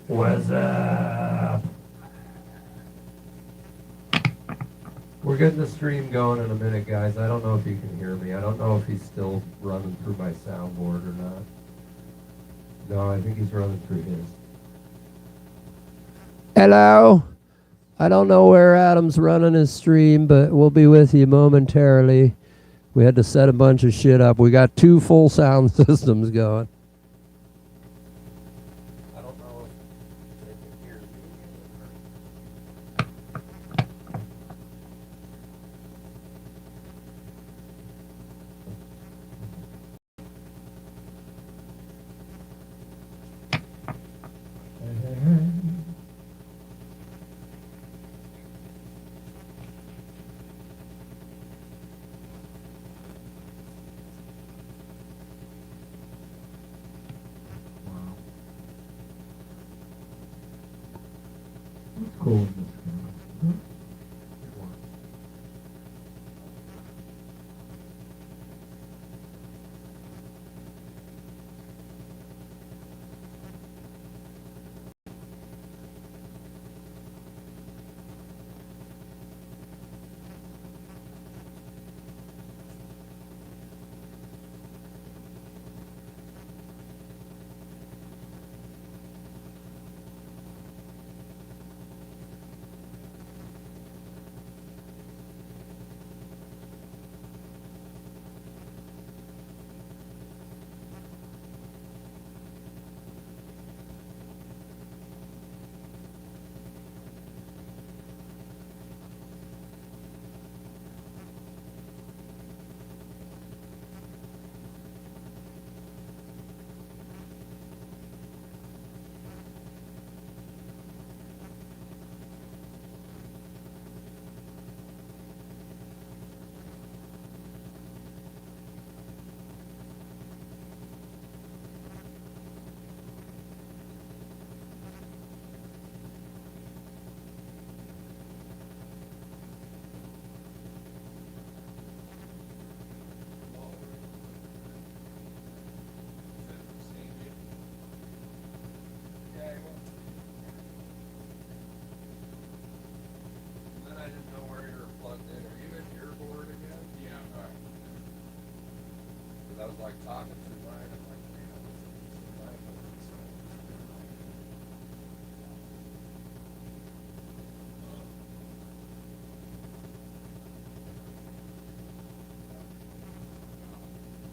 What's up? We're getting the stream going in a minute, guys. I don't know if you can hear me. I don't know if he's still running through my soundboard or not. No, I think he's running through his. Hello? I don't know where Adam's running his stream, but we'll be with you momentarily. We had to set a bunch of shit up. We got 2 full sound systems going. I don't know if they can hear me. Cool. I was like talking through mine. I'm like, man, this is my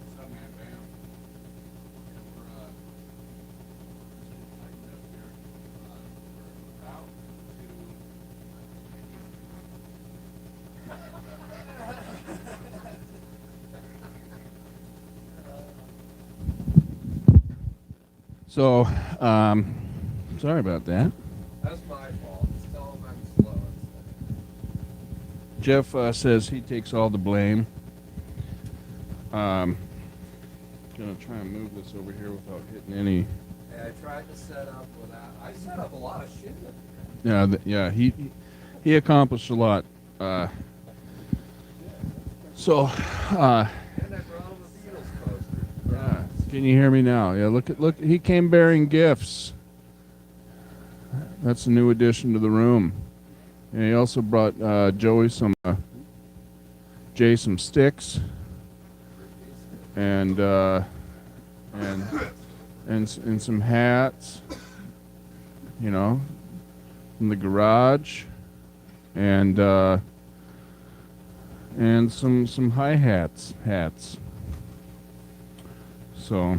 What's up, man, Bam? We're tightened up here. We're about So, sorry about that. That's my fault. Tell him I'm slow. Jeff says he takes all the blame. Gonna try and move this over here without hitting any. Yeah, I tried to set up with that. I set up a lot of shit. Yeah, he accomplished a lot. And I brought him the Beatles poster. Yeah. Can you hear me now? Yeah, look. He came bearing gifts. That's a new addition to the room. And he also brought Jay some sticks, and some hats. You know, from the garage, and some hats. So,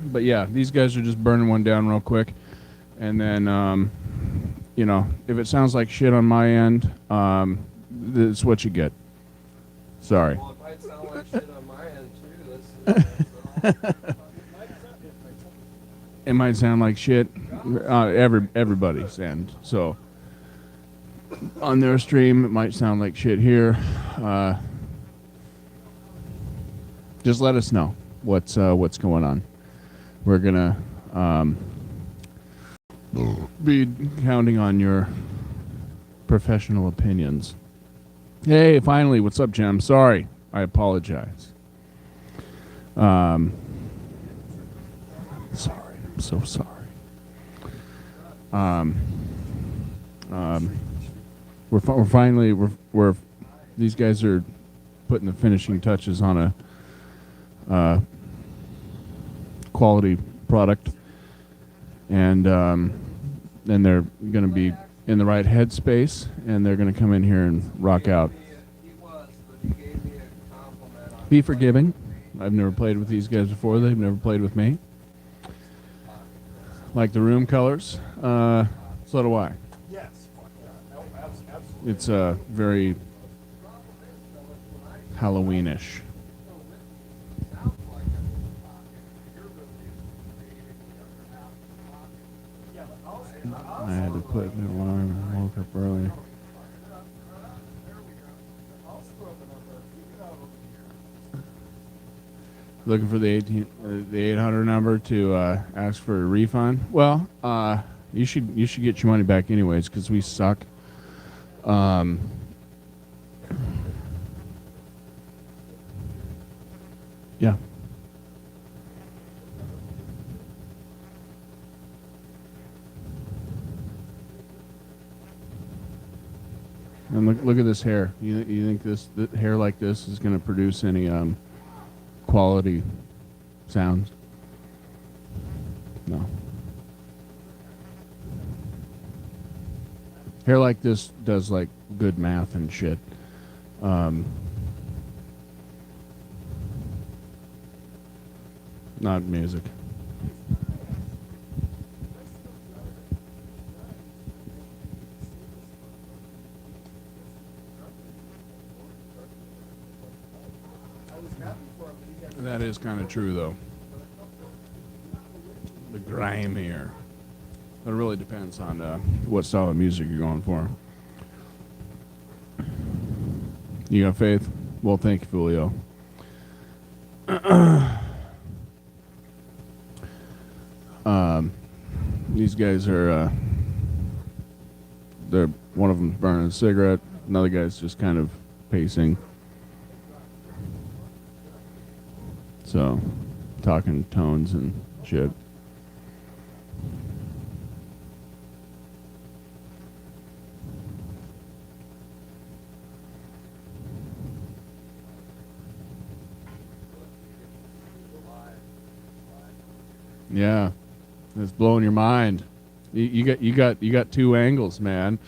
But yeah, these guys are just burning one down real quick, and then you know, if it sounds like shit on my end, that's what you get. Sorry. Well, it might sound like shit on my end too. It might sound like shit, everybody's end. So on their stream, it might sound like shit here. Just let us know what's going on. We're gonna be counting on your professional opinions. Hey, finally, what's up, Jim? Sorry, I apologize. Sorry, I'm so sorry. We're finally these guys are putting the finishing touches on a quality product, and then they're going to be in the right headspace, and they're going to come in here and rock out. Be forgiving. I've never played with these guys before. They've never played with me. Like the room colors, so do I. Yes. No, absolutely. It's very Halloweenish. I had to put an alarm and woke up early. Looking for the 800 number to ask for a refund. Well, you should get your money back anyways because we suck. Yeah. And look at this hair. You think this hair like this is going to produce any quality sounds? No. Hair like this does like good math and shit. Not music. That is kind of true, though. The grime here. But it really depends on what style of music you're going for. You got faith? Well, thank you, Julio. These guys are, they're one of them's burning a cigarette. Another guy's just kind of pacing. So, talking tones and shit. Yeah, it's blowing your mind. You got two angles, man.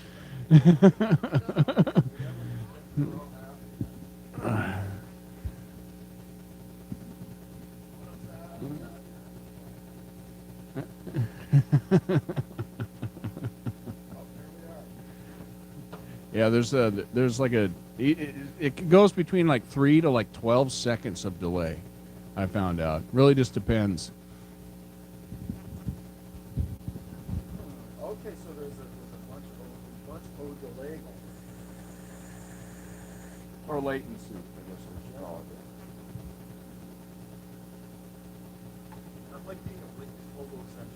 Yeah, there's like it goes between like 3 to like 12 seconds of delay. I found out. Really just depends. Okay, so there's a bunch of delay. Or latency, I guess I should call it. Not like being a homosexual.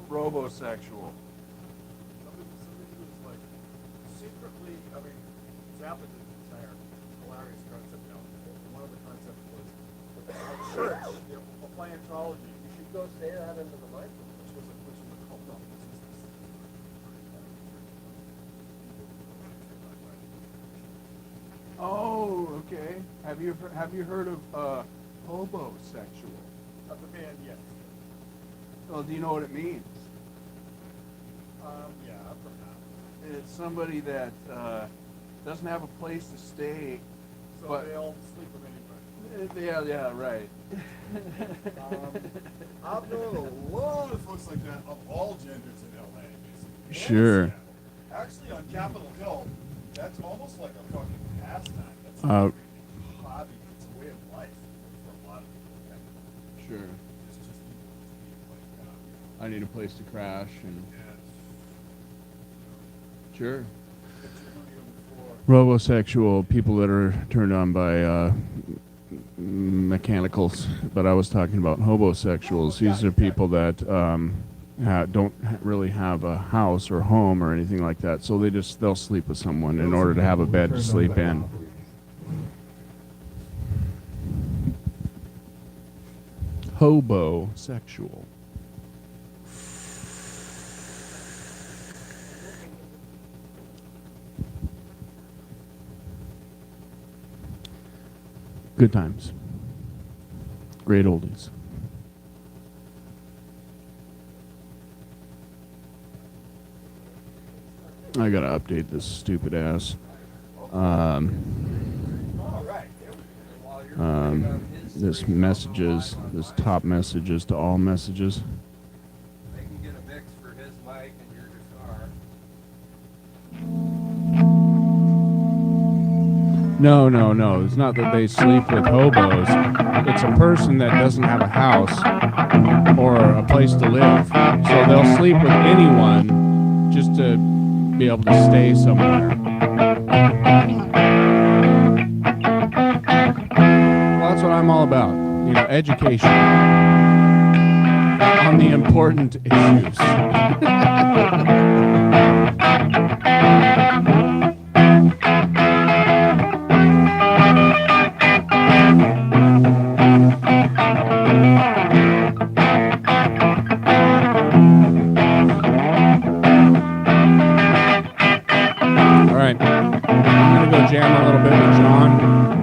Robosexual. Somebody who's like secretly, I mean, Zappa did an entire hilarious concept now. One of the concepts was church, a Scientology. You should go say that into the microphone, which was a cult up. Oh, okay. Have you heard of hobosexual? Of the band, yes. Well, do you know what it means? Yeah, perhaps. It's somebody that doesn't have a place to stay, So but they all sleep with anybody. Yeah, right. I've known a lot of folks like that of all genders in LA, basically. And Sure. Seattle. Actually, on Capitol Hill, that's almost like a fucking pastime. That's Uh, like a hobby. It's a way of life for a lot of people. Sure. It's just people just need like, I need a place to crash and. yeah, Sure. get your booty on the floor. Robosexual people that are turned on by mechanicals, but I was talking about hobosexuals. These are people that don't really have a house or home or anything like that, so they'll sleep with someone in order to have a bed to sleep in. Hobosexual. Good times. Great oldies. I gotta update this stupid ass. All right. While you're putting up his This screen, messages, I'll go this live on top mine. messages to all messages. They can get a mix for his mic and your guitar. No. It's not that they sleep with hobos. It's a person that doesn't have a house or a place to live. So they'll sleep with anyone just to be able to stay somewhere. Well, that's what I'm all about. You know, education on the important issues. All right, I'm gonna go jam a little bit with John,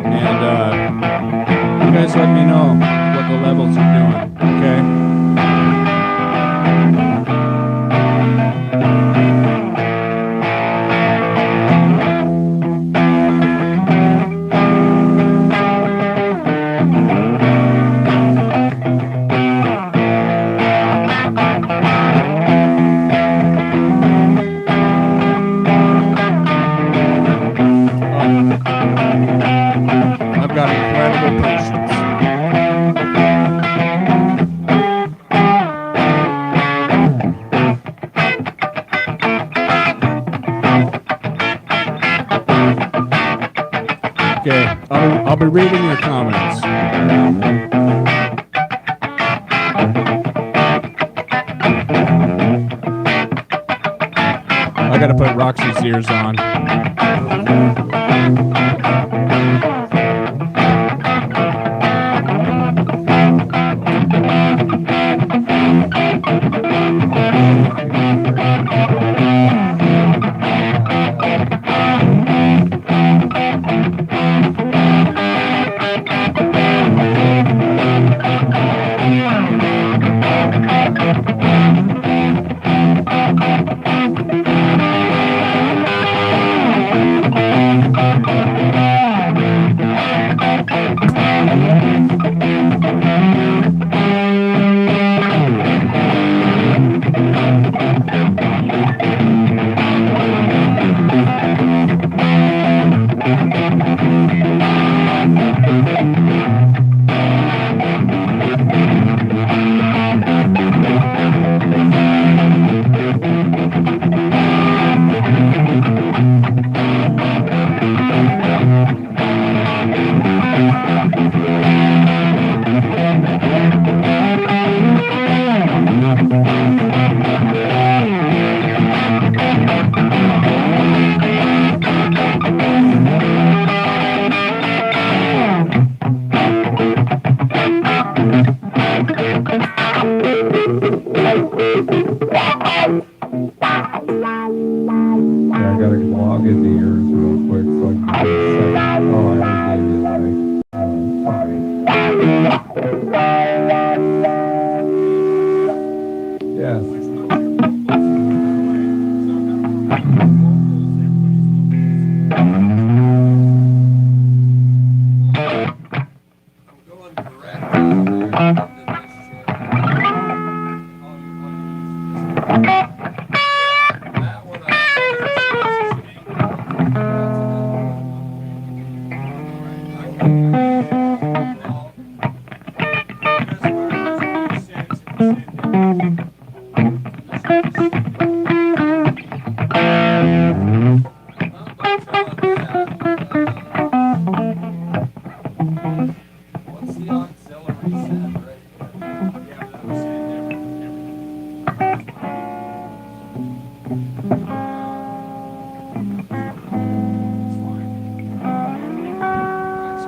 and you guys let me know what the levels are doing, okay? I've got incredible patience. Okay, I'll be reading your comments. I gotta put Roxy's ears on.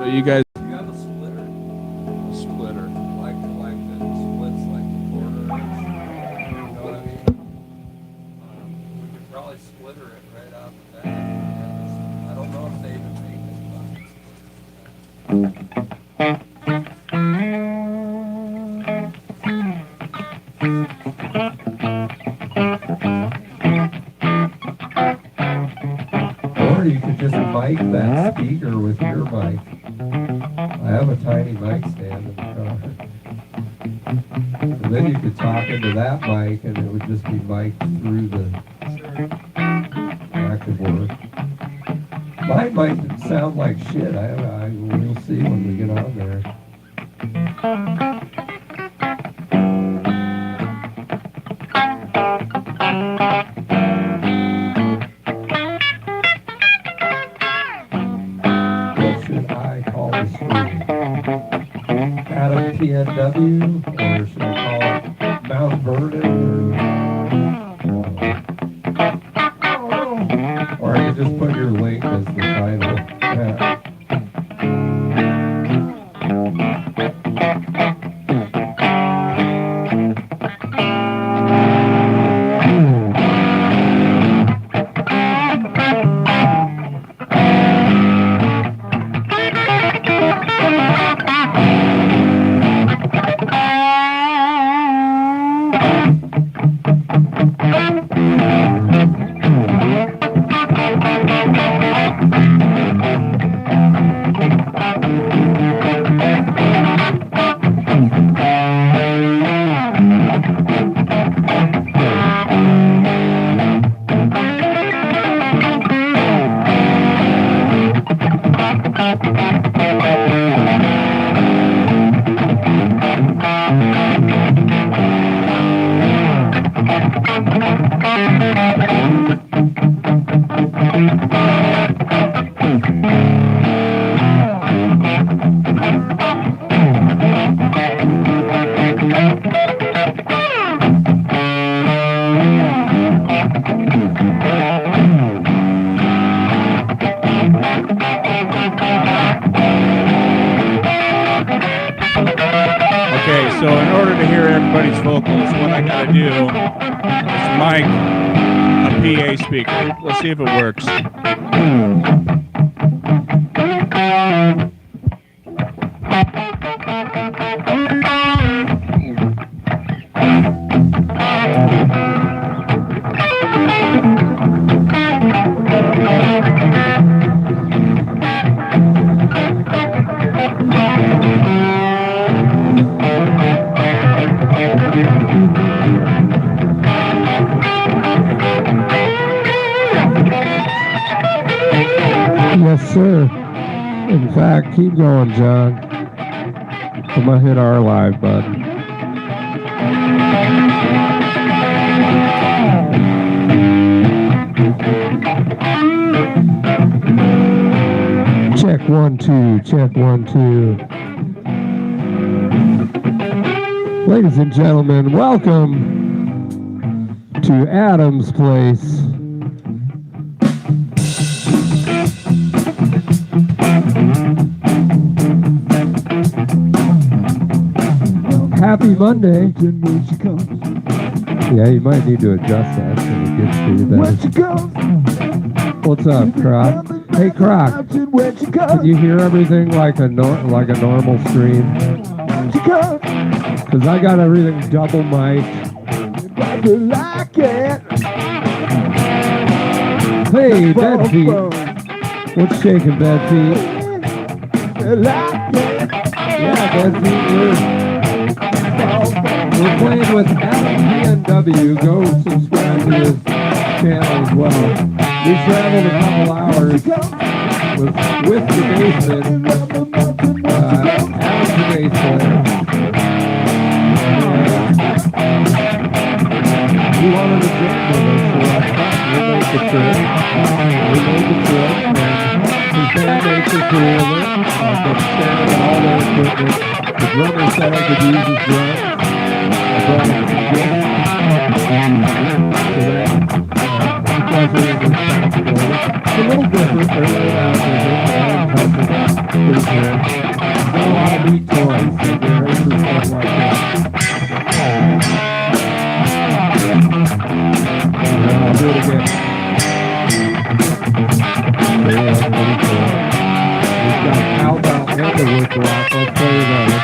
So you guys You have a splitter, splitter. like that splits like a quarter inch. You know what I mean? We could probably splitter it right off the bat. I don't know if they even make it. Or you could just mic that speaker with your mic. I have a tiny mic stand in the car. And then you could talk into that mic and it would just be mic'd through the that could work. Mine might sound like shit. We'll see when we get on there. What should I call the screen? Adam-PNW, or should I call it Mount Vernon? Or I could just put your link as the title. Yeah. Okay, so in order to hear everybody's vocals, what I gotta do is mic a PA speaker. Let's see if it works. Yes, sir. In fact, keep going, John. I'm gonna hit our live button. Check 1 2, check 1 2. Ladies and gentlemen, welcome to Adam's Place. Happy Monday. Yeah, you might need to adjust that so it gets to you better. What's up, Croc? Hey, Croc. Can you hear everything like a normal stream? Because I got everything double mic'd. Hey, Betsy. What's shaking, Betsy? Yeah, Betsy. We're playing with Adam-PNW. Go subscribe to his channel as well. We traveled a couple hours with the basement. Adam's the bass player. He wanted to jam with us, so I thought we'll make the trip. We made the trip, and his band mates are cool with it. But standing on all their equipment. The drummer said I could use his drums. I brought him some gifts. It's a little different. They're laid out with it. pretty good. Got a lot of neat toys. So they're racing stuff like that. I'll do it again. Yeah, that's pretty cool. We've got Cowbell and the Woodblock. Let's play those.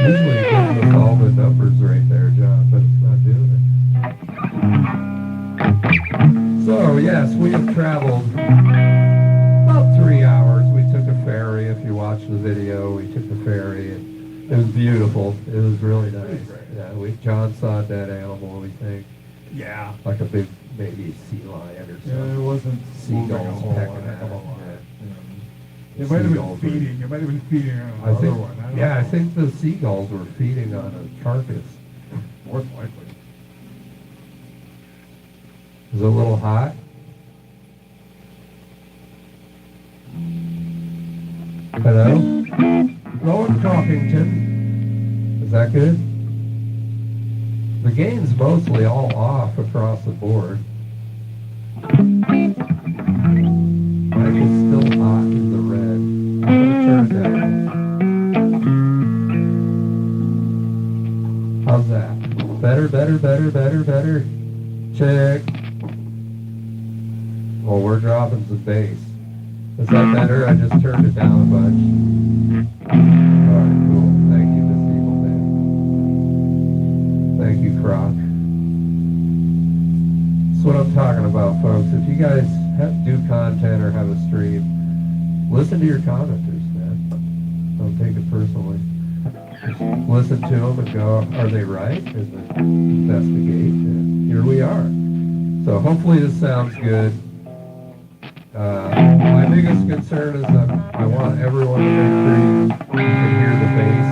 Usually it gives us all the numbers right there, John, but it's not doing it. So, yes, we have traveled about 3 hours. We took a ferry, if you watched the video. We took the ferry, and it was beautiful. It was really nice. Yeah, John saw a dead animal, we think, Yeah. like a big, maybe sea lion or Yeah, it something. wasn't moving a Seagulls whole pecking heck at of a it. lot. Yeah. It might have been Seagulls were- feeding. It might have been feeding on I another think, one. I don't yeah, I know. think the seagulls were feeding on a carcass. Most likely. Is it a little hot? Hello? Hello, Talkington. Is that good? The game's mostly all off across the board. Mike is still hot in the red. I'm gonna turn it down. How's that? Better, better, better, better, better. Check. Well, we're dropping some bass. Is that better? I just turned it down a bunch. Alright, cool. Thank you, Miss Evil Man. Thank you, Croc. That's what I'm talking about, folks. If you guys do content or have a stream, listen to your commenters, man. Don't take it personally. Just listen to them and go, are they right? And then investigate. And here we are. So hopefully this sounds good. My biggest concern is that I want everyone to make sure you can hear the bass,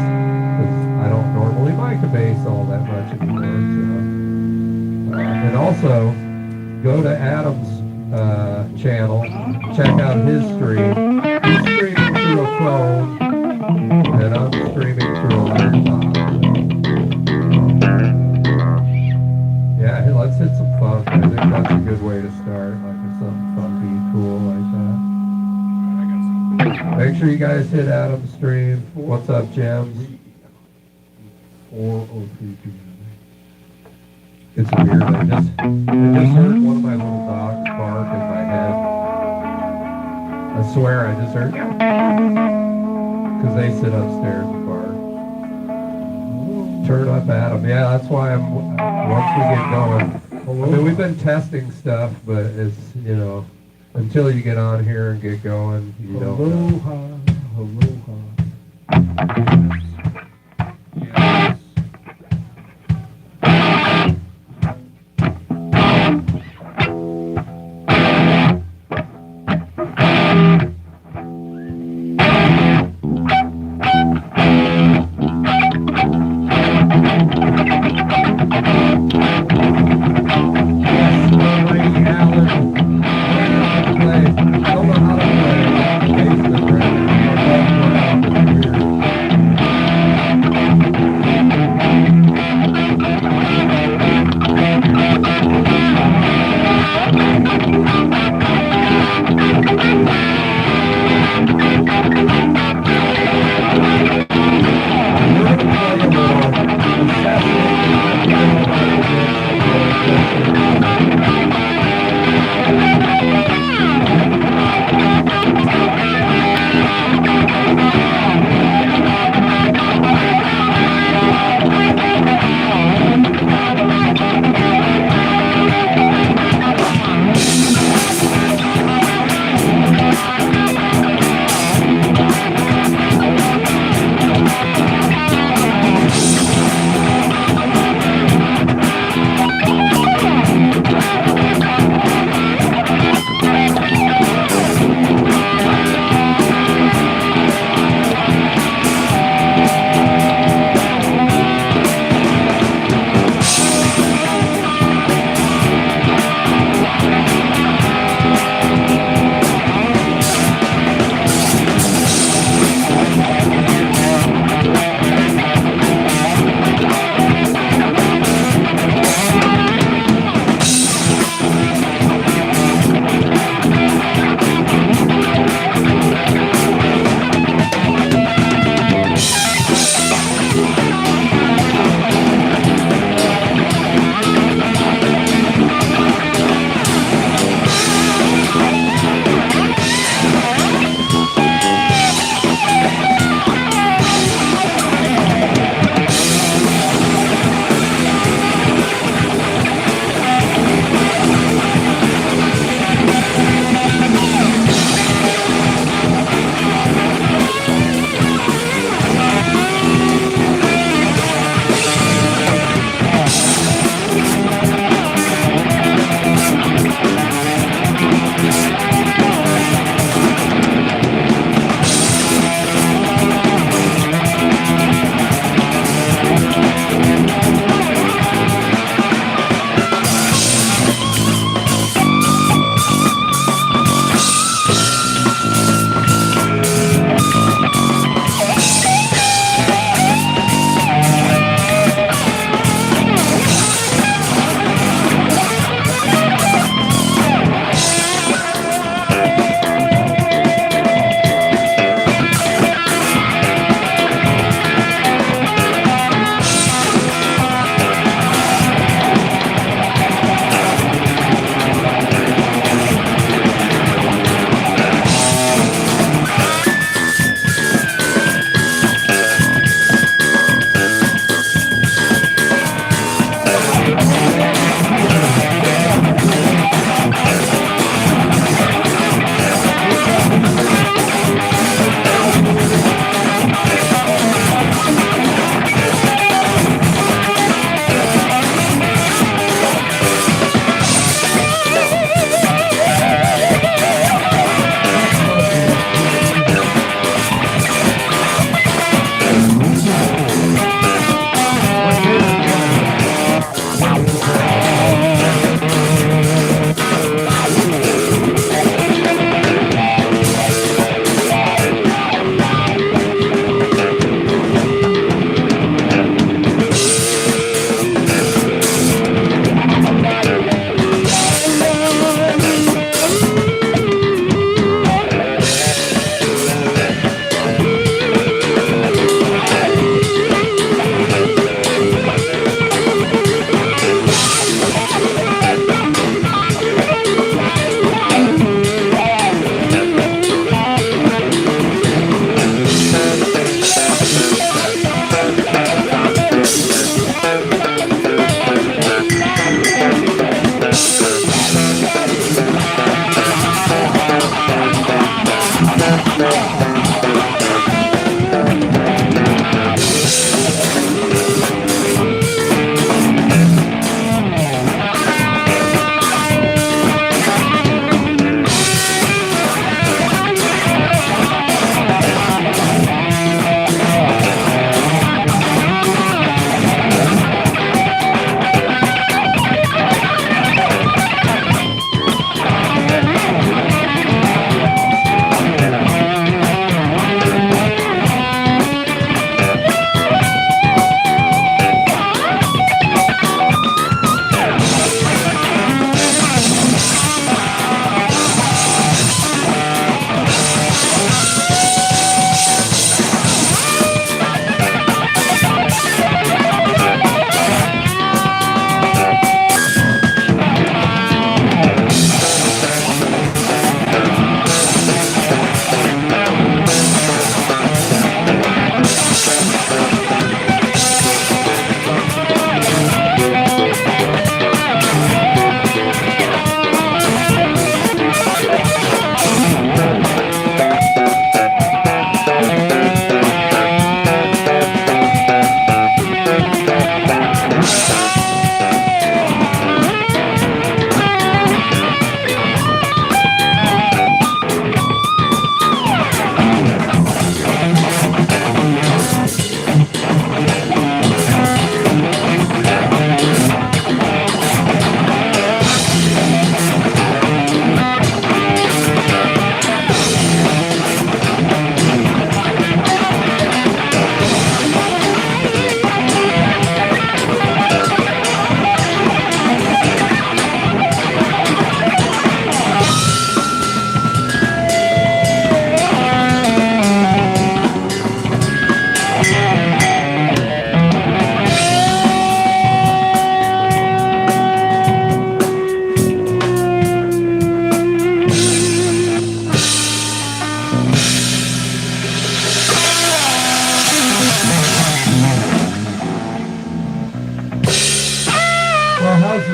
because I don't normally mic a bass all that much anymore. So. And also, go to Adam's channel, check out his stream. He's streaming through a phone, and I'm streaming through a laptop. Yeah, let's hit some funk. I think that's a good way to start, like something funky, cool like that. Make sure you guys hit Adam's stream. What's up, Gems? 4:03 p.m. It's weird. I just heard one of my little dogs bark in my head. I swear, I just heard, because they sit upstairs and bark. Turn up Adam. Yeah, that's why once we get going. I mean, we've been testing stuff, but it's, until you get on here and get going, you don't know. Aloha. Yes.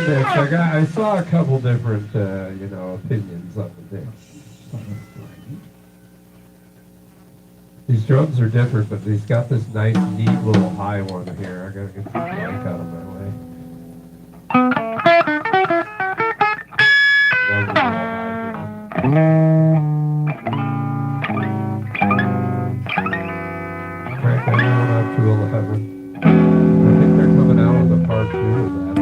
mixed. I saw a couple different, opinions on the mix. These drums are different, but he's got this nice, neat little high one here. I gotta get the mic out of my way. Love the little high drum. Crank that one up to 11. I think they're coming out with a part 2 of that.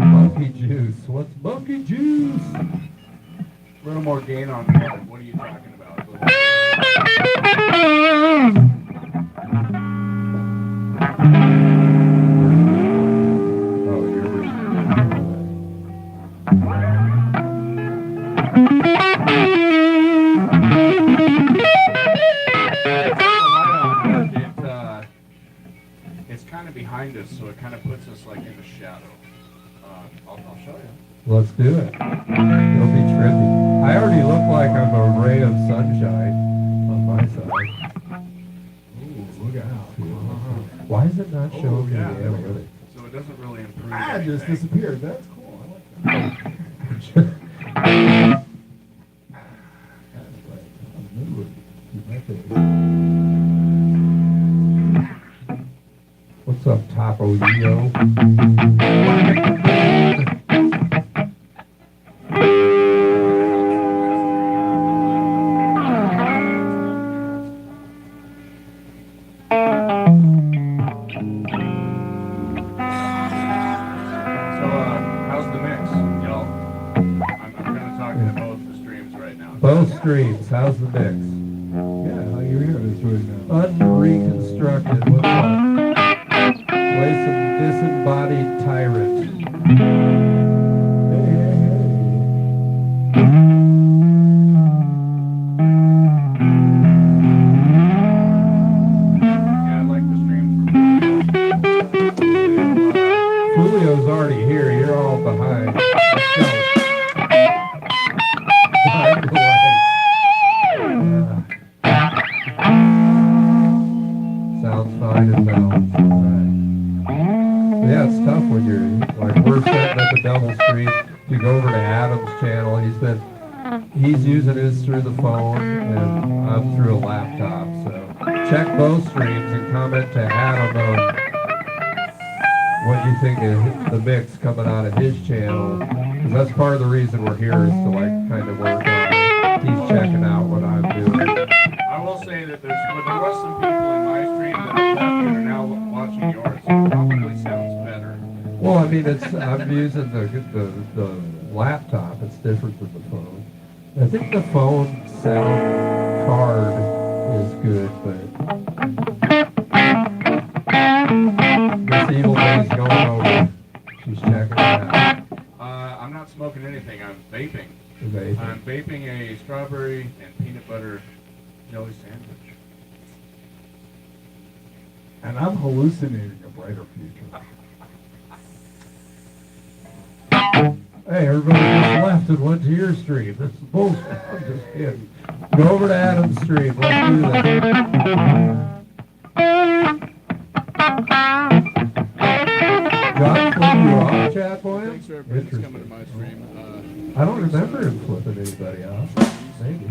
Monkey juice. What's monkey juice? A little more gain on that. What are you talking about? Oh, you're It's kind of behind us, so it kind of puts us like in the shadow. I'll show you. Let's do it. It'll be trippy. I already look like I'm a ray of sunshine on my side. Ooh, look out. Why is it not showing me yeah. the analytics? So it doesn't really improve. Ah, it just anything. disappeared. That's cool. I like that. What's up, Taco Yo? How's the mix, y'all? I'm kind of talking to both the streams right now. Both streams. How's the mix? Yeah, you hear this right now. Unreconstructed. What's up? Play some disembodied tyrant. Hey, hey, hey. Yeah, I like the streams. Julio's already here. You're all behind. Let's go. Behind the lights. Sounds fine and balanced. Right. Yeah, it's tough when you're like we're setting up a double stream. You go over to Adam's channel. He's using his through the phone, and I'm through a laptop. So check both streams and comment to Adam on what you think of the mix coming out of his channel. Because that's part of the reason we're here is to like kind of work on it. He's checking out what I'm doing. I will say that there was some people in my stream that have left and are now watching yours. It probably sounds better. Well, I mean, I'm using the laptop. It's different than the phone. I think the phone sound card is good, but Miss Evil Day's going over. She's checking it out. I'm not smoking anything. I'm vaping. Today. I'm vaping a strawberry and peanut butter jelly sandwich. And I'm hallucinating a brighter future. Hey, everybody just left and went to your stream. This is bullshit. I'm just kidding. Go over to Adam's stream. Let's do that. John flipped you off, chat boy? Thanks for coming to my stream. I don't remember him flipping anybody off. Maybe.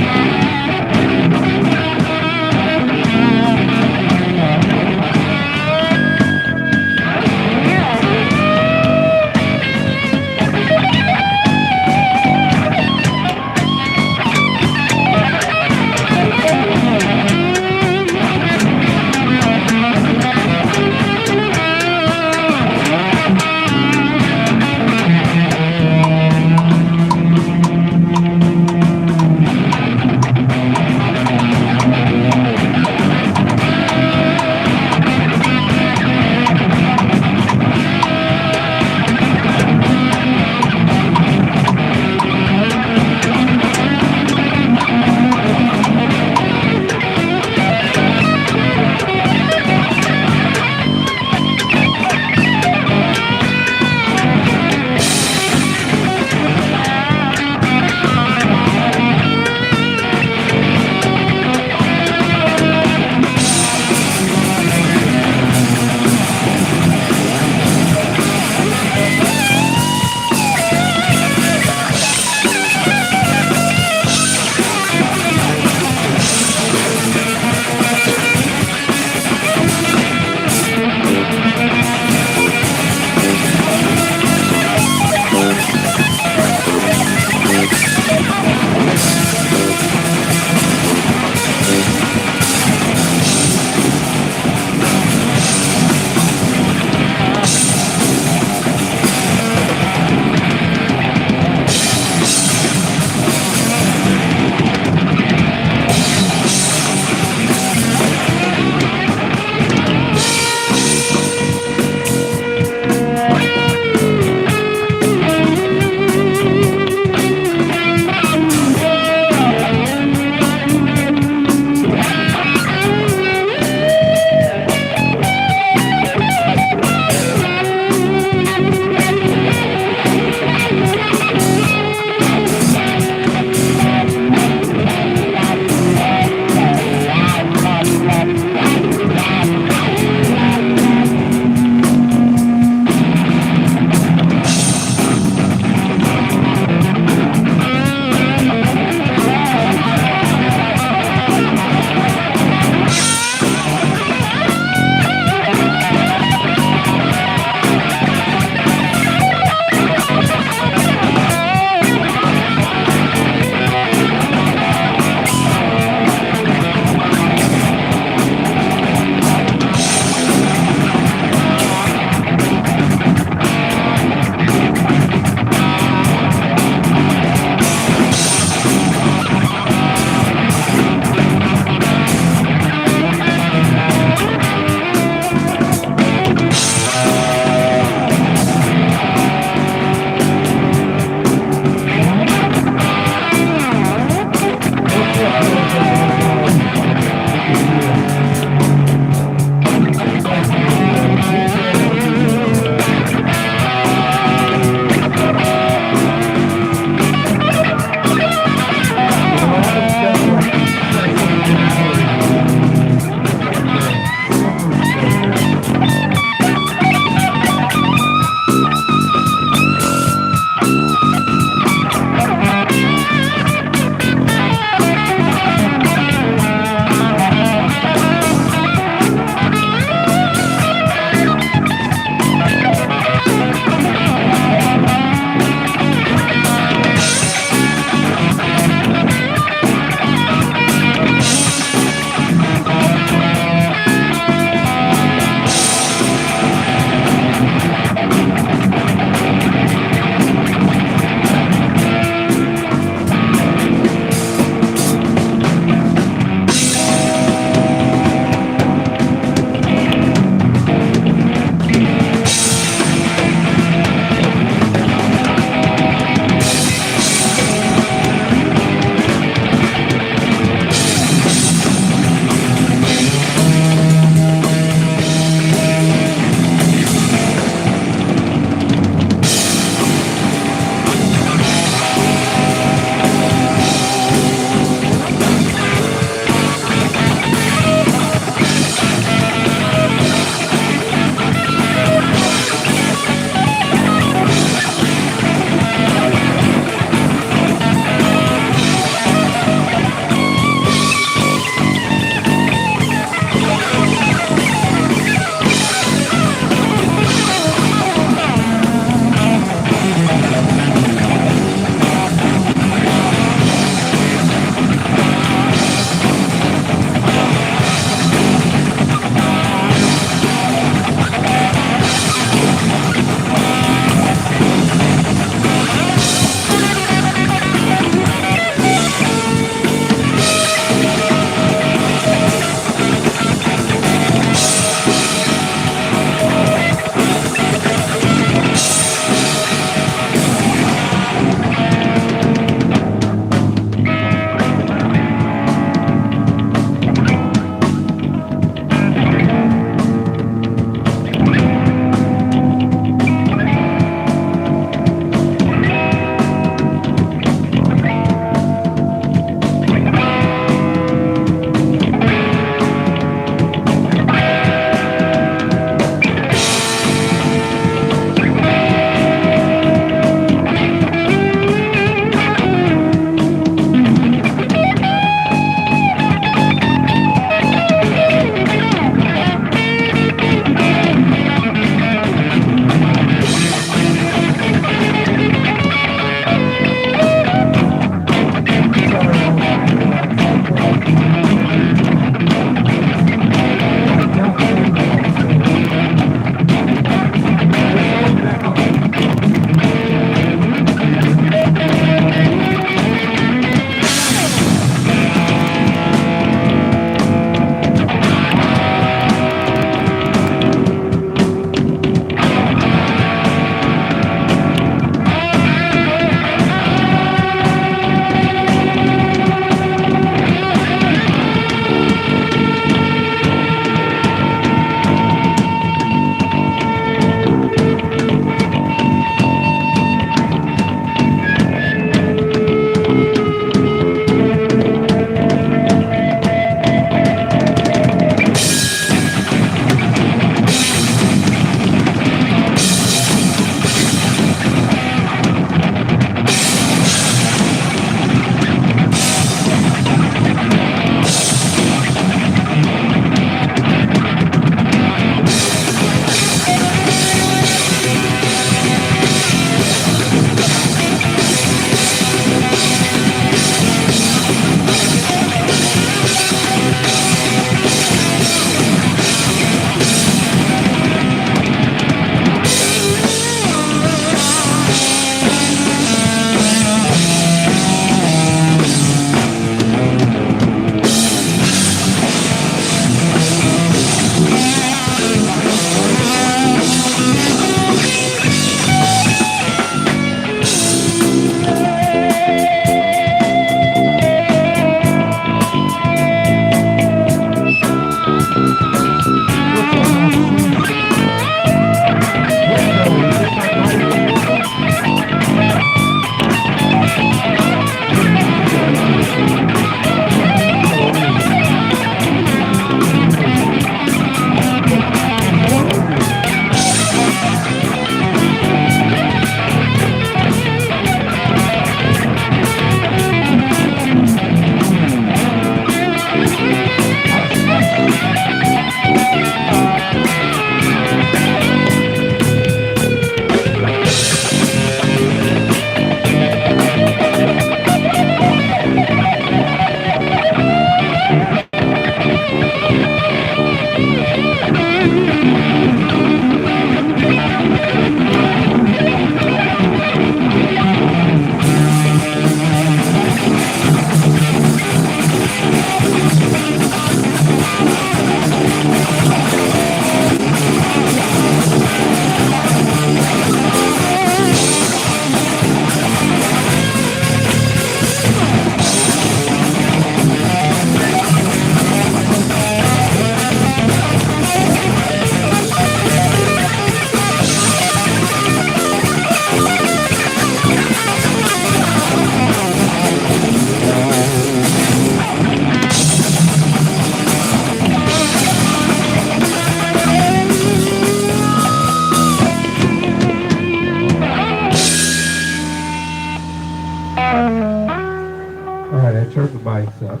Turn the mics up.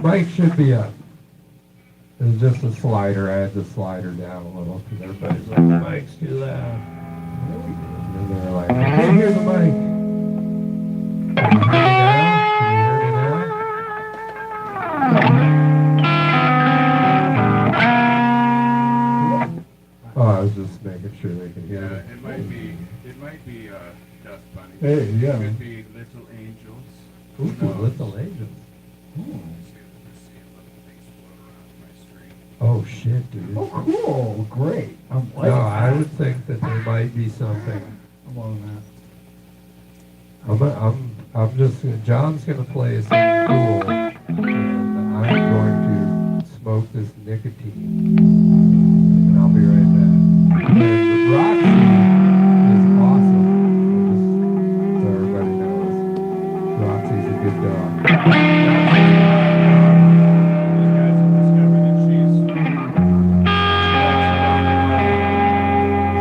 Mic should be up. It's just a slider. I had to slider down a little because everybody's like, the mic's too loud. And they're like, I can't hear the mic. Can you hear me now? Oh, I was just making sure they can hear me. It might be Dust Bunny. Hey, yeah. It could be Little Angels. Ooh, Little Angels. See a little things float around my street. Oh shit, dude. Oh, cool. Great. I'm No, I would think that there might be something. I'm on I'm just, John's gonna play something cool, and I'm going to smoke this nicotine, and I'll be right back. And Roxy is awesome, just so everybody knows. Roxy's a good dog. These guys have discovered that she's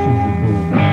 She's a cool dog.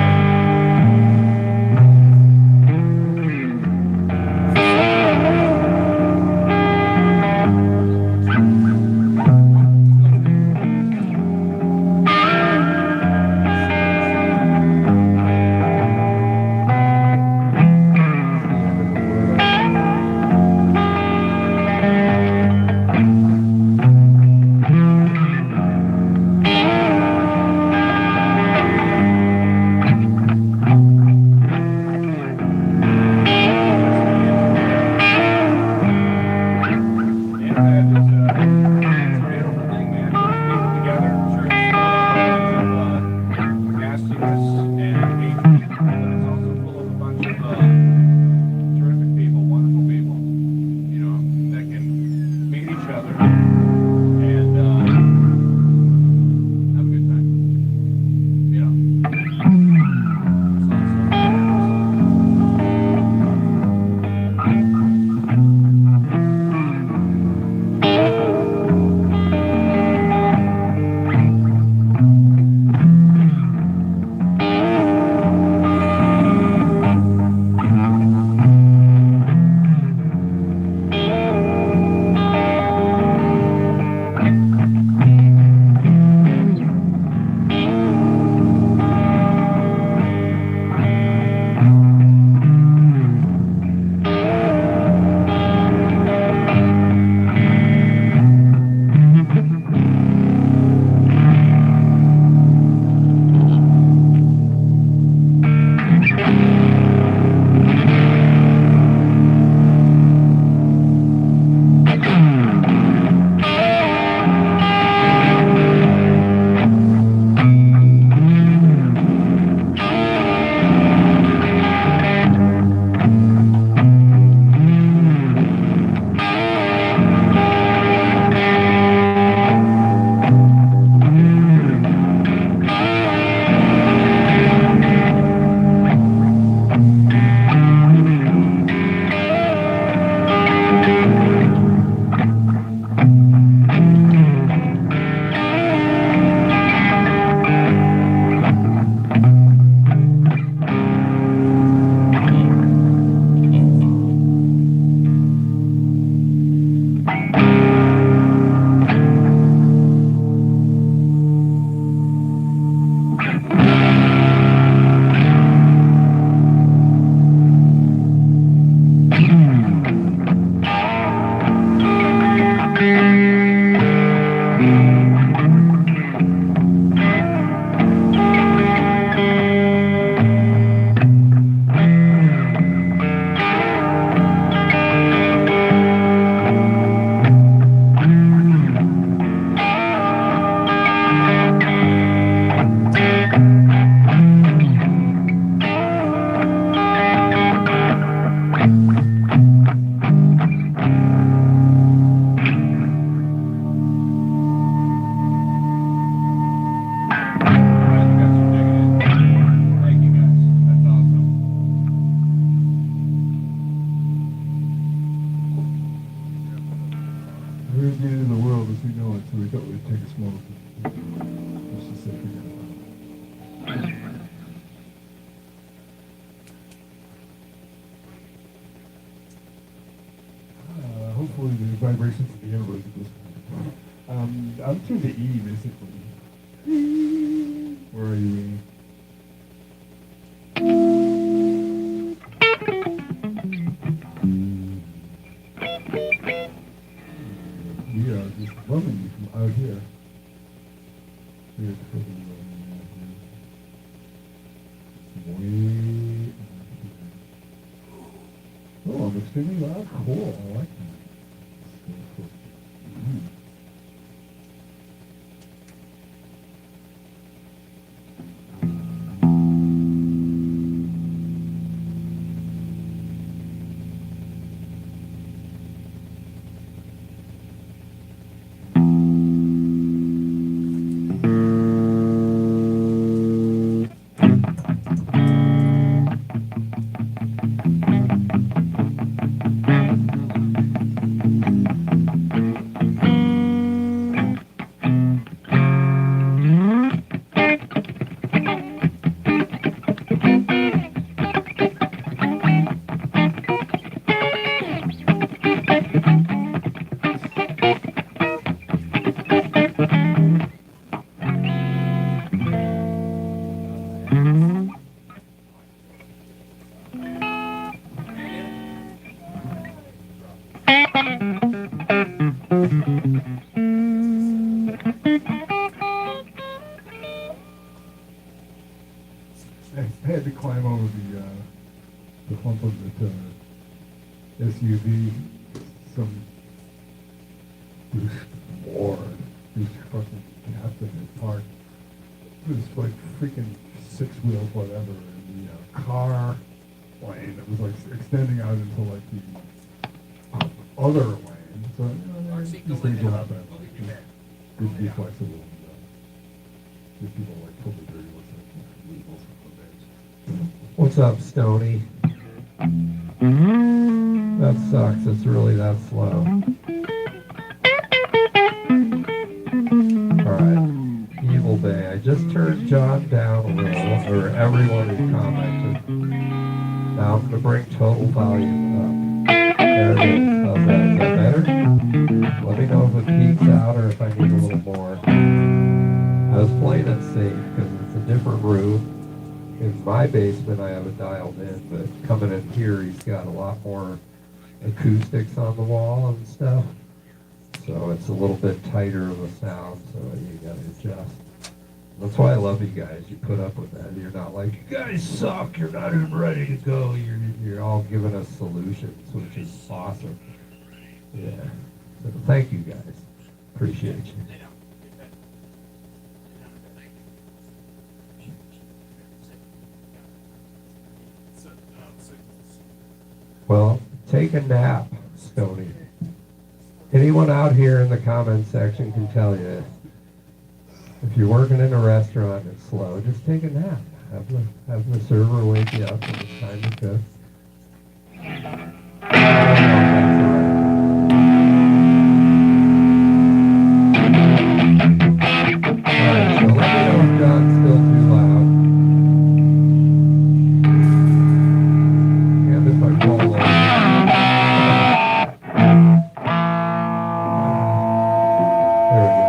heard the end of the world as we know it, so we thought we'd take a small just to say forget about it. Hopefully the vibrations of the universe at this point. I'm tuned to E, basically. Where are you, E? We are just loving you from out here. We are totally loving you out here. Way out here. Oh, I'm extremely loud. Cool. I like that. I had to climb over the hump of the SUV. Some douche fucking captain had parked. It was like freaking 6 wheels, whatever, and the car lane that was like extending out into like the other lane. So these things will happen. Just be flexible. These people are like totally dirty. What's up, Stony? That sucks. It's really that slow. Alright. Evil Bay. I just turned John down a little, or everyone who commented. Now I'm going to bring total volume up. There it is. How's that? Is that better? Let me know if it peaks out or if I need a little more. I was playing it safe because it's a different room. In my basement, I have it dialed in, but coming in here, he's got a lot more acoustics on the wall and stuff. So it's a little bit tighter of a sound, so you gotta adjust. That's why I love you guys. You put up with that. You're not like, you guys suck, you're not even ready to go. You're all giving us solutions, which is awesome. Yeah. So thank you guys. Appreciate you. Well, take a nap, Stony. Anyone out here in the comments section can tell you, if you're working in a restaurant and it's slow, just take a nap. Have the server wake you up when it's time to cook. Alright, so let me know if John's still too loud. And if I fall over. There we go.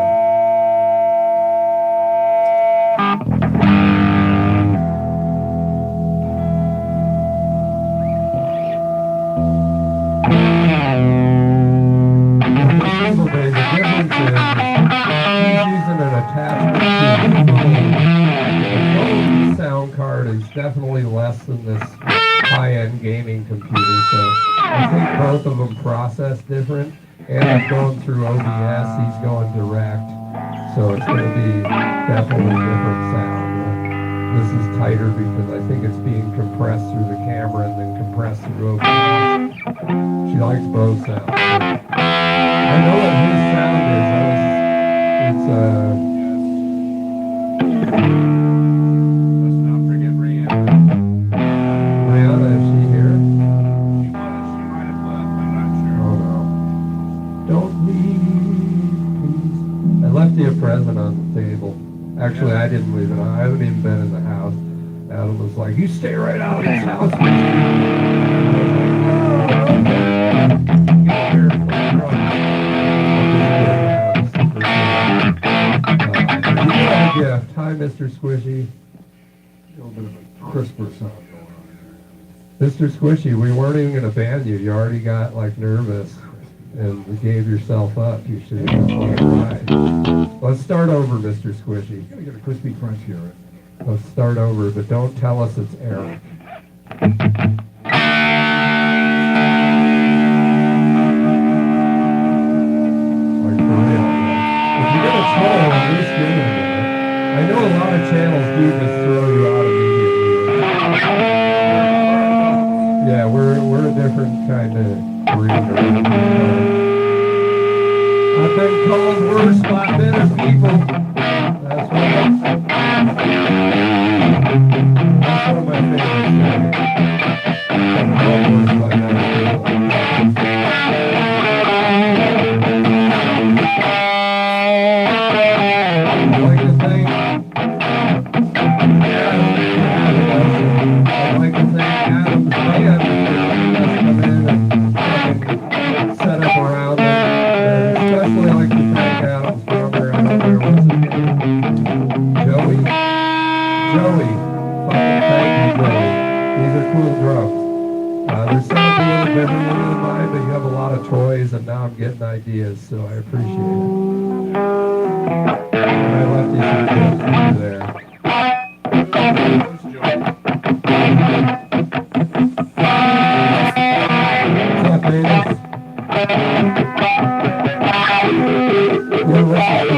Definitely less than this high-end gaming computer, so I think both of them process different, and I'm going through OBS, he's going direct, so it's going to be definitely different sound. This is tighter because I think it's being compressed through the camera and then compressed through OBS. She likes both sounds. I know what his sound is. Don't leave. left you a present on the table. Actually, I didn't leave it on. I haven't even been in the house. Adam was like, "You stay right out of this house." Gift. Hi, Mr. Squishy. A little bit of a crisper sound going on here. Mr. Squishy, we weren't even going to ban you. You already got like nervous and you gave yourself up. You should have just let it ride. Let's start over, Mr. Squishy. Gotta get a crispy crunch here. Right? Let's start over, but don't tell us it's Eric. Like for real. If you're going to troll, at least give it a minute. I know a lot of channels do just throw you out immediately. Yeah, we're a different kind of breed. I've been called worse by better people. That's right. That's one of my favorites. I've been called worse by better people. I'd like to thank Adam's band for come in and set up around it. And especially like to thank Adam's drummer. I don't know what's his name. Joey? Joey. Fucking thank you, Joey. These are cool drums. Their sound's a little different than mine, but you have a lot of toys, and now I'm getting ideas, so I appreciate it. And I left you some gifts over there. What's up, Davis? Yeah, what's up,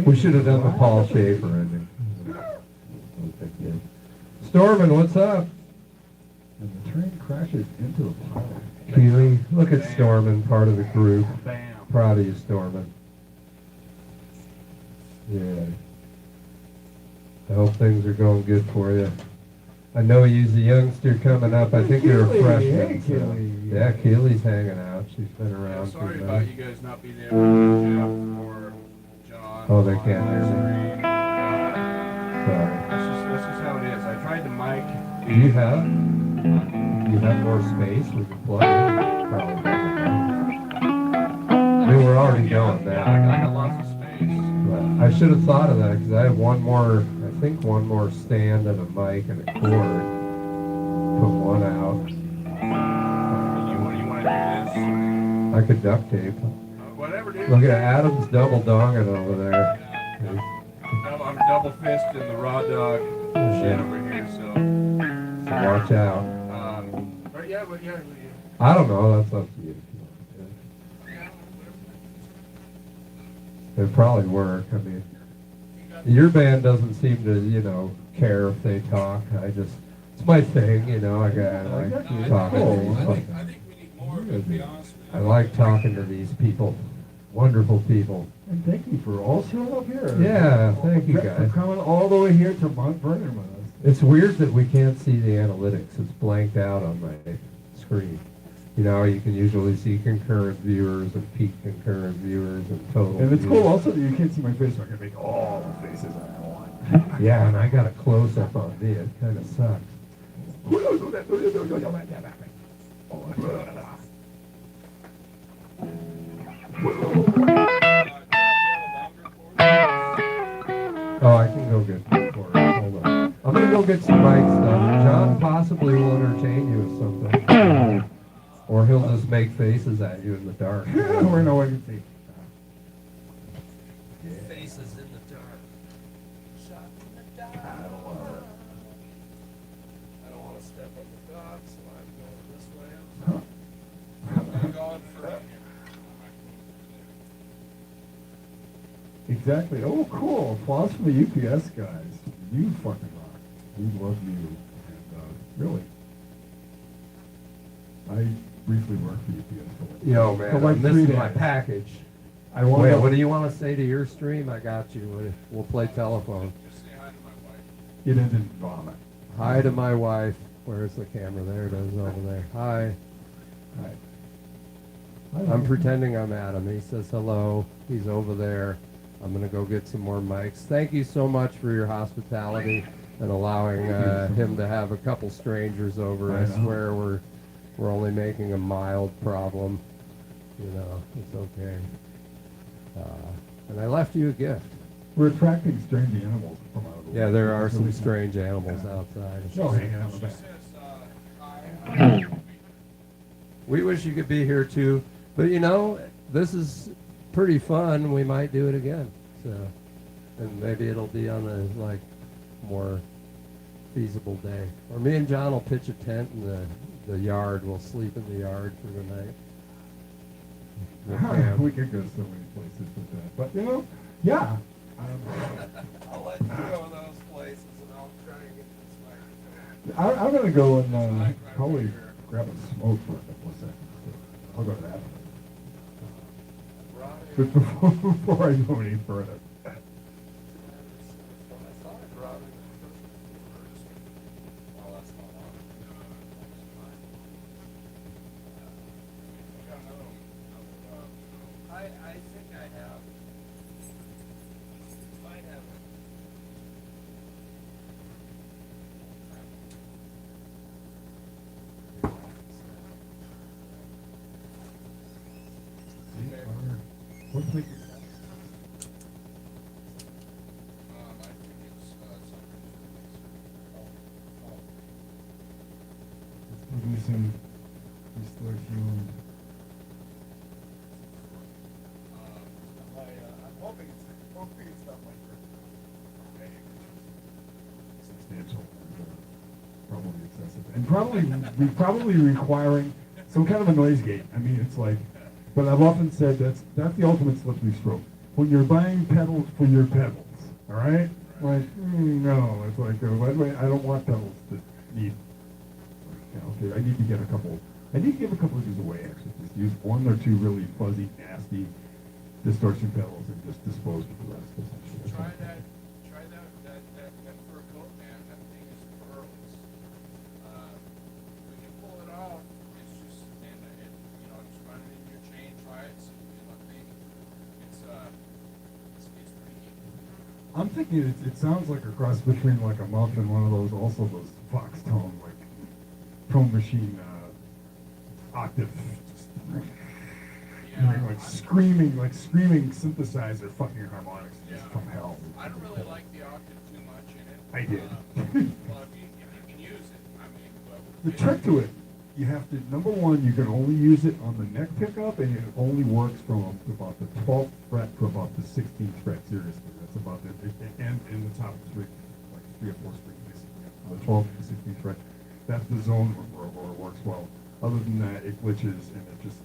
We should have done the Paul Schaefer ending. Stormin, what's up? And the train crashes into the pile. Keely, look at Stormin, part of the group. Bam. Proud of you, Stormin. Yeah. I hope things are going good for you. I know you's a youngster coming up. I think you're a Keely, freshman. hey, so- Keely. Yeah, Keely's hanging out. She's been around for a Sorry about minute. you guys not being able to Jeff or John. Oh, they on can't hear me. screen. Sorry. That's just how it is. I tried the mic. Do you have more space we can plug in? Probably doesn't. I mean, we're already going Yeah, now. I got lots of space. But I should have thought of that because I have one more stand and a mic and a cord. Put one out. You want to do this? I could duct tape. Whatever, dude. Look at Adam's double donging over there. I'm double fisting the raw dog shit over here, so. So watch out. But yeah. I don't know. That's up to you. It'd probably work. I mean, your band doesn't seem to, care if they talk. It's my thing, I like talking to these I people. think we need more of it, to be honest with you. I like talking to these people. Wonderful people. And thank you for all showing up here. Yeah, thank you For guys. coming all the way here to Mount Vernon with us. It's weird that we can't see the analytics. It's blanked out on my screen. You can usually see concurrent viewers and peak concurrent viewers and total And it's viewers. cool also that you can't see my face, so I can make all the faces I want. Yeah, and I got a close-up on me. It kind of sucks. Oh, I can go get the recorder. Hold on. I'm going to go get some mic stuff. John possibly will entertain you with something. Or he'll just make faces at you in the dark. We're no way to see. Faces in the dark. Shot in the dark. I don't want to step on the dock, so I'm going this way. I'm going for Exactly. Oh, cool. Applause for the UPS guys. You fucking rock. We love you. And really, I briefly worked for UPS for Yo, man, for like I'm 3 missing days. my package. I want Wait, what do you want to say to your stream? I got you. We'll play telephone. Just say hi to my wife. It ended vomit. Hi to my wife. Where's the camera? There it is over there. Hi. I'm pretending I'm Adam. He says hello. He's over there. I'm going to go get some more mics. Thank you so much for your hospitality and allowing him to have a couple strangers over. I I know. swear we're only making a mild problem. It's okay. And I left you a gift. We're attracting strange animals from out of the way. Yeah, there are It's some really strange animals outside. No hanging out in the She back. says, hi. We wish you could be here too, but this is pretty fun. We might do it again. So, and maybe it'll be on a more feasible day. Or me and John will pitch a tent in the yard. We'll sleep in the yard for the night. We'll camp. We could go so many places with that. But, yeah. I'll let you go those places, and I'll try and get this I'm going to go and probably grab a smoke for a couple of seconds. So I'll go to that. But before I go any further. I think I have. I have. What's the... I think it's something. Releasing distillate fumes. I'm hoping it's not like substantial and probably excessive. And probably requiring some kind of a noise gate. I mean, it's like, but I've often said that's the ultimate slippery slope. when you're buying pedals for your pedals, all right? Like, no, it's like, by the way, I don't want pedals that need, okay, I need to give a couple of these away, actually. Just use one or two really fuzzy, nasty distortion pedals and just dispose of the rest, essentially. Try that fur coat, man. That thing is pearls. When you pull it off, it's just, and it, just run it in your chain, try it, see what you think. It's pretty neat. I'm thinking it sounds like a cross between like a muff and one of those Fox tone, like tone machine octave. Like screaming synthesizer fucking harmonics from hell. I don't really like the octave too much in it. I did. Well, if you can use it, I mean. The trick to it, you have to, number one, you can only use it on the neck pickup, and it only works from about the 12th fret to about the 16th fret, seriously. That's about it. And in the top string, like 3 or 4 strings, basically. The 12th and 16th fret, that's the zone where it works well. Other than that, it glitches, and it just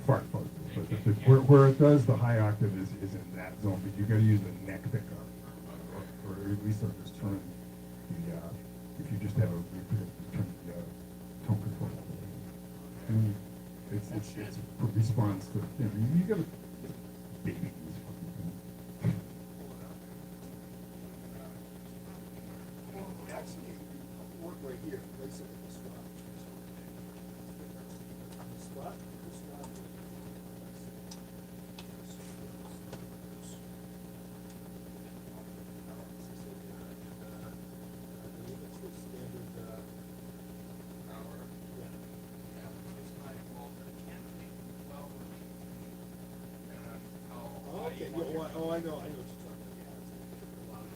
fart fuzzes. But where it does, the high octave is in that zone, but you got to use the neck pickup, or at least I'll just turn the, if you just have a turn the tone control. And it's a response to, you got to baby these fucking things. Actually, work right here, place it in the spot. Spot. Okay, oh, I know what you're talking about. Yeah, it's a lot of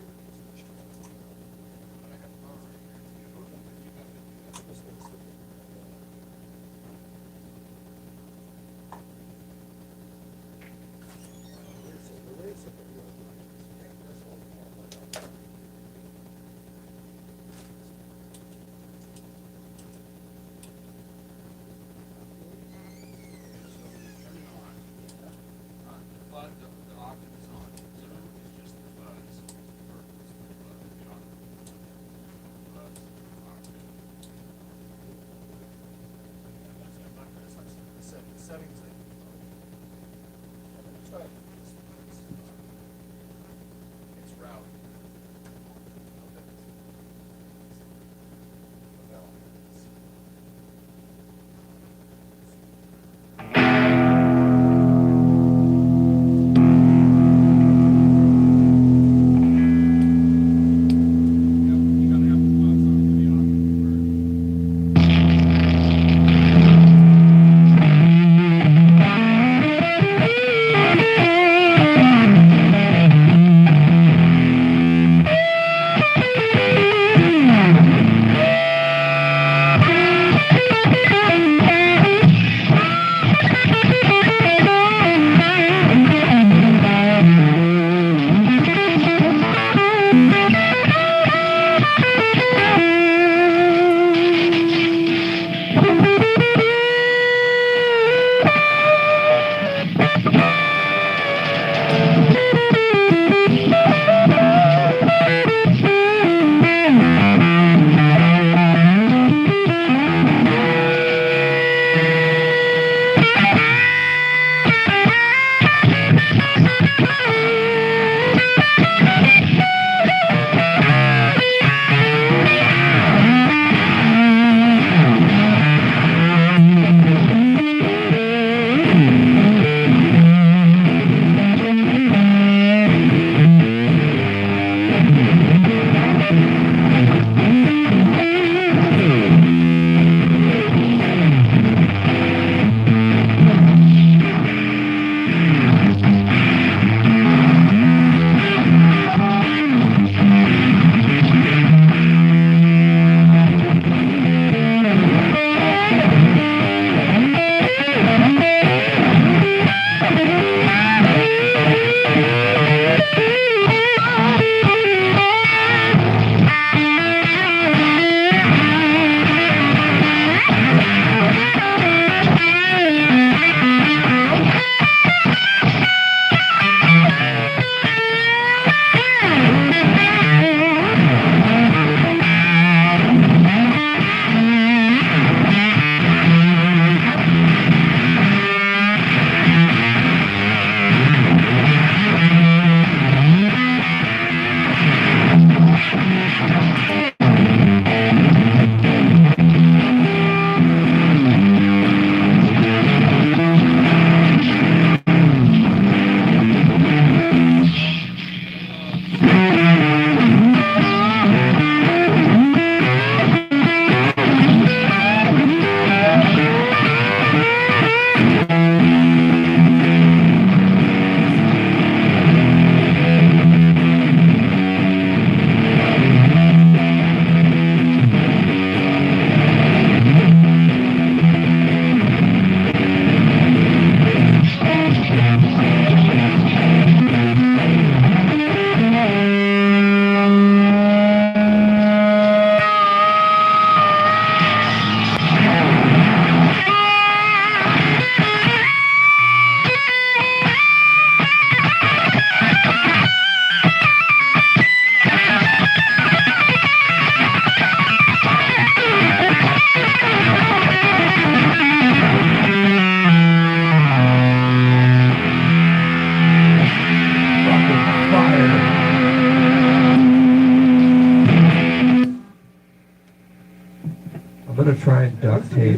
The octave is on. So it's just the buzz. The settings thing. Try it. It's route.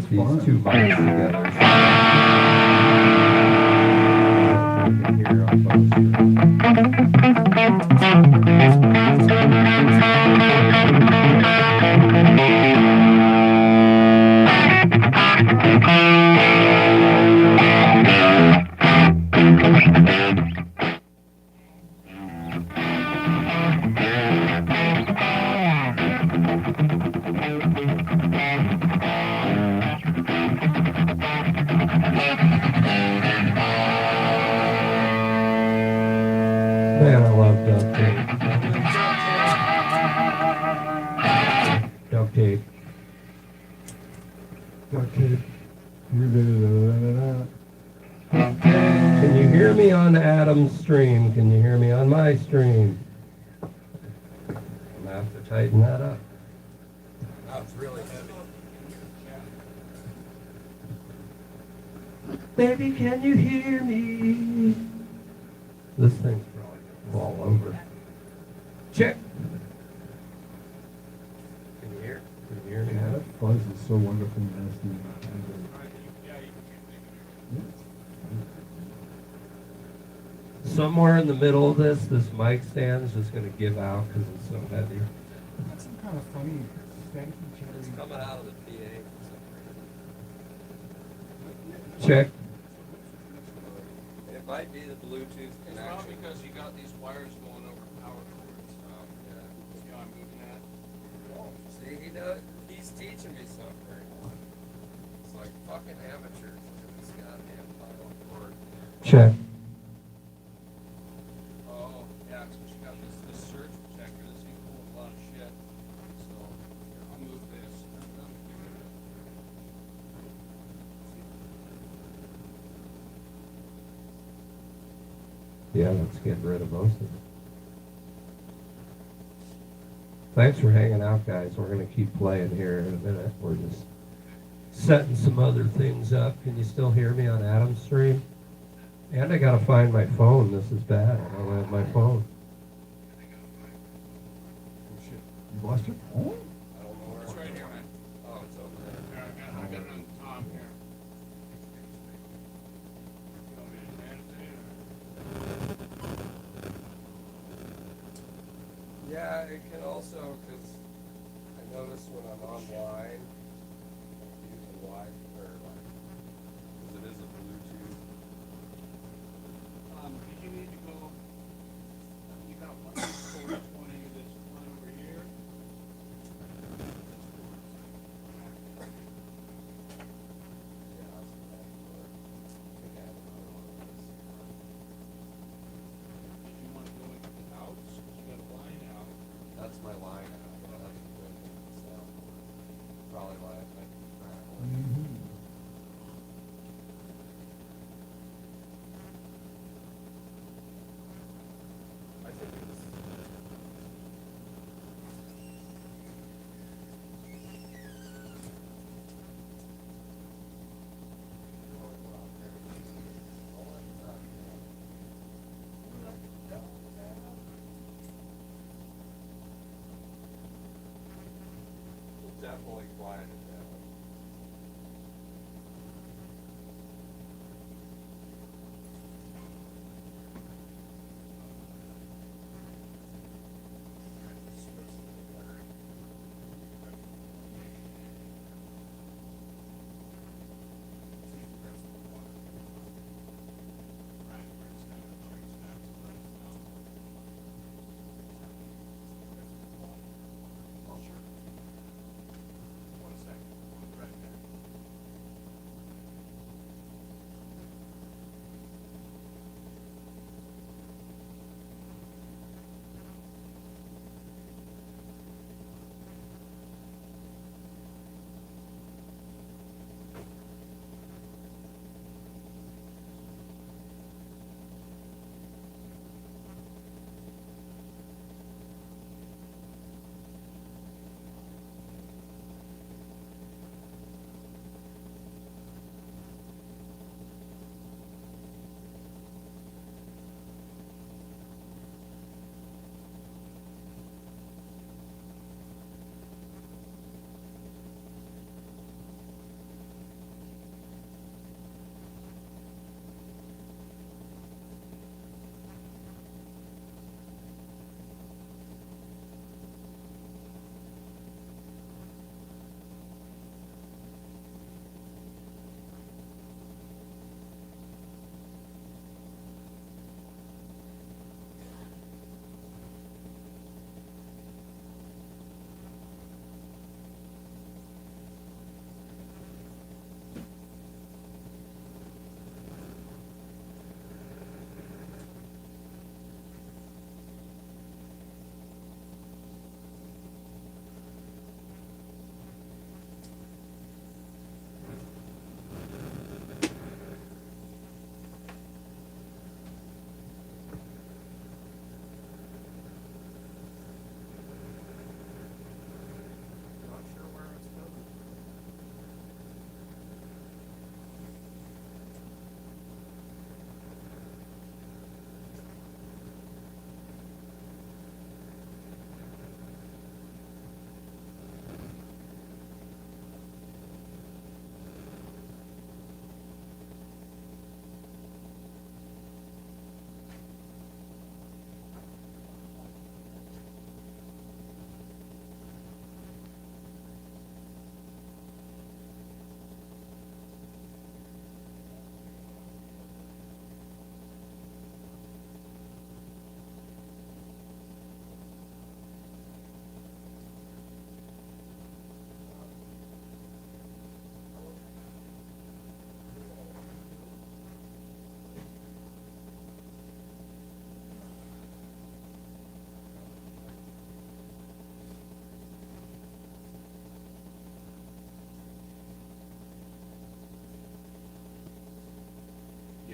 put these two mics together. So you can hear on Man, I love duct tape. Duct tape. Duct tape. Can you hear me on Adam's stream? Can you hear me on my stream? I'm gonna have to tighten that up. That was really heavy. Baby, can you hear me? This thing's probably gonna fall over. Check. Can you hear? Can you hear me? Yeah, that fuzz is so wonderful nasty. Somewhere in the middle of this mic stand is just gonna give out because it's so heavy. That's some kind of funny, stanky It's cherry. coming out of the PA for some reason. Check. It might be the Bluetooth connection. Probably because you got these wires going over power cords. Yeah. See how I'm moving that? See, he's teaching me something. It's like fucking amateurs. Look at this goddamn final cord. Check. Oh, yeah, because you got this surge protector that's going to pull a lot of shit. So, here, I'll move this. Yeah, let's get rid of most of it. Thanks for hanging out, guys. We're going to keep playing here in a minute. We're just setting some other things up. Can you still hear me on Adam's stream? And I got to find my phone. This is bad. I don't have my phone. Oh shit. You lost your phone? I don't know where It's right here, man. Oh, it's over there. Here, I got it on the top here. You want me to hand it to you? Yeah, it can also, because I notice when I'm online, I'm using Wi-Fi, or like, because it is a Bluetooth. Did you need to go? You got one 420 that's one over here. Yeah, that's what I thought. I think I have another one of those. Did you want to go into the house? 'Cause you got a line out. That's my line out, but that's a good thing to sound for. Probably why I think it's crackling. Mm-hmm. I think it's. Definitely quiet it down. One second.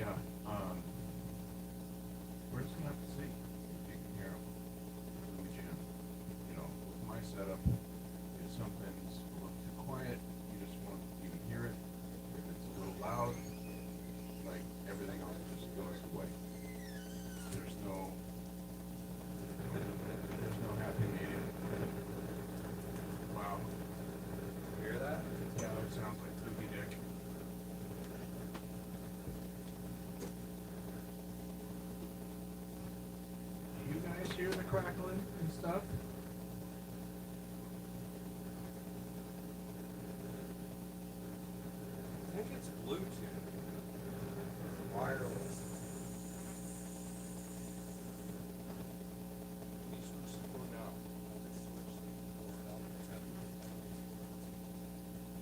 Yeah. We're just gonna have to see if you can hear them from the gym. You know, with my setup, if something's a little too quiet, you just won't even hear it. If it's a little loud, like everything else just goes away. There's no happy medium. Wow. Hear that? Yeah, it sounds like Poopy Dick. Do you guys hear the crackling and stuff? I think it's Bluetooth. Wireless.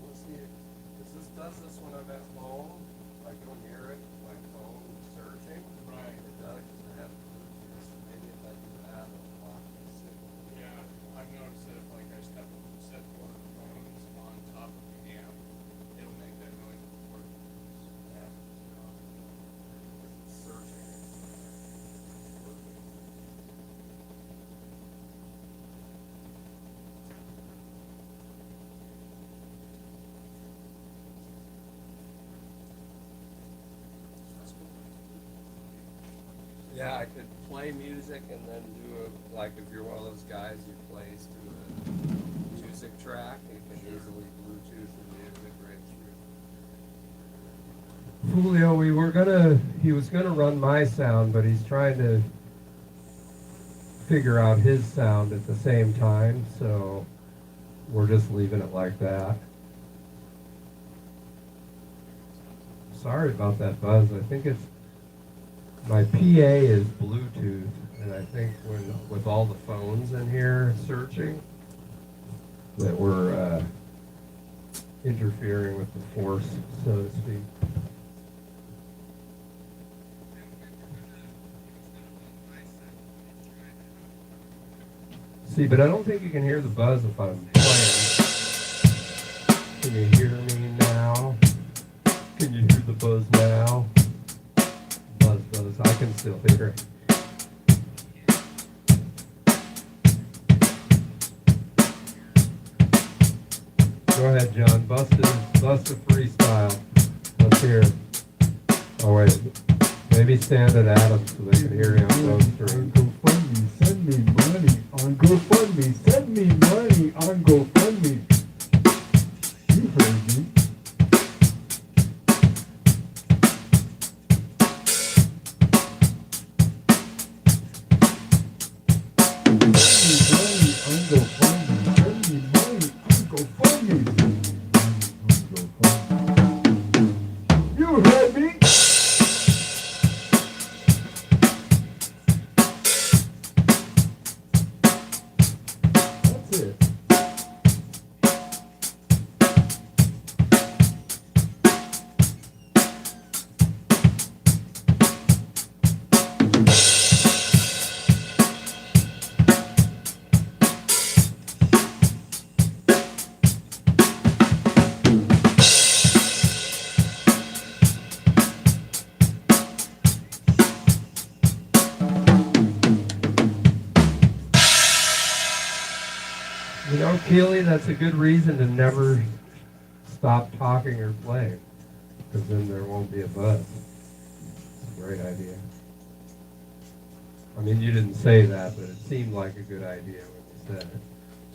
Let's see, does this when I'm at home? I go near it, my phone searching. Right. It does, because I have Bluetooth. So maybe if I do that, it'll block the signal. Yeah, I've noticed that if like I set one of the phones on top of the amp, it'll make that noise before it moves. Yeah. It's searching. Yeah, I could play music and then do a, like if you're one of those guys who plays to a music track, you can easily Bluetooth the music right through. Julio, he was gonna run my sound, but he's trying to figure out his sound at the same time, so we're just leaving it like that. Sorry about that buzz. I think it's my PA is Bluetooth, and I think with all the phones in here searching, that we're interfering with the force, so to speak. See, but I don't think you can hear the buzz if I'm playing. Can you hear me now? Can you hear the buzz now? Buzz, I can still hear it. Go ahead, John. Bust a freestyle. Let's hear it. Oh wait, maybe stand at Adam so they can hear you on both streams. GoFundMe, send me money on GoFundMe. Send me money on GoFundMe. You heard me. You know, Keely, that's a good reason to never stop talking or playing, because then there won't be a buzz. It's a great idea. I mean, you didn't say that, but it seemed like a good idea when you said it.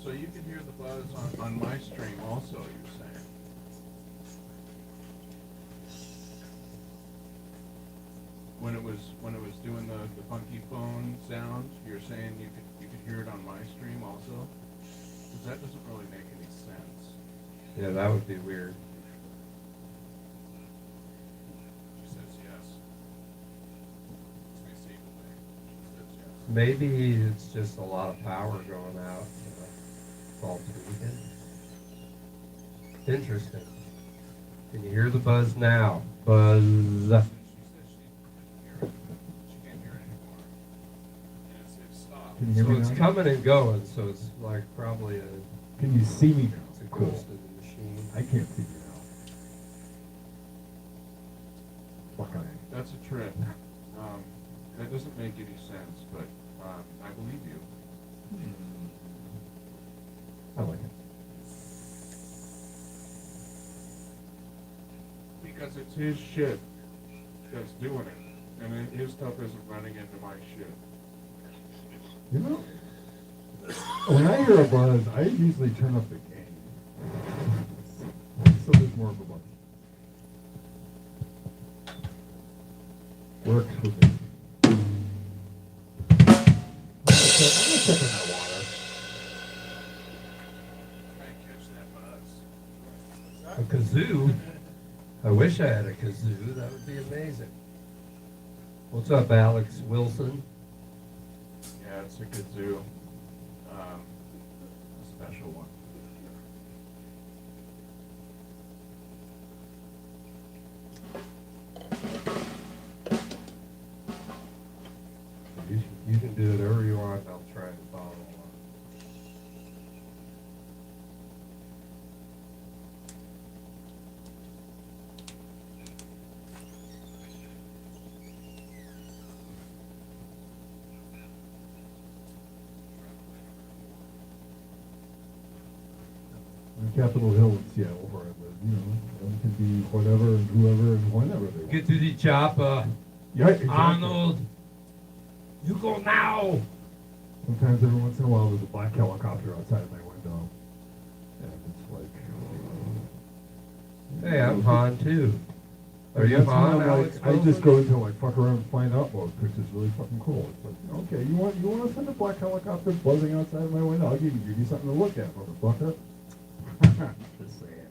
So you can hear the buzz on my stream also, you're saying? When it was doing the funky phone sound, you're saying you could hear it on my stream also? Because that doesn't really make any sense. Yeah, that would be weird. She says yes. Let me see. She says yes. Maybe it's just a lot of power going out. It's all tweaking. Interesting. Can you hear the buzz now? Buzz. She said she can't hear it anymore. And it stopped. Can you hear So me it's now? coming and going, so it's like probably Can you see me now? it's a Cool. ghost of the machine. I can't see you now. fucking A. That's a trick. That doesn't make any sense, but I believe you. I like it. Because it's his shit that's doing it, and his stuff isn't running into my shit. You know, when I hear a buzz, I usually turn up the gain. So there's more of a buzz. Works with me. I'm gonna check on that water. Try and catch that buzz. A kazoo? I wish I had a kazoo. That would be amazing. What's up, Alex Wilson? Yeah, it's a good zoo. A special one. You can do whatever you want. I'll try and follow along. On Capitol Hill in Seattle, where I live, you know, them can be whatever and whoever and whenever they want. Get to the chopper. Yeah, exactly. Arnold. You go now. Sometimes every once in a while there's a black helicopter outside my window. And it's like... Hey, I'm Han too. Are you That's when Han, I'm Alex like, I Wilson? just go into like fuck around and find out mode, which is really fucking cool. It's like, okay, you want to send a black helicopter buzzing outside my window? I'll give you something to look at, motherfucker. Just saying.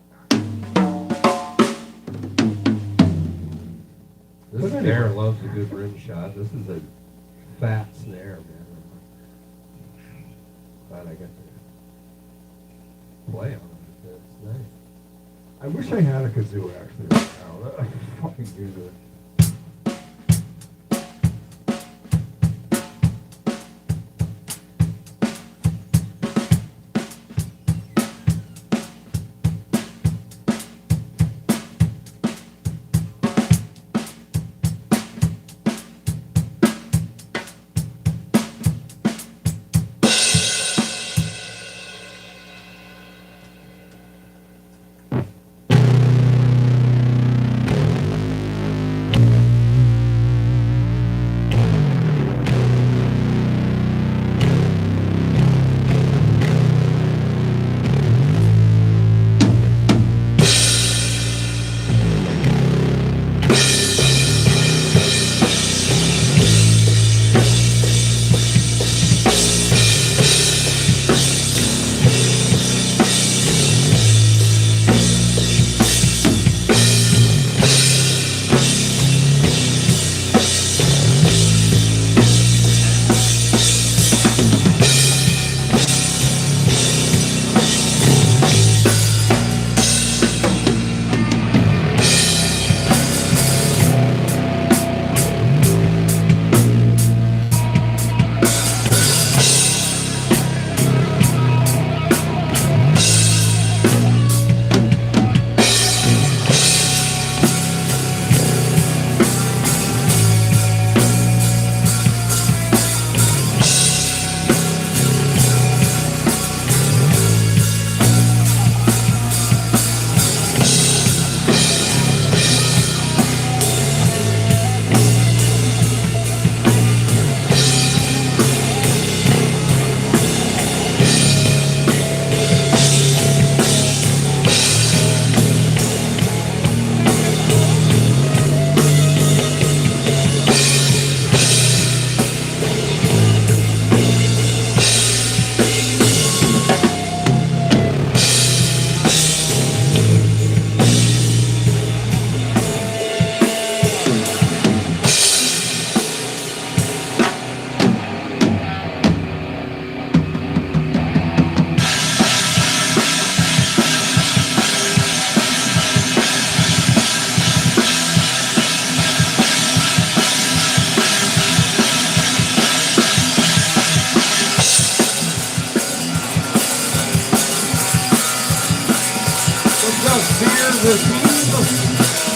This But anyway. snare loves a good rim shot. This is a fat snare, man. Glad I got to play on it. That's nice. I wish I had a kazoo actually right now. I could fucking use it.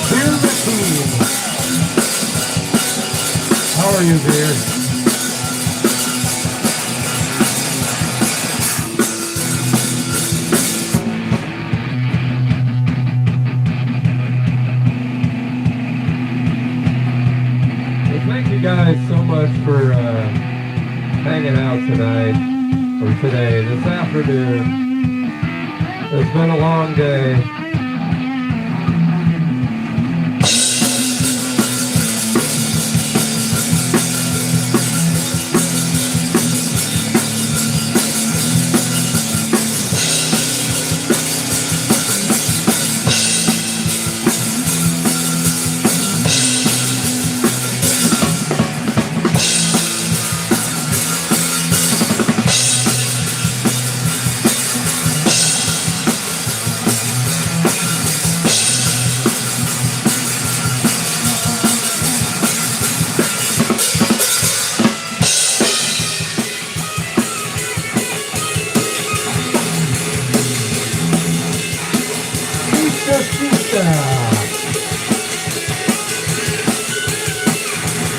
Beer the team. you, dear. Well, thank you guys so much for hanging out tonight, or today, this afternoon. It's been a long day.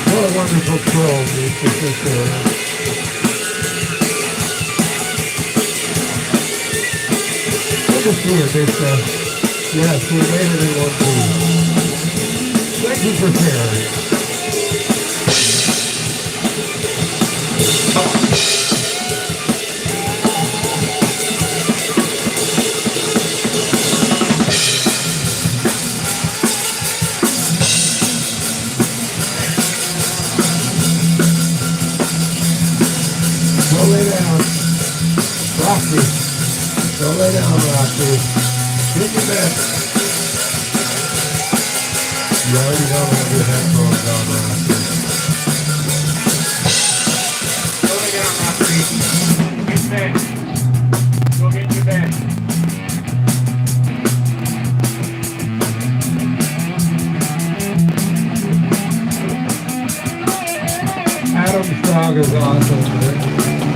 What a wonderful troll, Mr. Fisher. Look at you, Mr. Yes, we made it in one piece. Thank you for sharing. Go lay down. Rocky. Go lay down, Rocky. Get your bed. You already know what your headphones on, Rocky. Go lay down, Rocky. Get in bed. Go get in your bed. Adam's dog is awesome.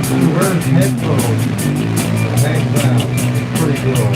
He wears headphones and hangs out. It's pretty cool.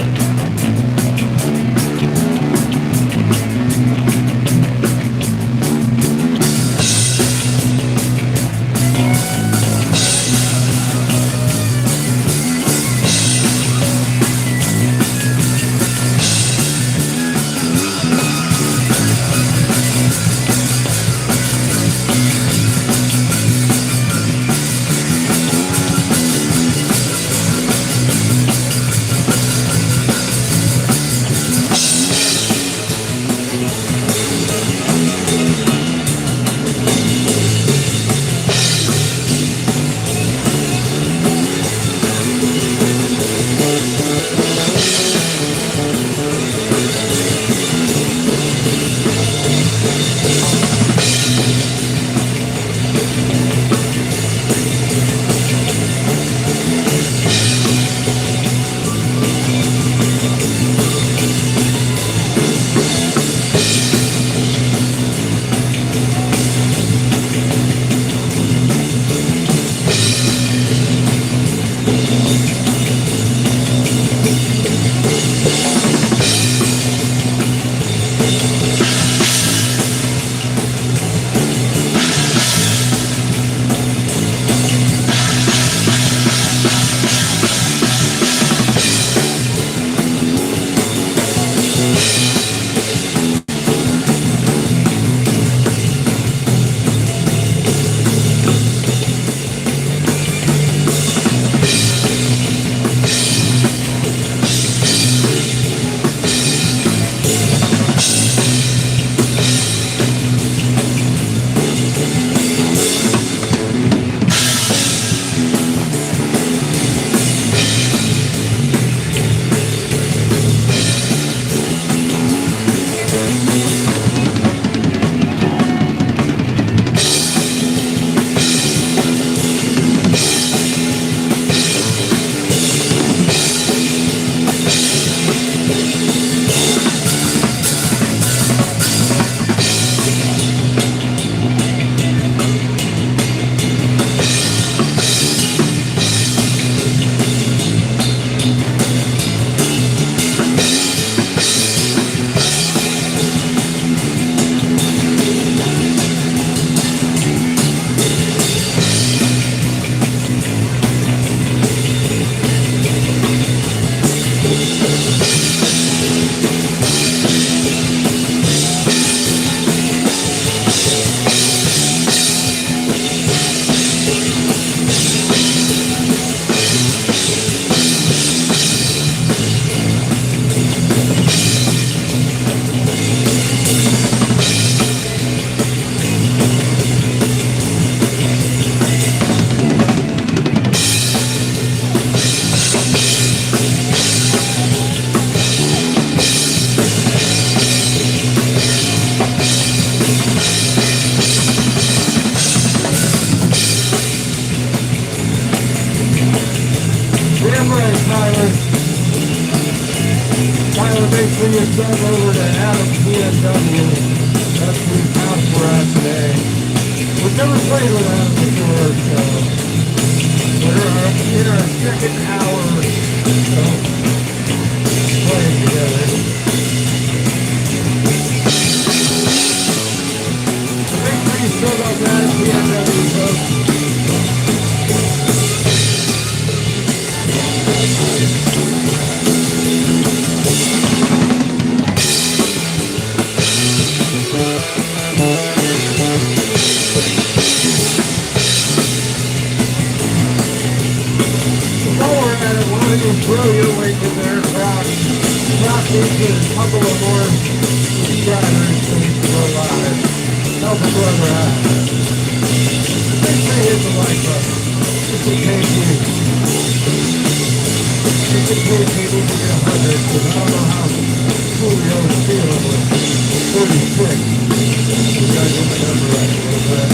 never played with Adam before, so we're in our second hour of playing together. Make sure you still got Adam-PNW, folks. Throw your weight in there, crowd into a couple of more subscribers so we can go live. Help a brother out. Make sure you hit the like button. It's a thank you. It's a thank you to get 100, because I don't know how Julio is feeling with 36. You guys get the number right a little bit.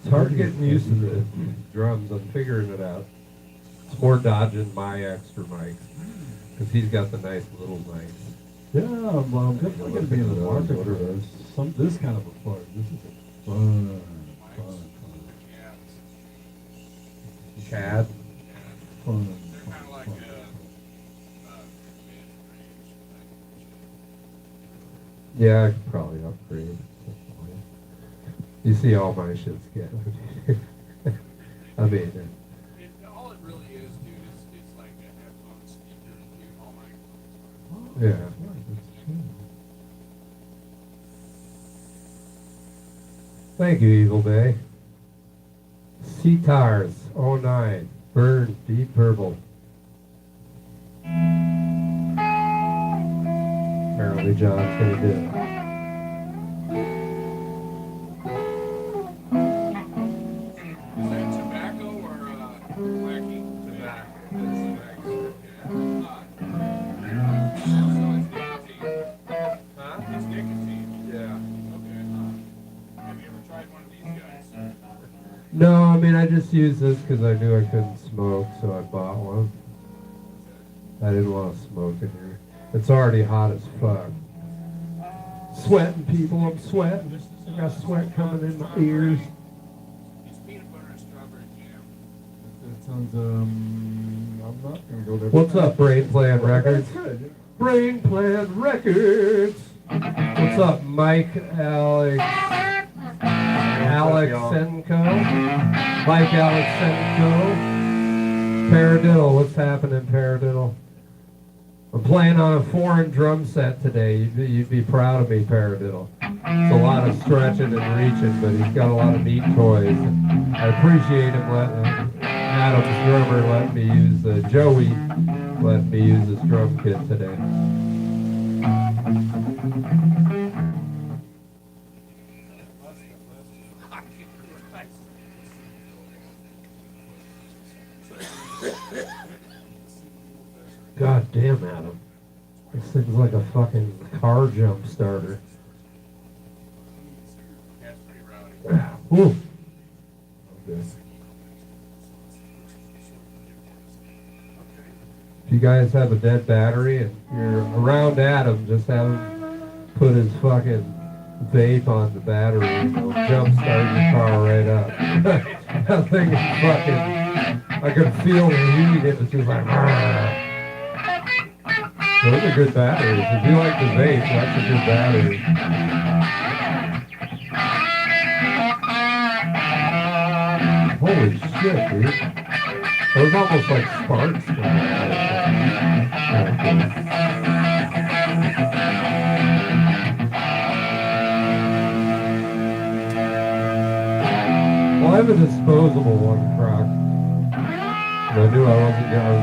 It's hard getting used to the drums. I'm figuring it out. It's more dodging my extra mics because he's got the nice little mics. Yeah, well, I'm definitely going to be in the market for this kind of a part. This is a fun. Cad. Fun. Kind of like Yeah, I could probably upgrade. You see all my shit's getting. I mean, all it really is, dude, is Thank you, Evil Bay. Citars 09. Burn Deep Purple. Apparently John's gonna do it. Is that tobacco or wacky? Tobacco. Huh? It's nicotine. Yeah. Okay. Have you ever tried one of these guys? No, I mean, I just used this because I knew I couldn't smoke, so I bought one. I didn't want to smoke in here. It's already hot as fuck. Sweating, people, I'm sweating. I got sweat coming in my ears. It's peanut butter and strawberry jam. That sounds, I'm not gonna go there. What's up, Brain Plan Records? That's good. Brain Plan Records. What's up, Mike Alexenko? Mike Alexenko. Paradiddle, what's happening, Paradiddle? I'm playing on a foreign drum set today. You'd be proud of me, Paradiddle. It's a lot of stretching and reaching, but he's got a lot of neat toys. I appreciate him letting Adam's drummer let me use Joey let me use his drum kit today. God damn, Adam. This thing's like a fucking car jump starter. That's pretty rowdy. Whew. Okay. If you guys have a dead battery and you're around Adam, just have him put his fucking vape on the battery and he'll jump start your car right up. That thing is fucking, I could feel the heat. It was just like, "Argh." Those are good batteries. If you like the vape, that's a good battery. Holy shit, dude. Those almost like sparks. Well, I have a disposable one, Croc. And I knew I was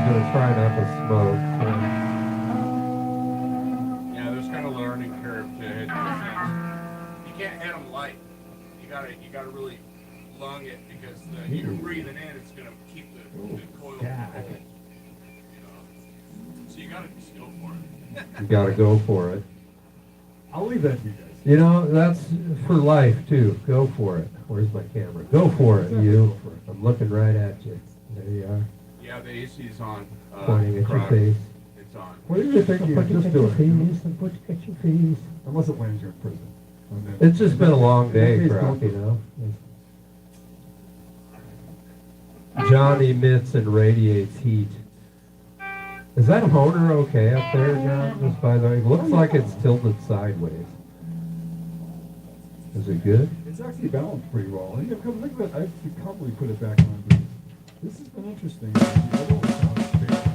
gonna try not to smoke. Yeah, there's kind of a learning curve to hit those things. You can't hit them light. You gotta really lung it because you're breathing in, it's gonna keep the coil cold. So you gotta just go for it. You gotta go for it. I'll leave that to you guys. You know, that's for life, too. Go for it. Where's my camera? Go for it, you. Go for it. I'm looking right at you. There you are. Yeah, the AC's on. Pointing at your Croc. face. It's on. What do you think you just do it? and put you at your face. Unless it lands you in prison. And then- It's just been a long day, Please Croc, don't do you know? John emits and radiates heat. Is that honer okay up there, John? Just by the way, it looks like it's tilted sideways. Is it good? It's actually balanced pretty well. And you come look at it, I could probably put it back on. But this has been interesting. I don't know how it's fair.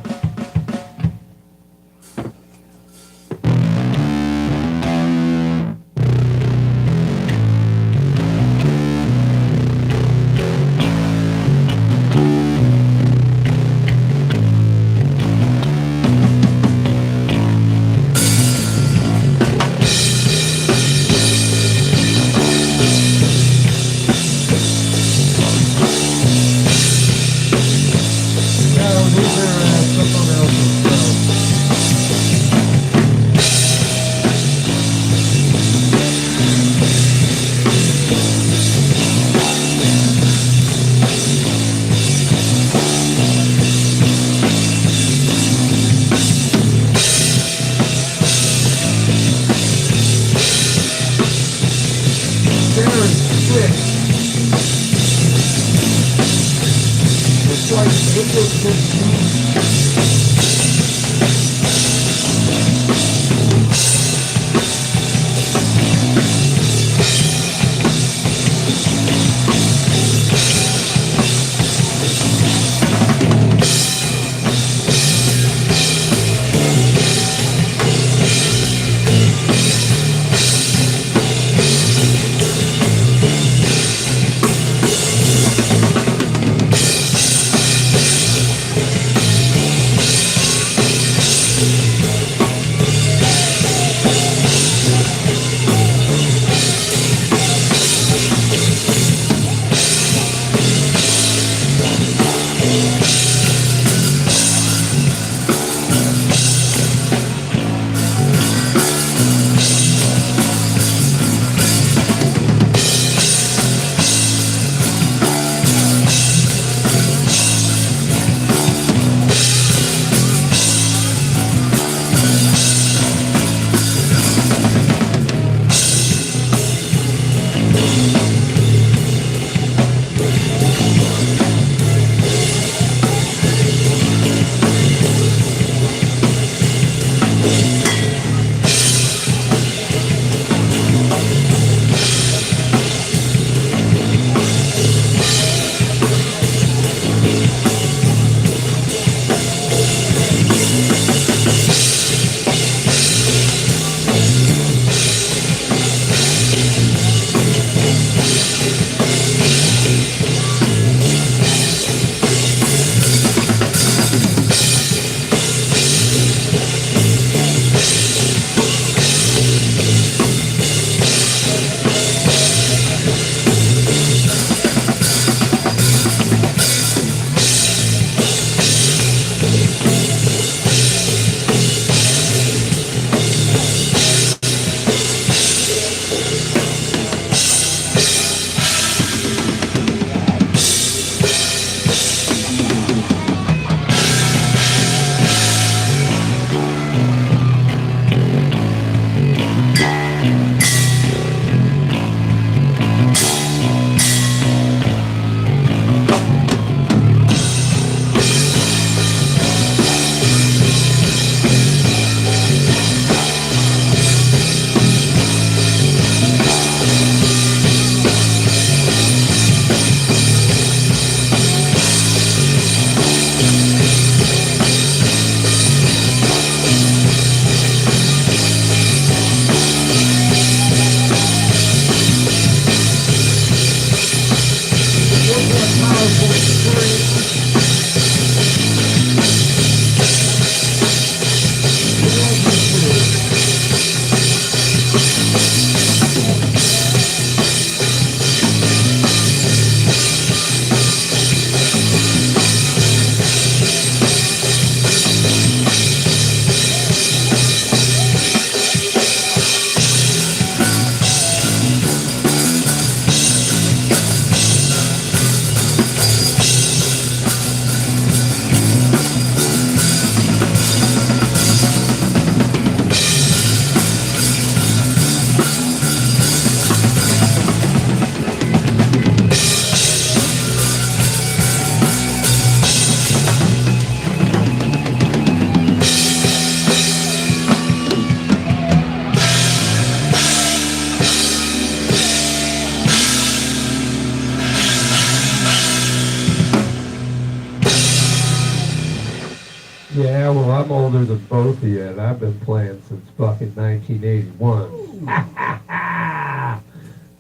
Yeah, well, I'm older than both of you, and I've been playing since fucking 1981.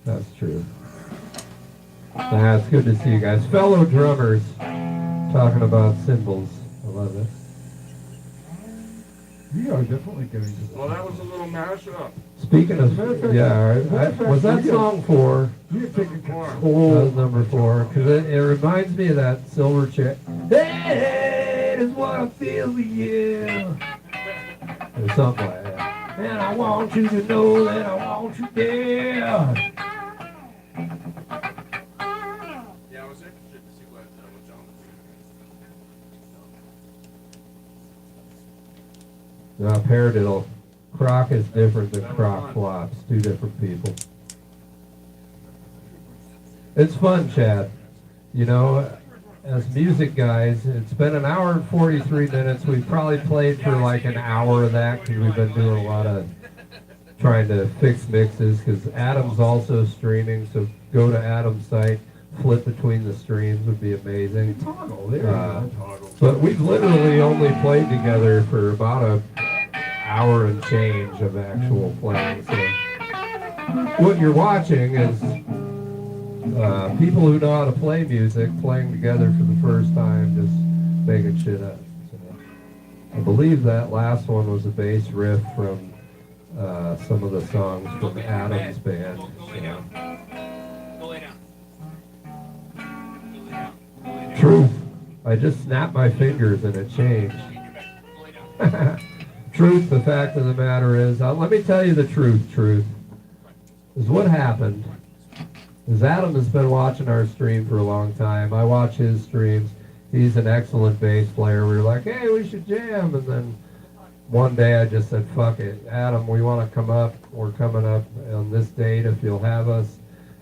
That's true. Nah, it's good to see you guys. Fellow drummers talking about cymbals. I love it. You are definitely getting to Well, that was a little mashup. Speaking of, yeah, was that song 4? You're taking That control. was number 4, because it reminds me of that silver chick. Hey, that's what I feel for you. Or something like that. And I want you to know that I want you there. Yeah, I was interested to see what John was doing. Paradiddle. Croc is different than croc flops. Two different people. It's fun, Chad. You know, as music guys, it's been an hour and 43 minutes. We've probably played for like an hour of that because we've been doing a lot of trying to fix mixes because Adam's also streaming. So go to Adam's site, flip between the streams would be amazing. Toggle. There you go. Toggle. But we've literally only played together for about a hour and change of actual playing. So what you're watching is people who know how to play music playing together for the first time, just making shit up. So I believe that last one was a bass riff from some of the songs from Adam's band. Truth. I just snapped my fingers and it changed. Truth, the fact of the matter is, let me tell you the truth, is what happened is Adam has been watching our stream for a long time. I watch his streams. He's an excellent bass player. We were like, hey, we should jam. And then one day I just said, fuck it. Adam, we want to come up. We're coming up on this date if you'll have us.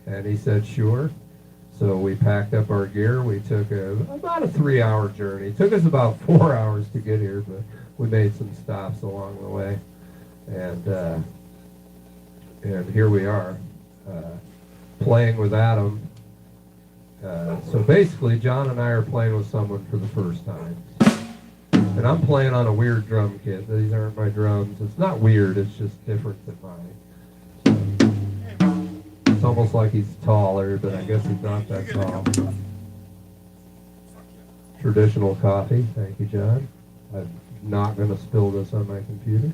And he said, sure. So we packed up our gear. We took about a 3-hour journey. It took us about 4 hours to get here, but we made some stops along the way. And here we are. Playing with Adam. So basically, John and I are playing with someone for the first time. And I'm playing on a weird drum kit. These aren't my drums. It's not weird, it's just different than mine. So it's almost like he's taller, but I guess he's not that tall. Traditional coffee. Thank you, John. I'm not going to spill this on my computer.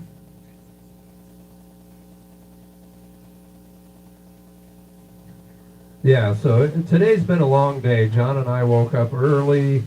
Yeah, so today's been a long day. John and I woke up early.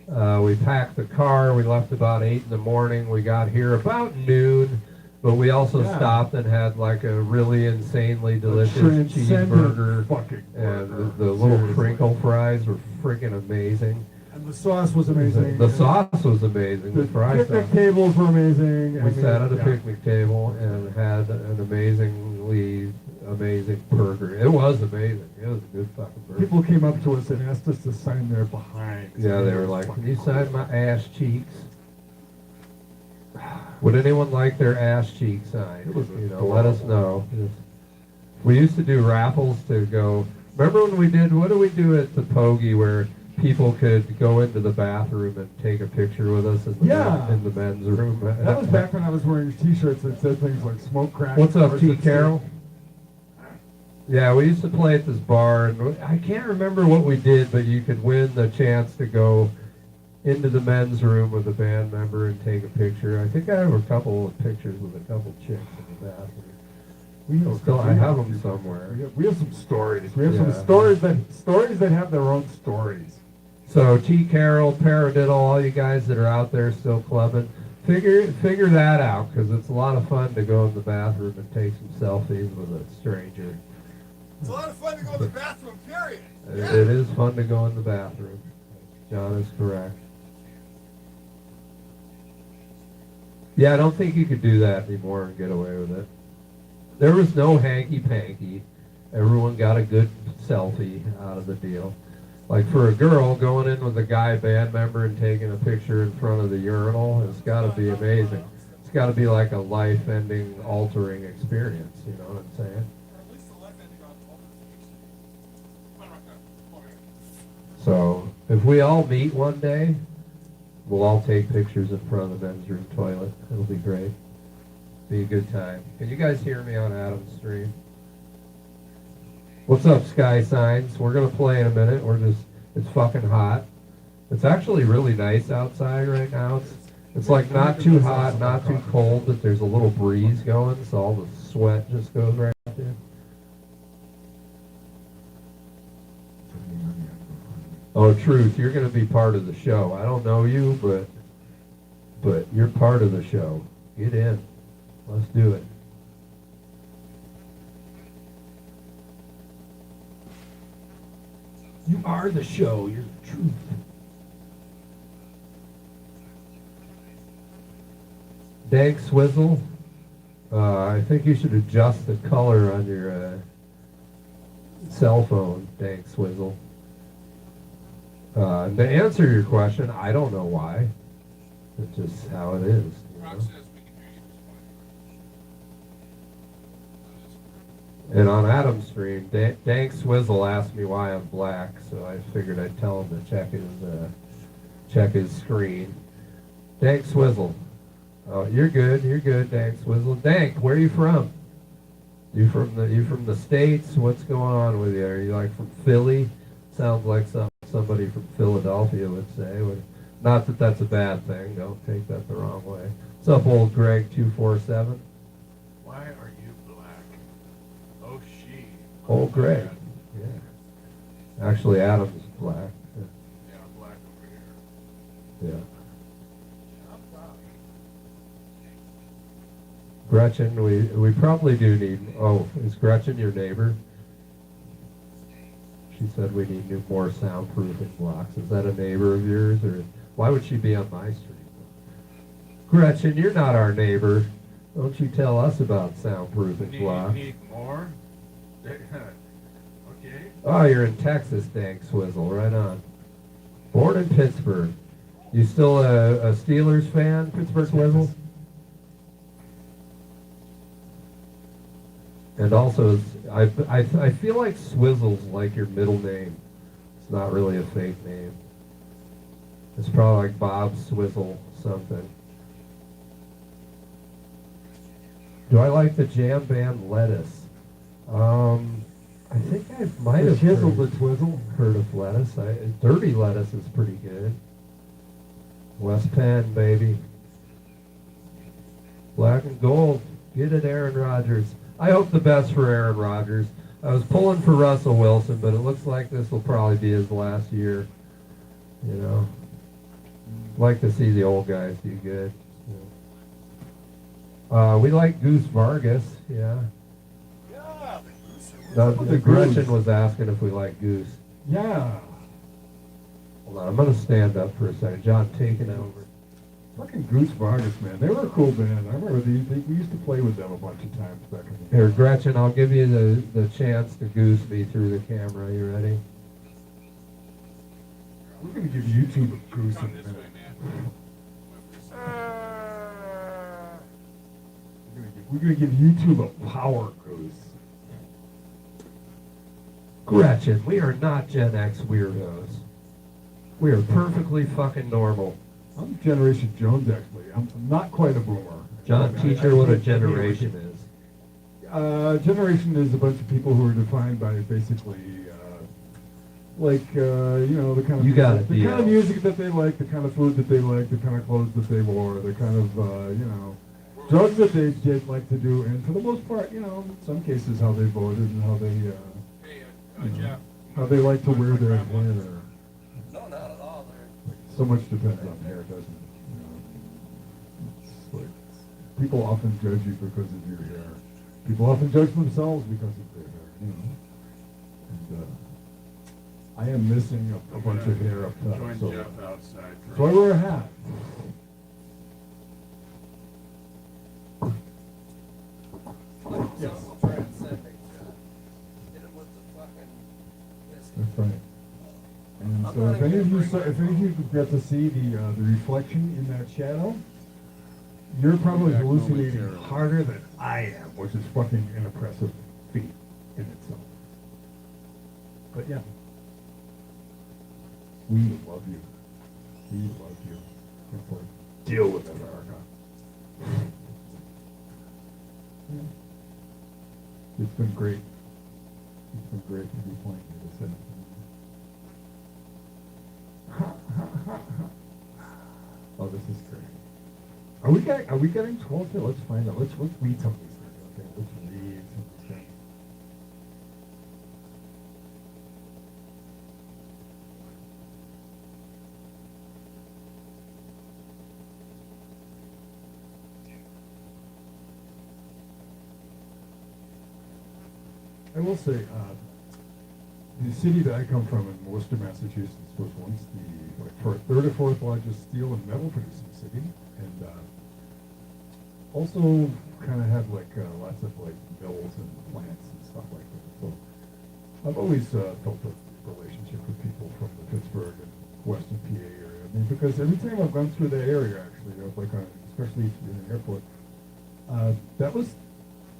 We packed the car. We left about 8 in the morning. We got here about noon, but we also stopped and had like a really insanely delicious cheeseburger. And the little crinkle fries were freaking amazing. And the sauce was amazing. The sauce was amazing. The fries. Picnic tables were amazing. We sat at a picnic table and had an amazing burger. It was amazing. It was a good fucking burger. People came up to us and asked us to sign their behind. Yeah, they were like, can you sign my ass cheeks? Would anyone like their ass cheeks signed? Let us know. We used to do raffles to go. Remember when we did, what did we do at the Pogie where people could go into the bathroom and take a picture with us in the men's room? That was back when I was wearing t-shirts that said things like smoke crack. What's up, T. Carroll? Yeah, we used to play at this bar, and I can't remember what we did, but you could win the chance to go into the men's room with a band member and take a picture. I think I have a couple of pictures with a couple chicks in the bathroom. I have them somewhere. We have some stories. We have Yeah. some stories that have their own stories. So T. Carroll, Paradiddle, all you guys that are out there still clubbing, figure that out, because it's a lot of fun to go in the bathroom and take some selfies with a stranger. It's a lot of fun to go to the bathroom, period. It is fun to go in the bathroom. John is correct. Yeah, I don't think you could do that anymore and get away with it. There was no hanky-panky. Everyone got a good selfie out of the deal. Like for a girl, going in with a guy band member and taking a picture in front of the urinal, it's got to be amazing. It's got to be like a life-ending, altering experience, you know what I'm saying? So, if we all meet one day, we'll all take pictures in front of the men's room toilet. It'll be great. Be a good time. Can you guys hear me on Adam's stream? What's up, Sky Signs? We're going to play in a minute. It's fucking hot. It's actually really nice outside right now. It's like not too hot, not too cold, but there's a little breeze going, so all the sweat just goes right there. Oh, Truth, you're going to be part of the show. I don't know you, but you're part of the show. Get in. Let's do it. You are the show. You're the truth. Dank Swizzle. I think you should adjust the color on your cell phone, Dank Swizzle. To answer your question, I don't know why. It's just how it is. You know? And on Adam's stream, Dank Swizzle asked me why I'm black, so I figured I'd tell him to check his screen. Dank Swizzle. Oh, you're good, Dank Swizzle. Dank, where are you from? You from the States? What's going on with you? Are you like from Philly? Sounds like somebody from Philadelphia would say. Not that that's a bad thing. Don't take that the wrong way. What's up, old Greg 247? Why are you black? Oh, she. Old Greg. Yeah. Actually, Adam's black. Yeah, I'm black over here. Yeah. I'm proud. Gretchen, we probably do need. Oh, is Gretchen your neighbor? She said we need more soundproofing blocks. Is that a neighbor of yours, or why would she be on my street? Gretchen, you're not our neighbor. Don't you tell us about soundproofing blocks. Need more? Okay. Oh, you're in Texas, Dank Swizzle. Right on. Born in Pittsburgh. You still a Steelers fan, Pittsburgh Swizzle? And also, I feel like Swizzle's like your middle name. It's not really a fake name. It's probably like Bob Swizzle something. Do I like the jam band Lettuce? I think I might have heard of Lettuce. Dirty Lettuce is pretty good. West Penn, baby. Black and gold. Get it, Aaron Rodgers. I hope the best for Aaron Rodgers. I was pulling for Russell Wilson, but it looks like this will probably be his last year. You know, like to see the old guys do good. We like Goose Vargas, yeah. Yeah. The Gretchen was asking if we like Goose. Yeah. Hold on, I'm going to stand up for a second. John, take it over. Fucking Goose Vargas, man. They were a cool band. I remember we used to play with them a bunch of times back in the day. Here, Gretchen, I'll give you the chance to goose me through the camera. You ready? We're going to give YouTube a goose in a minute. We're going to give YouTube a power goose. Gretchen, we are not Gen X weirdos. We are perfectly fucking normal. I'm Generation Jones, actually. I'm not quite a boomer. John, teach her what a generation is. Generation is a bunch of people who are defined by basically, the kind of You got it, the kind of DL. music that they like, the kind of food that they like, the kind of clothes that they wore, the kind of drugs that they did like to do, and for the most part, in some cases, how they voted and how they Jeff. how they like to wear their hair. No, not at all. So much depends on hair, doesn't it? It's like people often judge you because of your hair. People often judge themselves because of their hair. And I am missing a bunch of hair up top, Join so Jeff outside. I wear a hat. Yes. Transcending, hit him with the fucking whiskey. That's right. And so if any of you get to see the reflection in that shadow, you're probably Back hallucinating momentarily. harder than I am, which is fucking an impressive feat in itself. But yeah, we love you. We love you. It's like, deal with America. Yeah. It's been great. It's been great to be playing this afternoon. Oh, this is great. Are we getting 12 here? Let's find out. Let's read some of these things. Okay, let's read some of these things. I will say, the city that I come from in Worcester, Massachusetts, was once the third or fourth largest steel and metal producing city, and also kind of had lots of mills and plants and stuff like that. So I've always felt a relationship with people from the Pittsburgh and Western PA area. I mean, because every time I've gone through that area, actually, especially in the airport, that was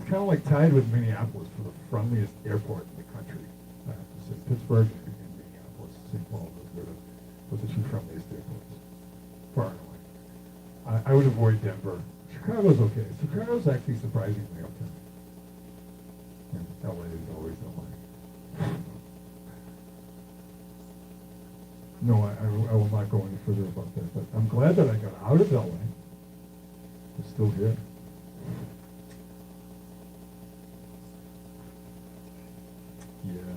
kind of tied with Minneapolis for the friendliest airport in the country. I have to say, Pittsburgh and Minneapolis, St. Paul, were the two friendliest airports, far and away. I would avoid Denver. Chicago's okay. Chicago's actually surprisingly okay. And LA is always LA. No, I will not go any further about that, but I'm glad that I got out of LA. I'm still here. Yeah.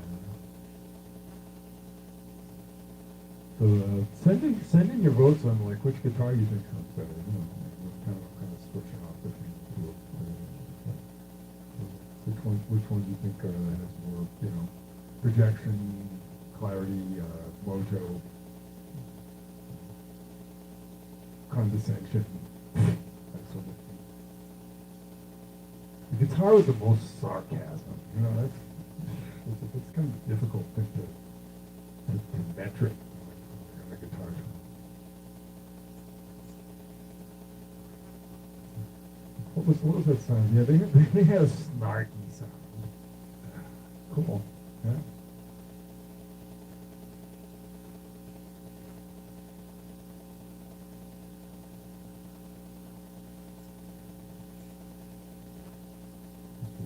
So send in your votes on which guitar you think sounds better. Kind of switching off between the two. Which one do you think has more projection, clarity, mojo, condescension, that sort of thing. The guitar with the most sarcasm. It's kind of a difficult thing to metric on a guitar. What was that sound? Yeah, they had a snarky sound. Cool. Yeah.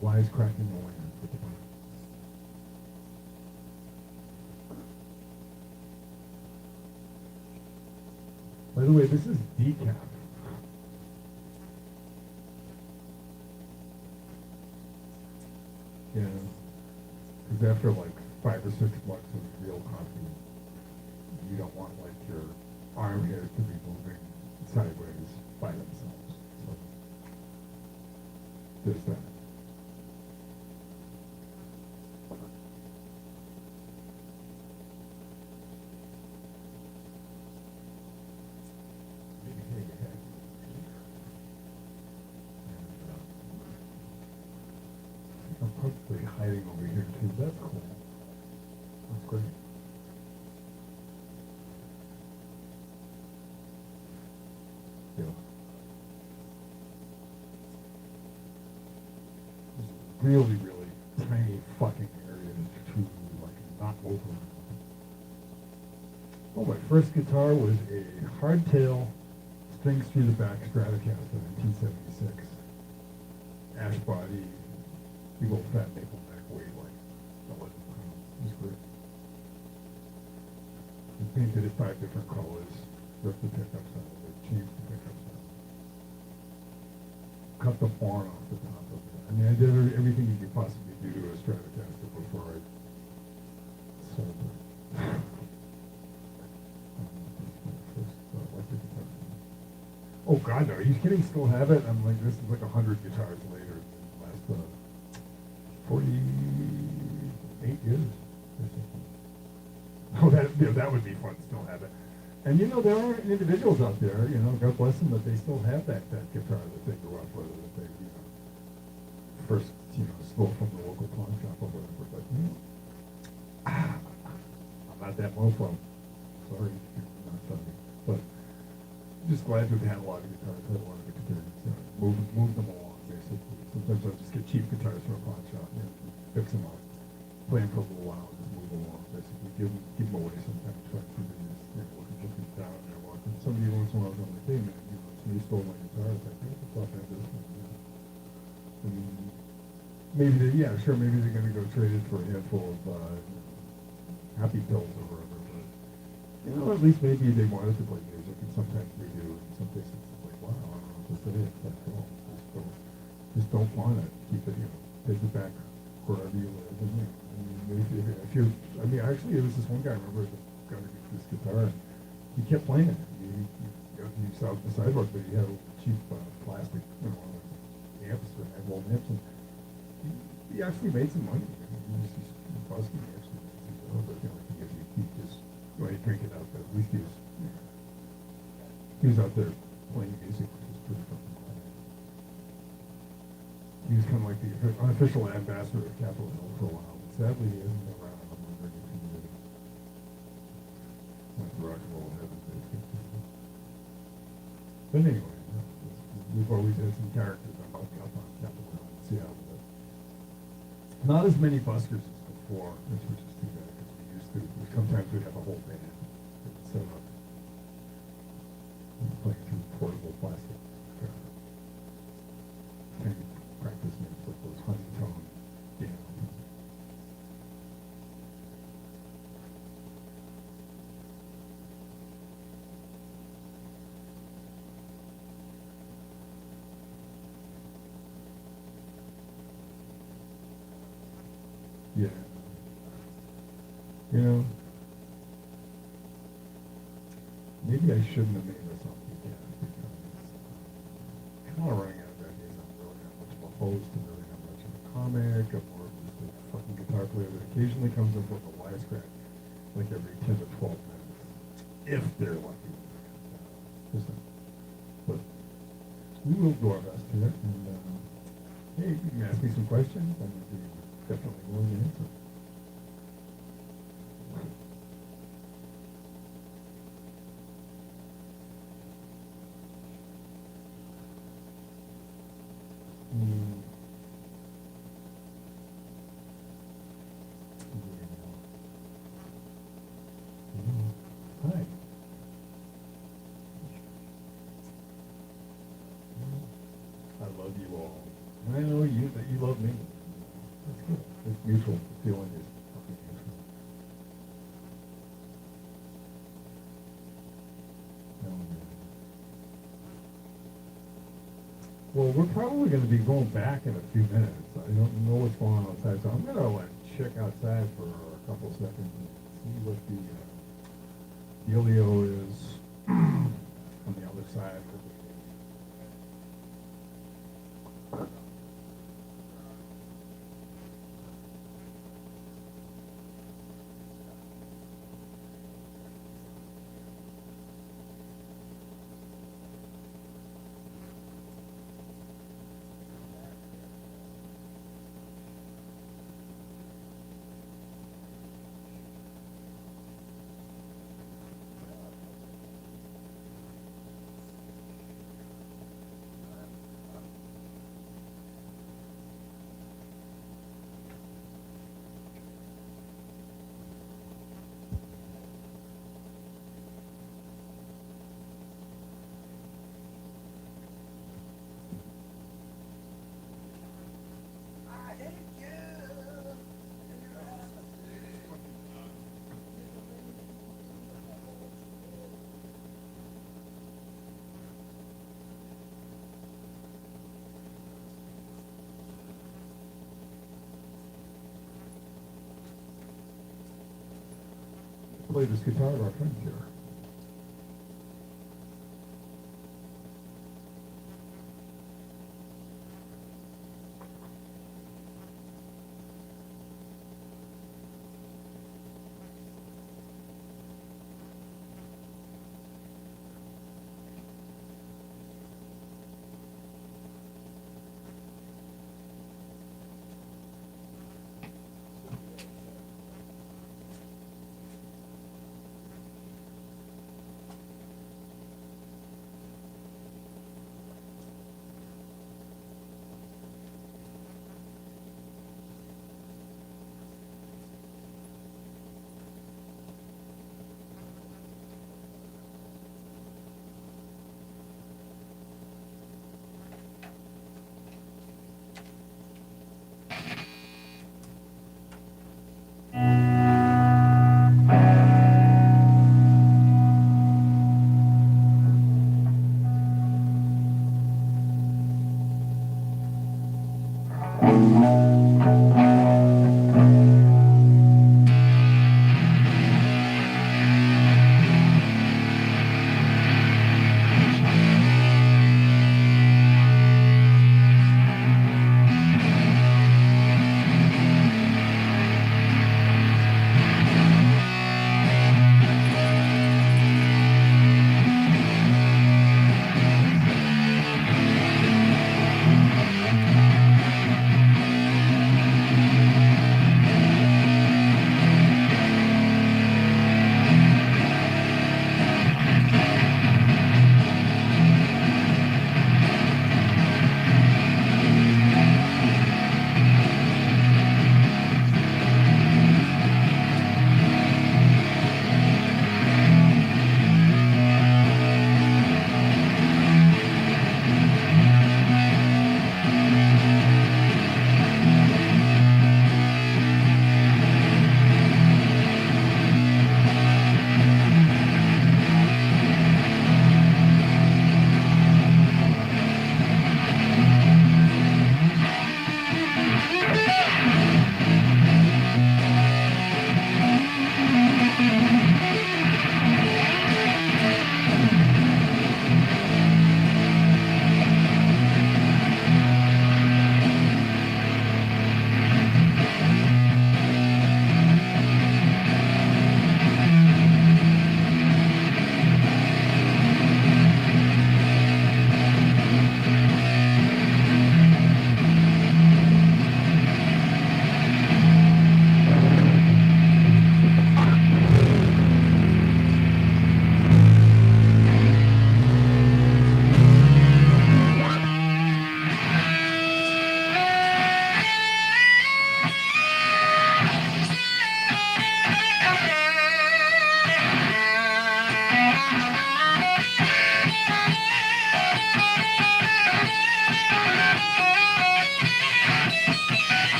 Wisecracking the land. By the way, this is decaf. Yeah, because after 5 or 6 months of real coffee, you don't want your arm hairs to be moving sideways by themselves. So there's that. I'm probably hiding over here too. That's cool. That's great. Yeah. This is really, really tiny fucking area to not over. Well, my first guitar was a hardtail strings through the back Stratocaster, 1976. Ash body, big old fat maple neck weighed like 11 pounds. It was great. We painted it 5 different colors, ripped the pickups out of it, changed the pickups out of it. Cut the horn off the top of it. I mean, I did everything you could possibly do to a Stratocaster before I sold it. First electric guitar. Oh God, no! Are you kidding? Still have it? I'm like, this is like 100 guitars later. Last 48 years or something. Oh, that would be fun. Still have it. And you know, there are individuals out there, you know, God bless them, that they still have that guitar that they grew up with, that they, you know, first, you know, stole from the local pawn shop or whatever. But you know, I'm not that mofo. Sorry, not sorry. But I'm just glad we've had a lot of guitars, had a lot of experience, you know, move them along, basically. Sometimes I'll just get cheap guitars from a pawn shop, you know, fix them up, play them for a little while, and just move along, basically. Give them away sometimes, try to do this, you know, looking for things down and they're walking. Somebody once in a while was like, hey man, you know, somebody stole my guitar. I was like, what the fuck, I have this one, you know. And maybe maybe they're going to go trade it for a handful of, you know, happy pills or whatever, but, you know, at least maybe they wanted to play music, and sometimes they do, and some cases it's like, wow, I don't know what to say, it's like, oh, just don't want it, keep it, you know, take it back wherever you live, and, you know, I mean, if you're, I mean, actually, there was this one guy, I remember, that got this guitar, and he kept playing it. He saw the sidewalk, but he had a cheap plastic, you know, amps, or wall amps, and he actually made some money. He's busking, he actually made some dough, but, you know, if you keep just, well, he crank it out, but at least he was, you know, he was out there playing music, which was pretty fucking cool. He was kind of like the unofficial ambassador of Capitol Hill for a while, but sadly he isn't around. I'm wondering if he did. Like rock and roll heaven, basically. But anyway, we've always had some characters up on Capitol Hill in Seattle, but not as many buskers as before, which is too bad, because we used to. Sometimes we'd have a whole band that would set up and play through portable plastic practice makes like those honeycomb pianos. Yeah. You know, maybe I shouldn't have made this up again, because kind of running out of ideas. I'm really not much of a host, and really not much of a comic. I'm more of just a fucking guitar player that occasionally comes up with a wisecrack, like every 10 to 12 minutes, if they're lucky. But we will do our best here, and hey, you can ask me some questions. I'm going to be definitely willing to answer. Hi. I love you all. And I know that you love me. That's good. It's mutual. The feeling is fucking mutual. Well, we're probably going to be going back in a few minutes. I don't know what's going on outside, so I'm going to check outside for a couple of seconds and see what the dealio is on the other side. play this guitar of our friend here.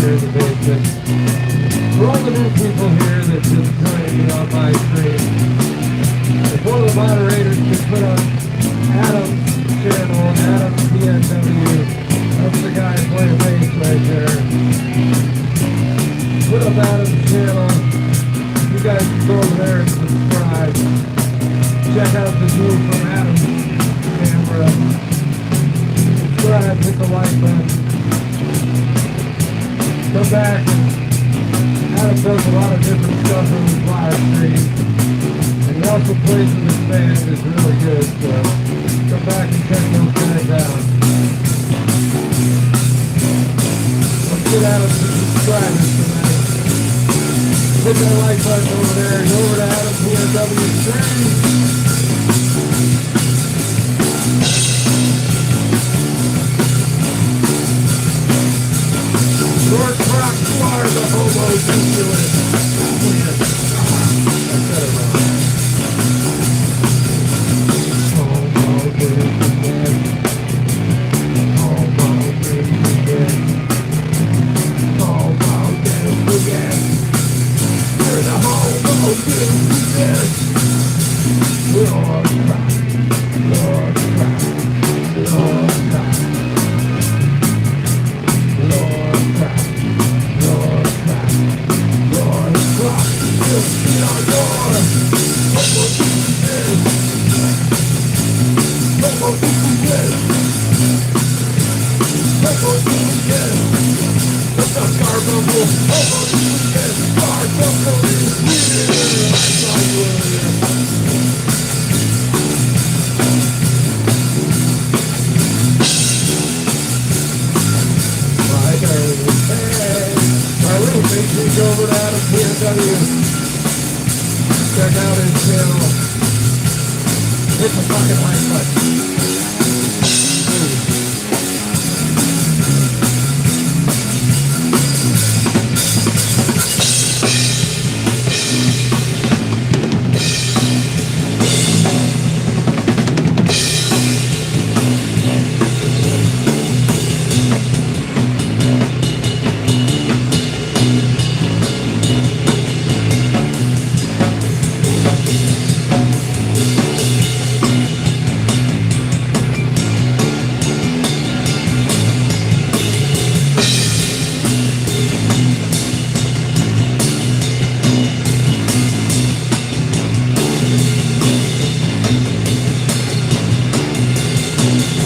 here in the basement. For all the new people here that just joined me on my stream, if one of the moderators could put on Adam's channel, Adam-PNW, that's the guy playing bass right there. Put up Adam's channel. You guys can go over there and subscribe. Check out the view from Adam's camera. Subscribe, hit the like button. Come back. Adam does a lot of different stuff on his live stream. And he also plays with his band, it's really good. So come back and check those guys out. Let's get Adam to subscribers tonight. Hit that like button over there. Go over to Adam-PNW stream. Lord Croc, you are the homo-singular. I said it wrong. Homo-singular. Homo-singular. Homo-singular. You're the homo-singular. Lord Croc. Lord Croc. Lord Croc. Lord Croc. Lord Croc. Lord Croc. You'll see our door. Homo-singular. Homo-singular. Homo-singular. What's up, Garfunkel? Homo-singular. Garfunkel is here. I saw you earlier. My girl, hey. My little pictures over at Adam-PNW. Check out his channel. Hit the fucking like button.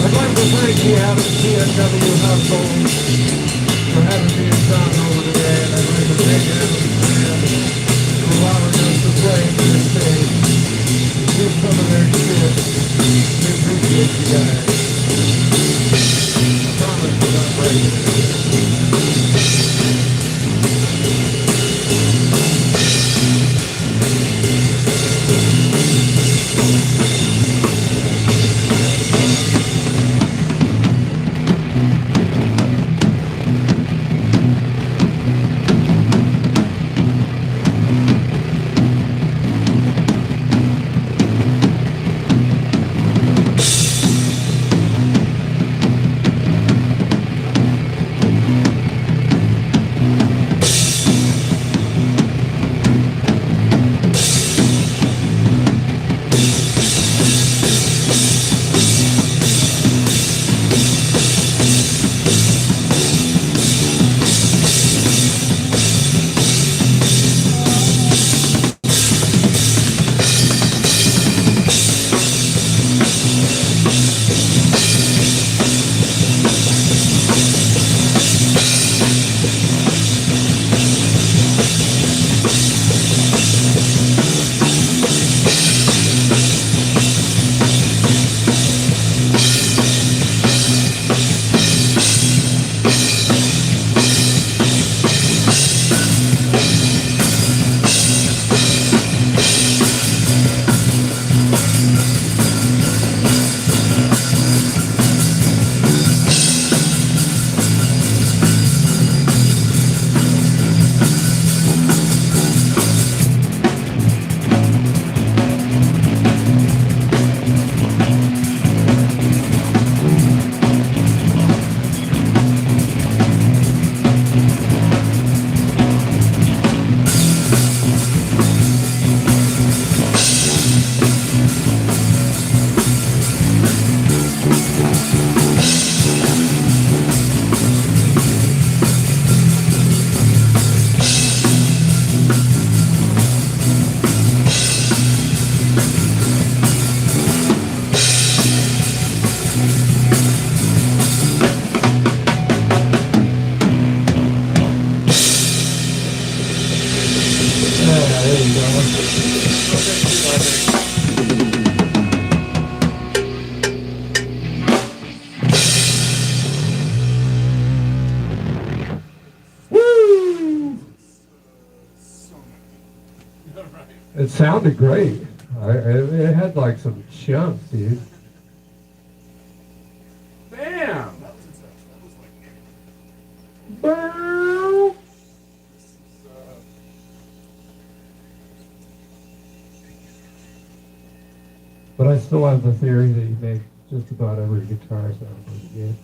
I'd like to thank the Adam-PNW household for having me and John over today, and I'd like to thank Adam's band for allowing us to play in this stage. Do some of their shit. We appreciate you guys. I promise we're not breaking it. It sounded great. It had like some chunks, dude. Bam! That was intense. That was like, Bow. this is, But I still have the theory that you make just about every guitar sound pretty good.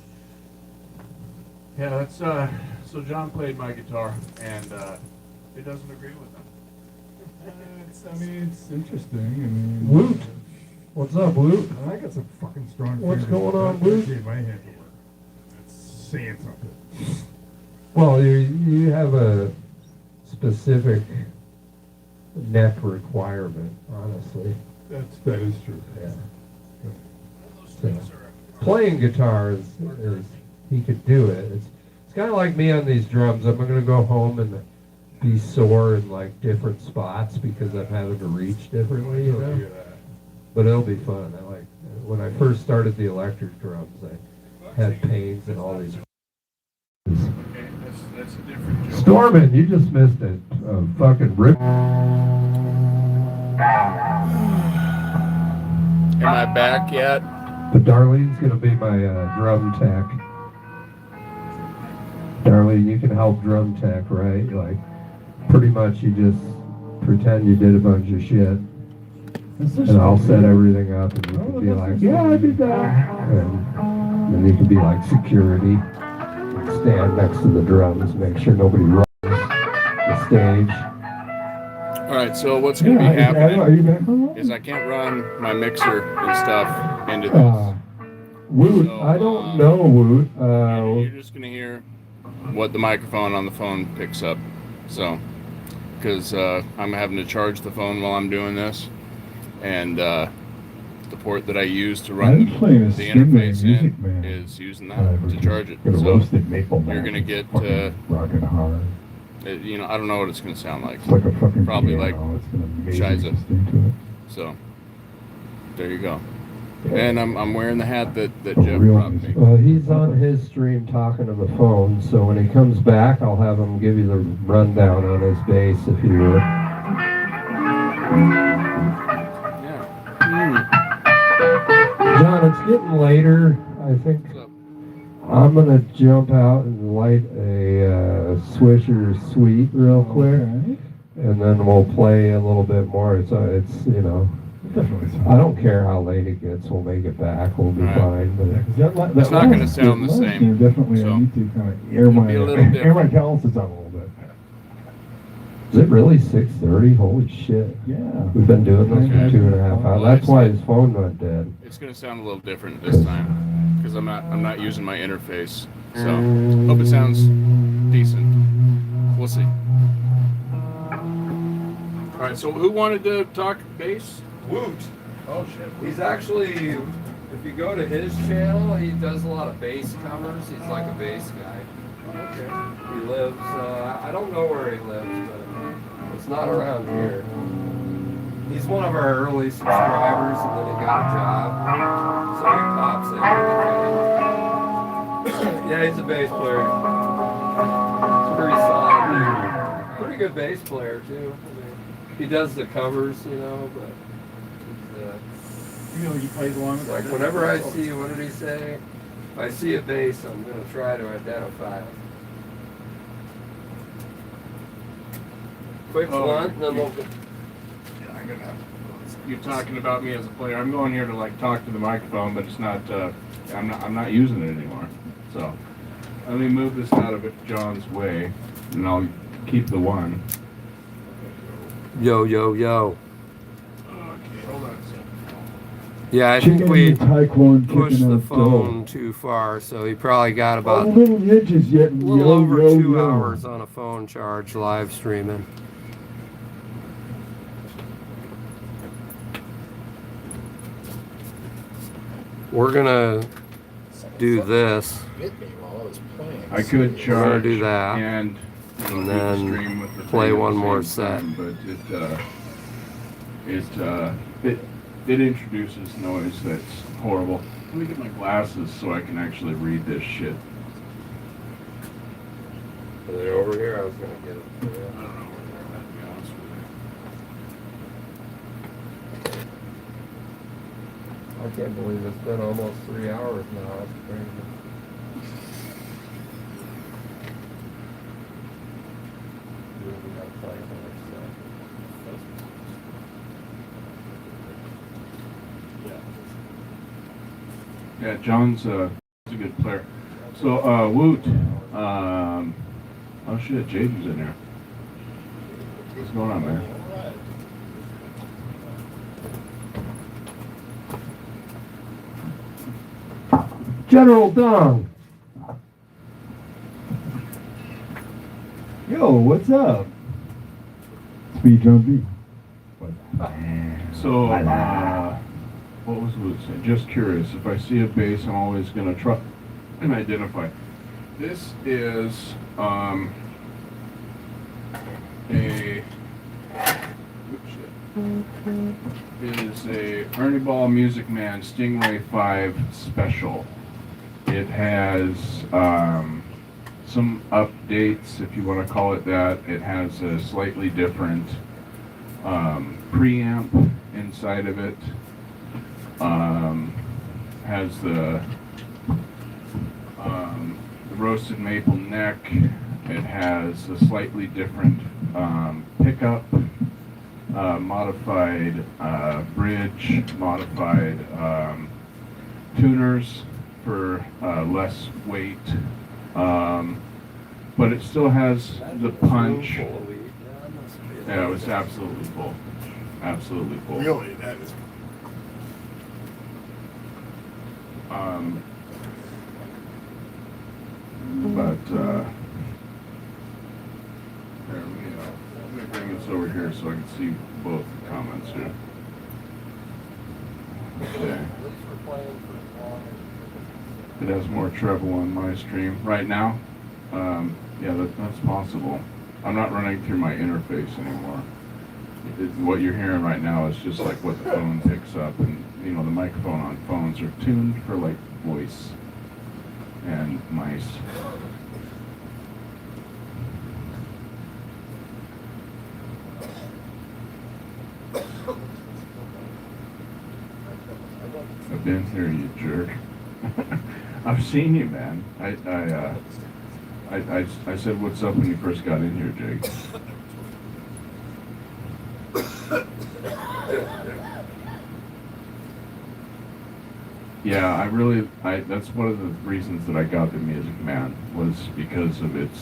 Yeah, that's so John played my guitar and it doesn't agree with him. It's interesting. I mean, Woot. What's up, Woot? I got some fucking strong. What's fingers. going on, That Woot? gave my hand to work. It's saying something. Well, you have a specific neck requirement, honestly. That is true. Yeah. those So, strings are. playing guitar is he could do it. It's kind of like me on these drums. I'm gonna go home and be sore in like different spots because I'm having to reach differently, you know. But it'll be fun. I like when I first started the electric drums. I had pains and all these. Okay, that's a different joke. Stormin', you just missed it. Fucking rip. Am I back yet? But Darlene's gonna be my drum tech. Darlene, you can help drum tech, right? Like, pretty much you just pretend you did a bunch of shit, and I'll set everything up, and you can be like, yeah, I did that. And then you can be like security, and stand next to the drums, make sure nobody runs the stage. All right, so what's going to be Are happening you back on that? is I can't run my mixer and stuff into this. Woot, So, I don't know, Woot. You're just going to hear what the microphone on the phone picks up. So, because I'm having to charge the phone while I'm doing this, and the port that I use to run I'm playing a the string interface music, in man. is using that to charge it. Got a So, roasted maple you're back. gonna It's get, fucking rocking hard. I don't know what it's going to sound like. It's like a fucking Probably piano. like It's got an amazing Shiza. sustain to it. So, there you go. And I'm wearing the hat that Oh, Jeff real brought nice. me. Well, he's on his stream talking to the phone, so when he comes back, I'll have him give you the rundown on his bass, if you would. Yeah. John, it's getting later. I think What's up? I'm gonna jump out and light a Swisher Sweet real quick, Okay. and then we'll play a little bit more. It's you know, Definitely sounds. I don't care how late it gets. We'll make it back. We'll be All right. fine. But It's not gonna sound the same, Definitely, so I need to kind of air my be a little air my different. palaces out a little bit. is it really 6:30? Holy shit! Yeah. We've been doing this for 2.5 hours. That's why his phone went dead. It's going to sound a little different this time because I'm not using my interface. So, hope it sounds decent. We'll see. All right. So, who wanted to talk bass? Woot. Oh shit. He's actually, if you go to his channel, he does a lot of bass covers. He's like a bass guy. Okay. He lives, I don't know where he lives, but it's not around here. He's one of our early subscribers, and then he got a job, so he pops in. Yeah, he's a bass player. He's pretty solid dude. Pretty good bass player too. I mean, he does the covers, you know, but he's, You know, he plays along with like whenever I see, what did he say? If I see a bass, I'm gonna try to identify it. Quick Oh, one, and then we'll. Yeah, I'm gonna. You're talking about me as a player. I'm going here to like talk to the microphone, but it's not. I'm not using it anymore. So let me move this out of John's way, and I'll keep the one. Yo, yo, yo. Okay, hold on a second. Yeah, I think we pushed the dough. phone too far, so he probably got about a little ninjas yet. little over 2 hours on a phone charge live streaming. We're gonna do this, Hit me while I was playing. I could charge do that, and and then play one more set. but it introduces noise that's horrible. Let me get my glasses so I can actually read this shit. Are they over here? I was gonna get them. I don't know where they're at, to be honest with I can't believe it's been almost 3 hours now. It's crazy. Really gotta play more stuff. Yeah, John's a good player. So, Woot, oh shit, Jaden's in here. What's going on, man? General Dong. Yo, what's up? Speed Drum B. So, what was Woot saying? Just curious. If I see a bass, I'm always gonna try and identify. This is a Ernie Ball Music Man Stingray 5 Special. It has some updates, if you want to call it that. It has a slightly different preamp inside of it. Has the roasted maple neck. It has a slightly different pickup, modified bridge, modified tuners for less weight, but it still has the punch. Yeah, it was absolutely full. Absolutely full. Really, that is. But here, let me bring this over here so I can see both the comments here. Okay. It has more treble on my stream right now. Yeah, that's possible. I'm not running through my interface anymore. What you're hearing right now is just like what the phone picks up, and the microphone on phones are tuned for like voice and mice. I've been here, you jerk. I've seen you, man. I said what's up when you first got in here, Jake. Yeah, that's one of the reasons that I got the Music Man, was because of its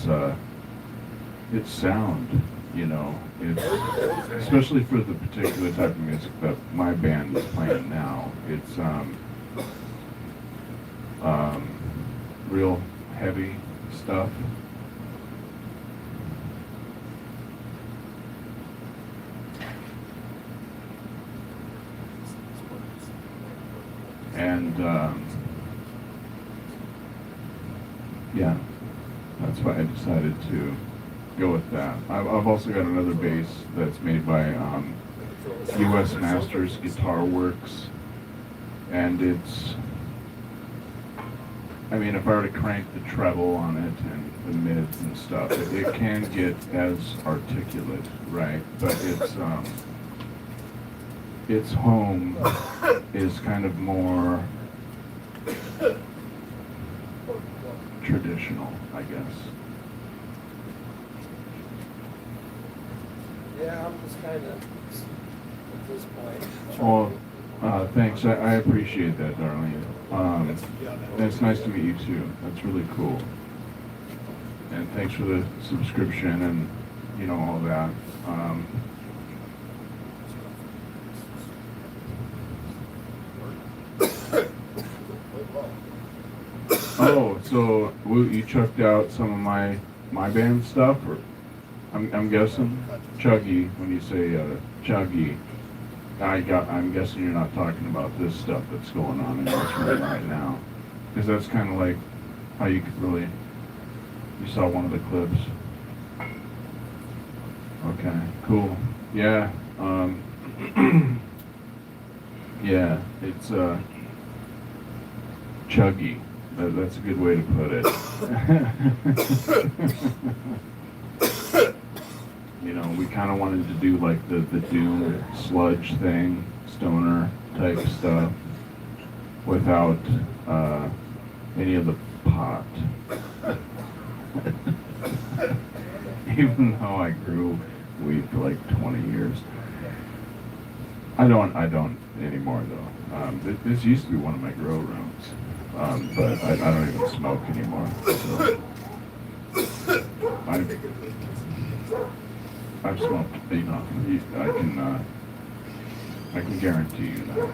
sound, it's, especially for the particular type of music that my band is playing now. It's real heavy stuff. And yeah, that's why I decided to go with that. I've also got another bass that's made by U.S. Masters Guitar Works, and it's, if I were to crank the treble on it and the mids and stuff, it can get as articulate, right? But its home is kind of more traditional, I guess. Yeah, I'm just kind of at this point. Well, thanks. I appreciate that, Darlene. It's nice to meet you too. That's really cool. And thanks for the subscription and all that. Oh, so you chucked out some of my band stuff, or I'm guessing Chuggy. When you say Chuggy, I'm guessing you're not talking about this stuff that's going on in this room right now, because that's kind of like how you saw one of the clips. Okay, cool. Yeah, yeah, it's Chuggy. That's a good way to put it. We kind of wanted to do like the doom sludge thing, stoner type stuff. without any of the pot. Even though I grew weed for like 20 years. I don't anymore though. This used to be one of my grow rooms, but I don't even smoke anymore. So I've smoked enough. I can guarantee you that.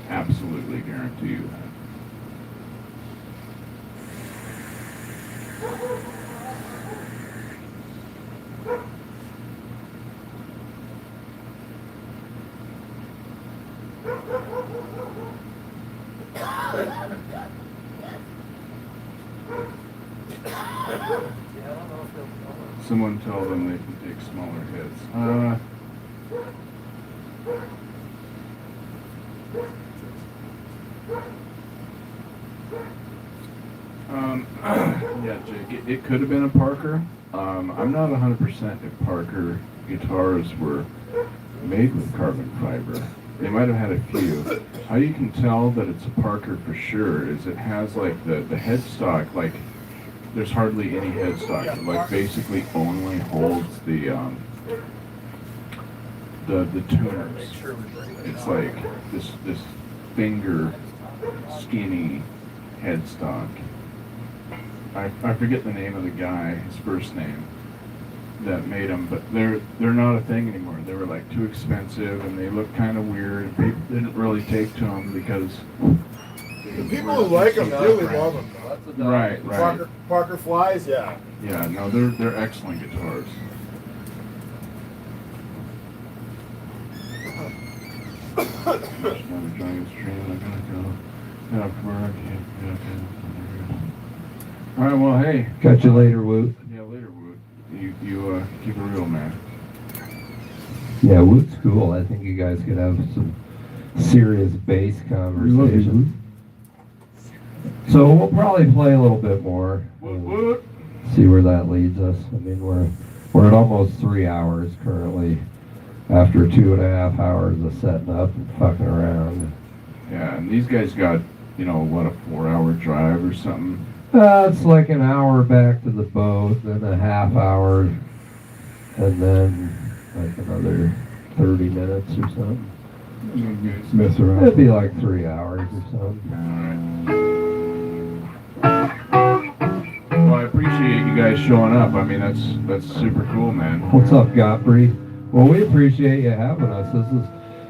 Absolutely guarantee you that. Someone tell them they can take smaller hits. Yeah, Jake, it could have been a Parker. I'm not 100% if Parker guitars were made with carbon fiber. They might have had a few. How you can tell that it's a Parker for sure is it has like the headstock, like there's hardly any headstock. It like basically only holds the tuners. It's like this finger skinny headstock. I forget the name of the guy, his first name, that made them, but they're not a thing anymore. They were like too expensive and they look kind of weird. And people didn't really take to them because The people who like them really love them. right. Parker flies, yeah. Yeah, no, they're excellent guitars. All right, well, hey. Catch you later, Woot. Yeah, later, Woot. You keep it real, man. Yeah, Woot's cool. I think you guys could have some serious bass conversation. So we'll probably play a little bit more. Woot. See where that leads us. I mean, we're at almost 3 hours currently, after 2.5 hours of setting up and fucking around. Yeah, and these guys got, what, a 4-hour drive or something? It's like an hour back to the boat, then a half hour, and then like another 30 minutes or something. Mess around. It'd be like 3 hours or something. Well, I appreciate you guys showing up. I mean, that's super cool, man. What's up, Godfrey? Well, we appreciate you having us. This has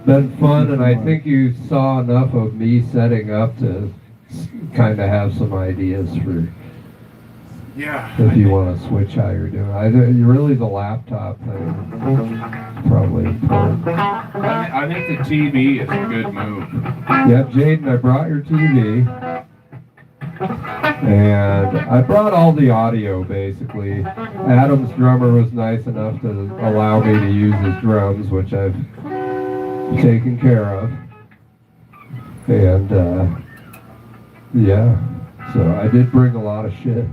been fun, and I think you saw enough of me setting up to kind of have some ideas for if you want to switch how you're doing. Really, the laptop thing is probably important. I think the TV is a good move. Yep, Jaden, I brought your TV. And I brought all the audio, basically. Adam's drummer was nice enough to allow me to use his drums, which I've taken care of. And, yeah, so I did bring a lot of shit.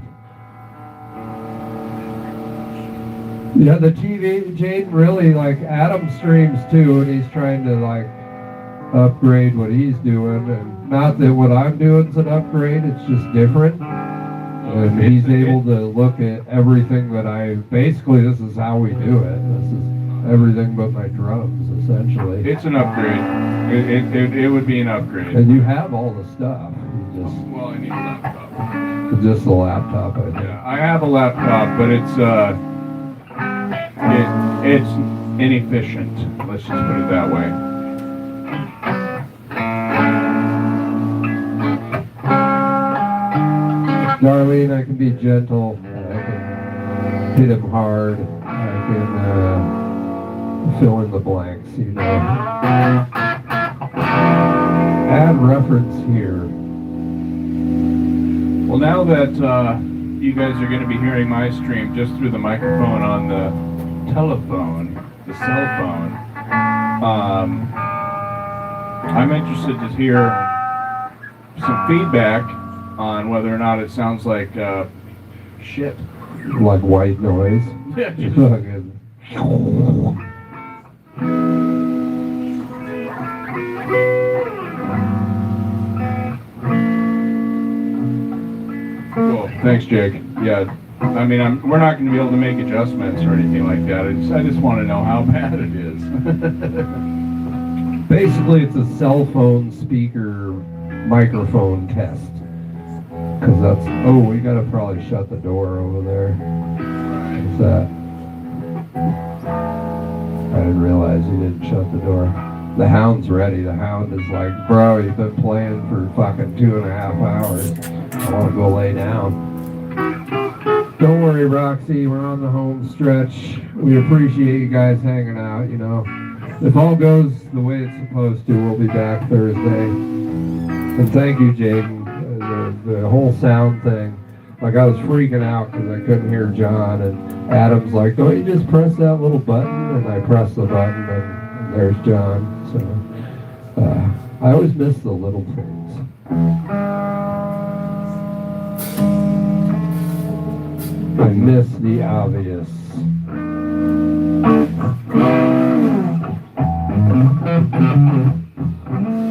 Yeah, the TV, Jaden really, Adam streams too, and he's trying to, upgrade what he's doing, and not that what I'm doing is an upgrade, it's just different. And he's able to look at everything that basically this is how we do it. This is everything but my drums, essentially. It's an upgrade. It would be an upgrade. And you have all the stuff. Well, I need a laptop. Just the laptop, I think. Yeah, I have a laptop, but it's inefficient. Let's just put it that way. Darlene, I can be gentle. I can hit him hard. I can fill in the blanks, Add reference here. Well, now that you guys are going to be hearing my stream just through the microphone on the telephone, the cell phone, I'm interested to hear some feedback on whether or not it sounds like shit. Like white noise. Yeah, just, Thanks, Jake. Yeah, I mean, we're not going to be able to make adjustments or anything like that. I just want to know how bad it is. Basically, it's a cell phone speaker microphone test. Because that's, oh, we gotta probably shut the door over there. What's that? I didn't realize you didn't shut the door. The hound's ready. The hound is like, bro, you've been playing for fucking 2.5 hours. I want to go lay down. Don't worry, Roxy. We're on the home stretch. We appreciate you guys hanging out, you know. If all goes the way it's supposed to, we'll be back Thursday. And thank you, Jaden. The whole sound thing. Like, I was freaking out because I couldn't hear John, and Adam's like, don't you just press that little button? And I press the button, and there's John. So I always miss the little things. I miss the obvious.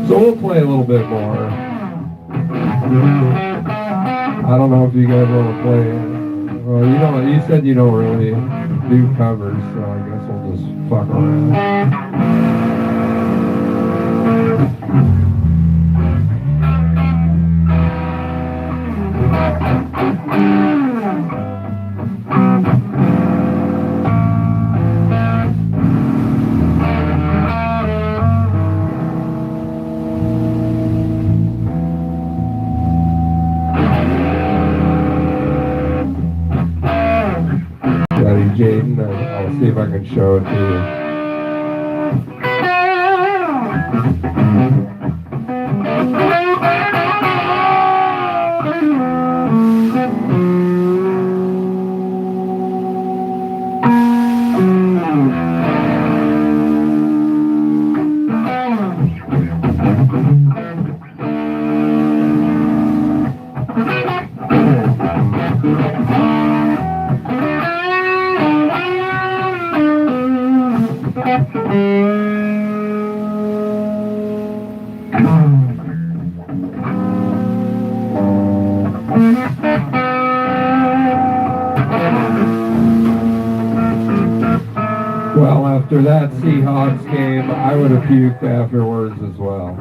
So we'll play a little bit more. I don't know if you guys want to play. Well, you said you don't really do covers, so I guess we'll just fuck around. Jaden, I'll see if I can show it to you. Well, after that Seahawks game, I would have puked afterwards as well.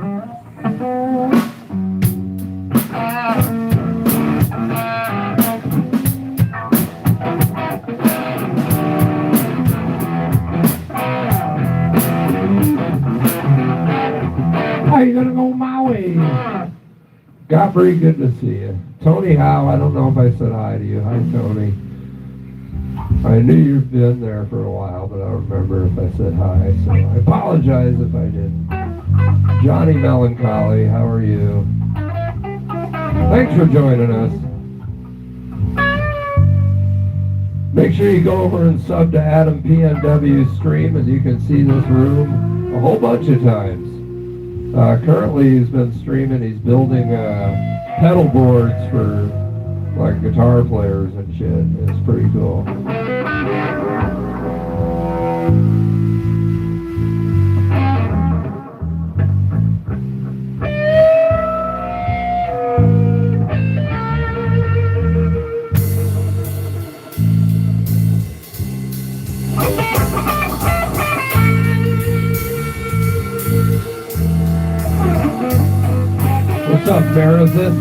How you gonna go my way? Godfrey, good to see you. Tony Howe, I don't know if I said hi to you. Hi, Tony. I knew you've been there for a while, but I don't remember if I said hi, so I apologize if I didn't. Johnny Melancholy, how are you? Thanks for joining us. Make sure you go over and sub to Adam-PNW stream, and you can see this room a whole bunch of times. Currently, he's been streaming. He's building pedal boards for like guitar players and shit. It's pretty cool. What's up, Meredith?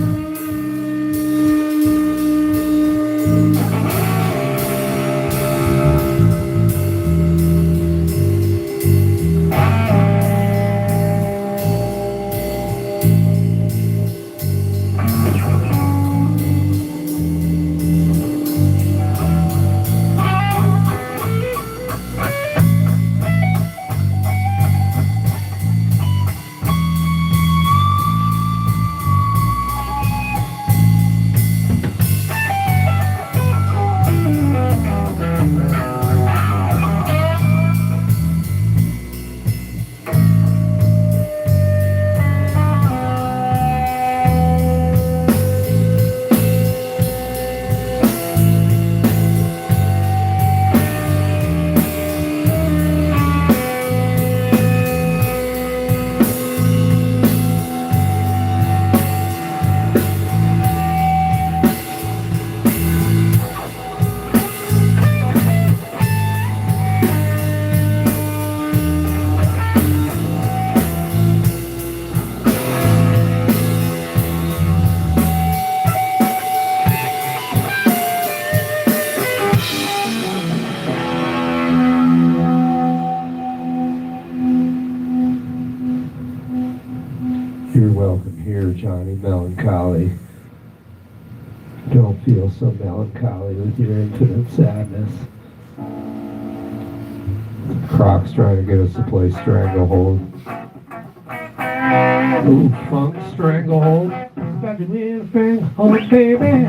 You're welcome here, Johnny Melancholy. Don't feel so melancholy with your infinite sadness. Croc's trying to get us to play Stranglehold. Ooh, funk Stranglehold. Got your little Stranglehold, baby.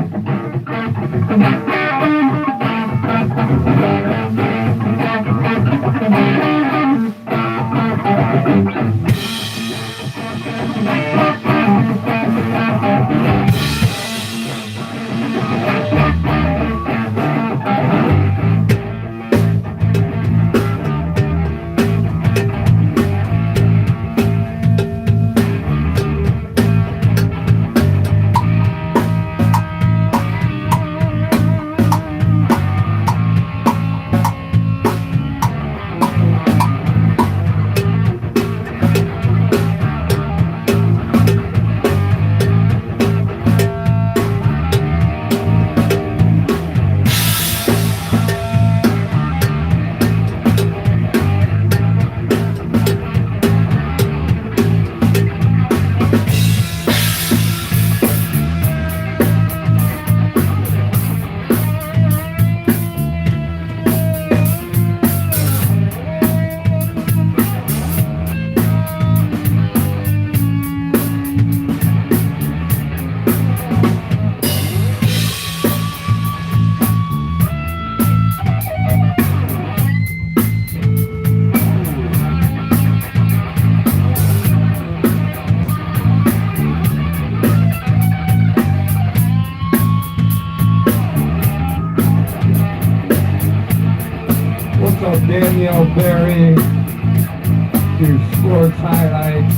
What's up, Danielle Berry? Your sports highlights.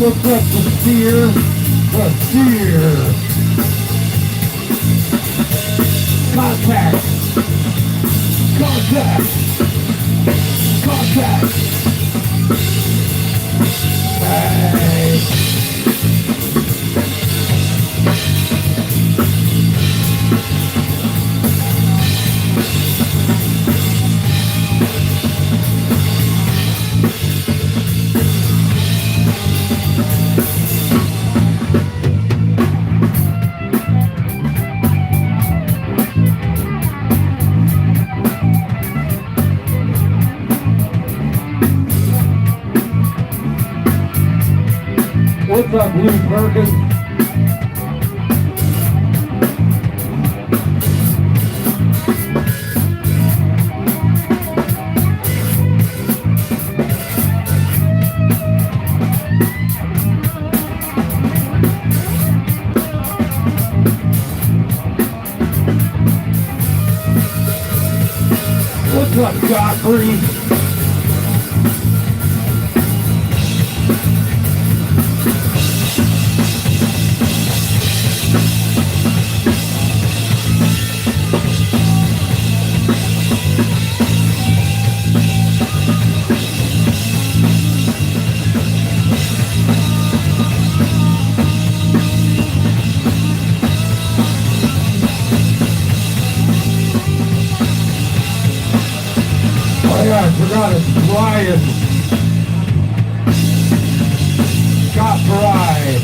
Looks like the steer. The steer. Contact. Contact. Contact. Hey. What's up, Lou Perkins? What's up, Godfrey? I forgot it's Brian. Scott Fry.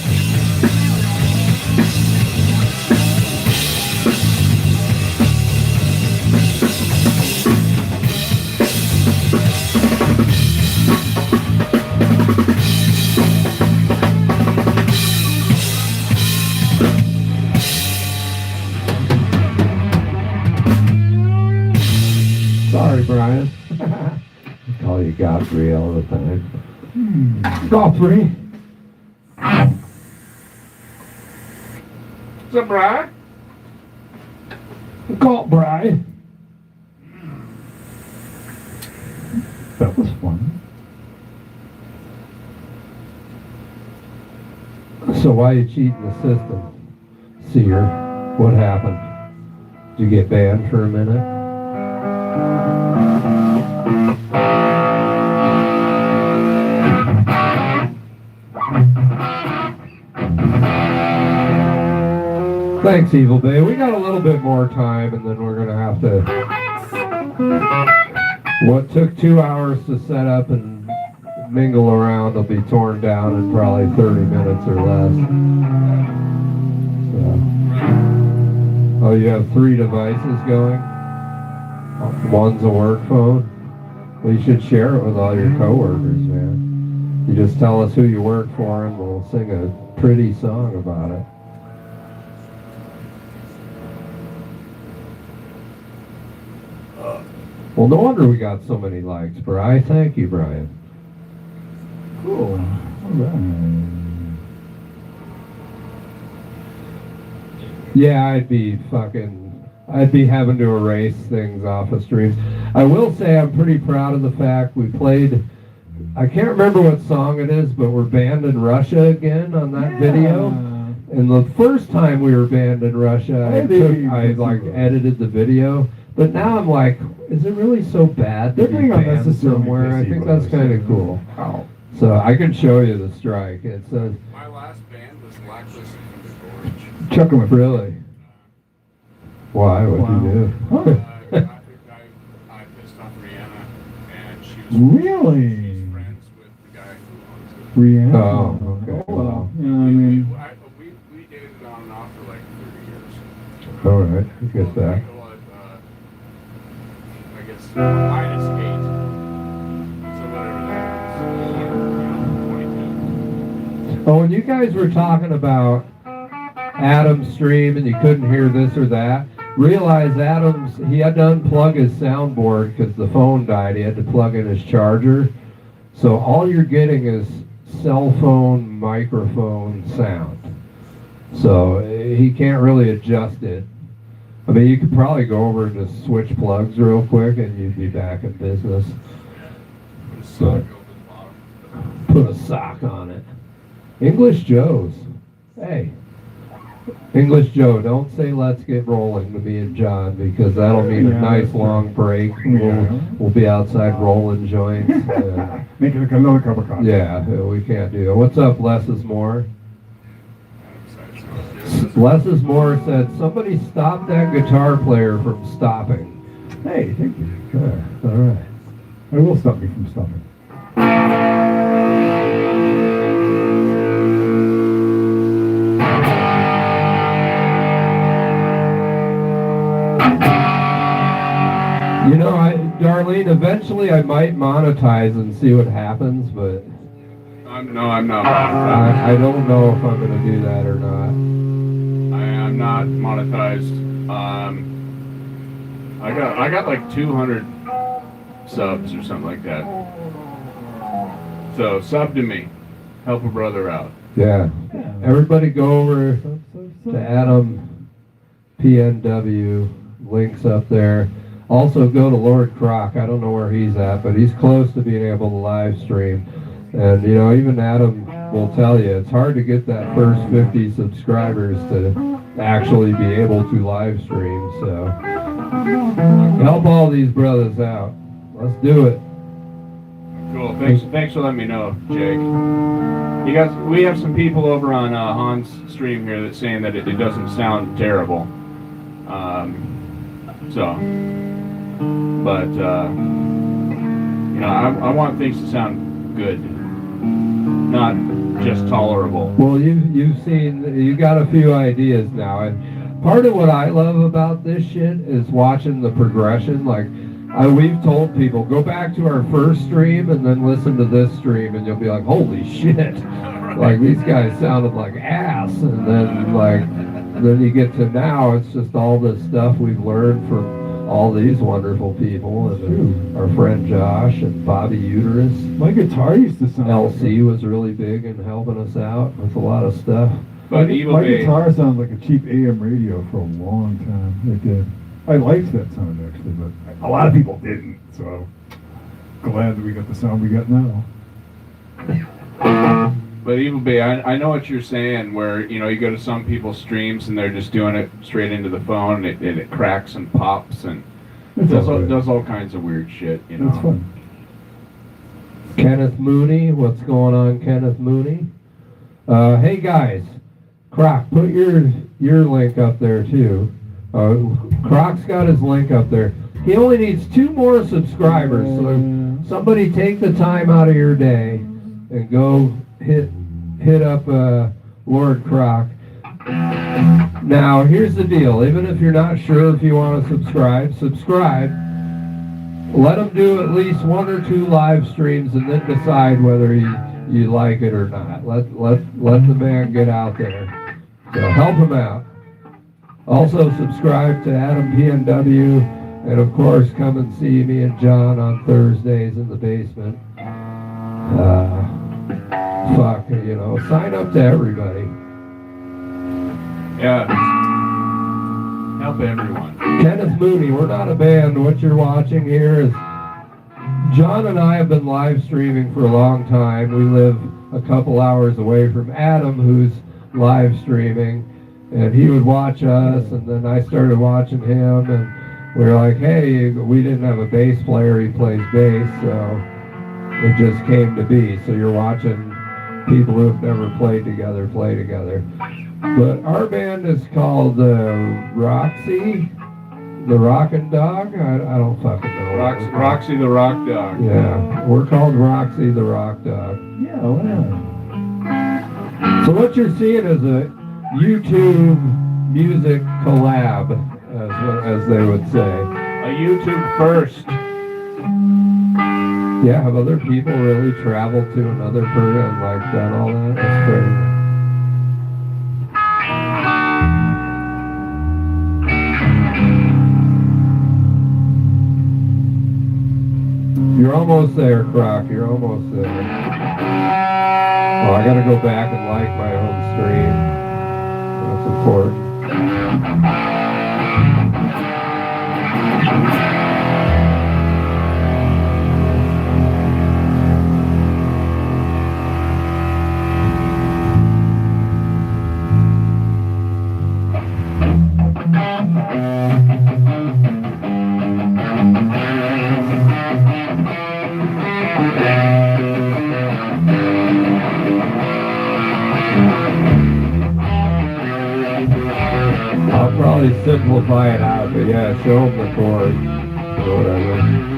Sorry, Brian. I call you Godfrey all the time. Godfrey. What's up, Brian? Call Brian. That was fun. So why you cheating the system? Seer, what happened? Did you get banned for a minute? Thanks, Evil Bay. We got a little bit more time, and then we're going to have to... What took 2 hours to set up and mingle around will be torn down in probably 30 minutes or less. So. Oh, you have 3 devices going? One's a work phone? Well, you should share it with all your coworkers, man. You just tell us who you work for, and we'll sing a pretty song about it. Well, no wonder we got so many likes, Brian. Thank you, Brian. Cool. All right. Yeah, I'd be having to erase things off of streams. I will say I'm pretty proud of the fact we played, I can't remember what song it is, but we're banned in Russia again on that video. And the first time we were banned in Russia, I edited the video. But now I'm like, is it really so bad to be banned somewhere? I think that's kind of cool. Wow. So I can show you the strike. It says, My last band was blacklisted from the gorge. Chuck him with really? Why? What'd you do? I pissed off Rihanna, and she was Really? friends with the guy who owns it. Rihanna. Oh, okay. Oh, Wow. yeah, I mean, We dated on and off for like 30 years. All right. I get that. I guess -8. So whatever that is, 22. Oh, when you guys were talking about Adam's stream and you couldn't hear this or that, realize he had to unplug his soundboard because the phone died. He had to plug in his charger. So all you're getting is cell phone microphone sound. So he can't really adjust it. I mean, you could probably go over and just switch plugs real quick and you'd be back in business. Put a sock over the bottom. Put a sock on it. English Joe's. Hey. English Joe, don't say let's get rolling to me and John, because that'll mean a Yeah, nice that's long break. Yeah. We'll be outside rolling joints. Make it another cup of coffee. Yeah, we can't do that. What's up, Les is More? Les is More said, somebody stop that guitar player from stopping. Hey, thank you. Yeah, all right. It will stop me from stopping. You know, Darlene, eventually I might monetize and see what happens, but I'm not monetized. I don't know if I'm going to do that or not. I'm not monetized. I got like 200 subs or something like that. So sub to me, help a brother out. Yeah. Everybody go over to Adam-PNW, links up there. Also go to Lord Croc. I don't know where he's at, but he's close to being able to live stream. And you know, even Adam will tell you, it's hard to get that first 50 subscribers to actually be able to live stream. So help all these brothers out. Let's do it. Cool. Thanks for letting me know, Jake. We have some people over on Han's stream here that's saying that it doesn't sound terrible. But you know, I want things to sound good, not just tolerable. Well, you've seen, you got a few ideas now, and part of what I love about this shit is watching the progression. Like, we've told people, go back to our first stream and then listen to this stream, and you'll be like, holy shit, like these guys sounded like ass. And then you get to now, it's just all this stuff we've learned from all these wonderful people, and our friend Josh and Bobby Uterus. My guitar used to sound LC was really big in helping us out with a lot of stuff. But my guitar sounded like a cheap AM radio for a long time. It did. I liked that sound actually, but a lot of people didn't. So glad that we got the sound we got now. But Evil Bay, I know what you're saying, where, you know, you go to some people's streams and they're just doing it straight into the phone, and it cracks and pops and does all kinds of weird shit, you know. It's fun. Kenneth Mooney, what's going on, Kenneth Mooney? Hey guys, Croc, put your link up there too. Croc's got his link up there. He only needs 2 more subscribers, so somebody take the time out of your day and go hit up Lord Croc. Now, here's the deal. Even if you're not sure if you want to subscribe. Let him do at least 1 or 2 live streams and then decide whether you like it or not. Let the man get out there. So help him out. Also subscribe to Adam-PNW, and of course come and see me and John on Thursdays in the basement. You know, sign up to everybody. Yeah. Help everyone. Kenneth Mooney, we're not a band. What you're watching here is John and I have been live streaming for a long time. We live a couple hours away from Adam, who's live streaming, and he would watch us, and then I started watching him, and we were like, hey, we didn't have a bass player. He plays bass, so it just came to be. So you're watching people who have never played together play together. But our band is called Roxy, the Rockin' Dog. I don't fucking know. Roxy the Rock Dog. Yeah, we're called Roxy the Rock Dog. Yeah, whatever. So what you're seeing is a YouTube music collab, as they would say. A YouTube first. Yeah, have other people really traveled to another person and like done all that? That's crazy. You're almost there, Croc. You're almost there. Oh, I gotta go back and like my own stream. That's important. I'll probably simplify it out, but yeah, show them the chords or whatever.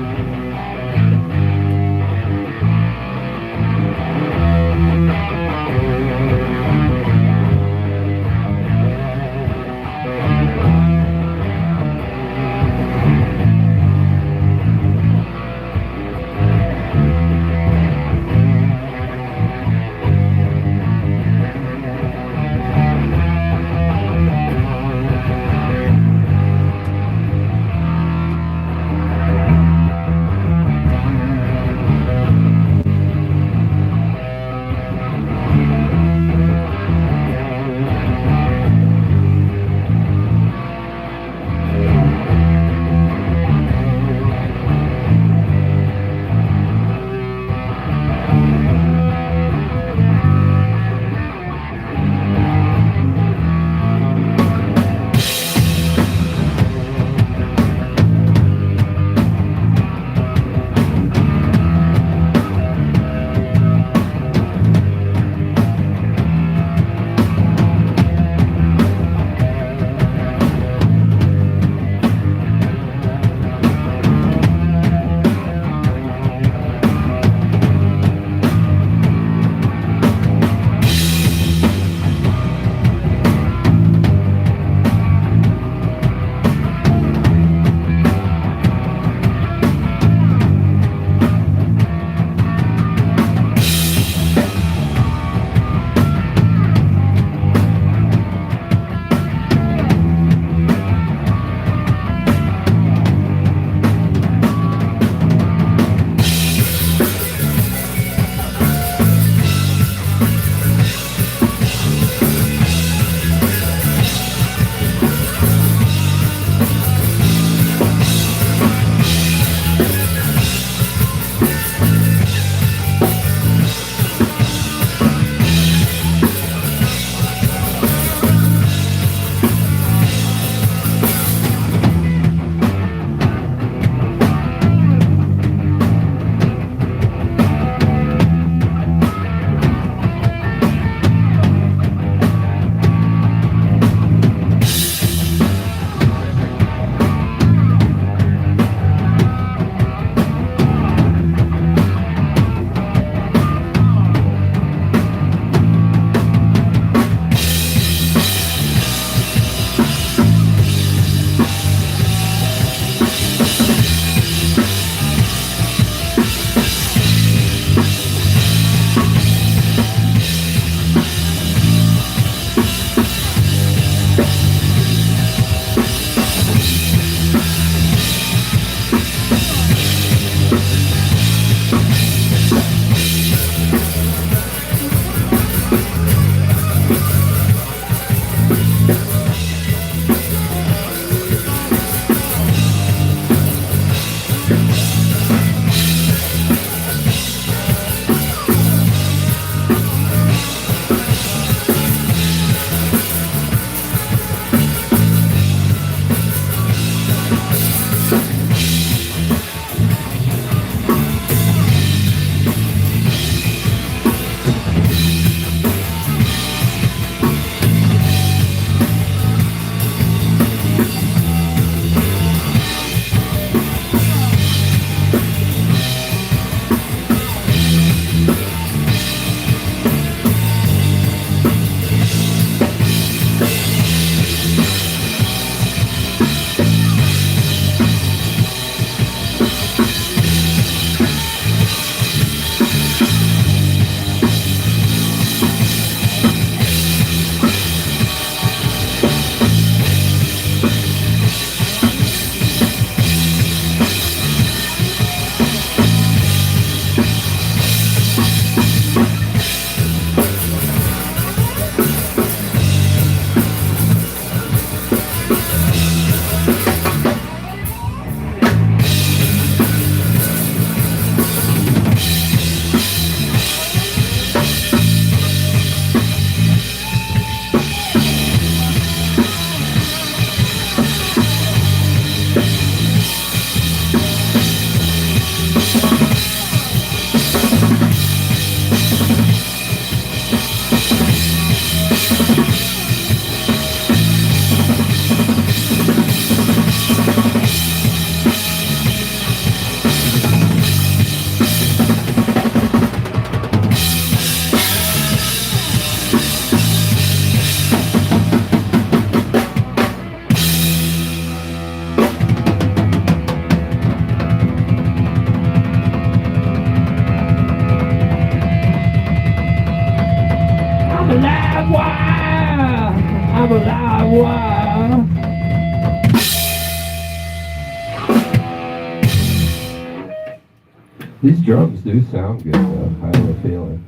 These drums do sound good though, I have a feeling.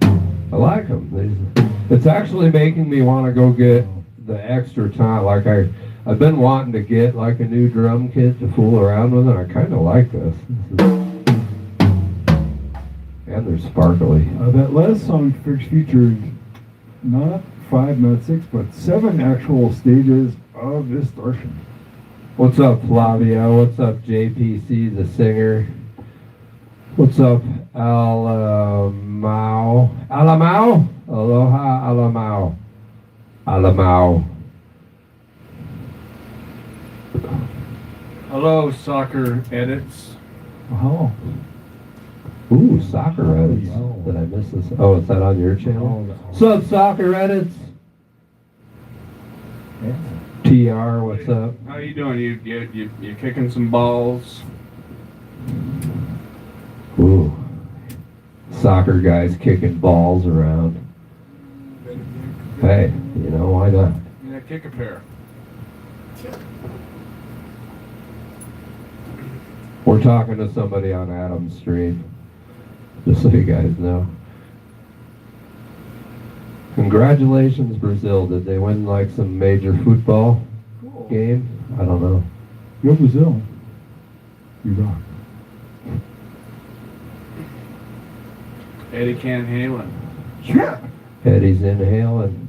I like them. It's actually making me want to go get the extra time. Like I've been wanting to get like a new drum kit to fool around with, and I kind of like this. And they're sparkly. That last song featured not 5, not 6, but 7 actual stages of distortion. What's up, Flavia? What's up, JPC, the singer? What's up, Alamau? Alamau? Aloha, Alamau. Alamau. Hello, soccer edits. Oh, Ooh, soccer edits. no. Did I miss this? Oh, is that on your channel? no. What's up, soccer edits? Yeah. TR, what's up? How you doing? You kicking some balls? Ooh. Soccer guys kicking balls around. Hey, you know, why not? Yeah, kick a pair. We're talking to somebody on Adam's stream, just so you guys know. Congratulations, Brazil. Did they win like some major football game? I don't know. Go Brazil. You rock. Eddie Can Halen. Yeah. Eddie's inhaling.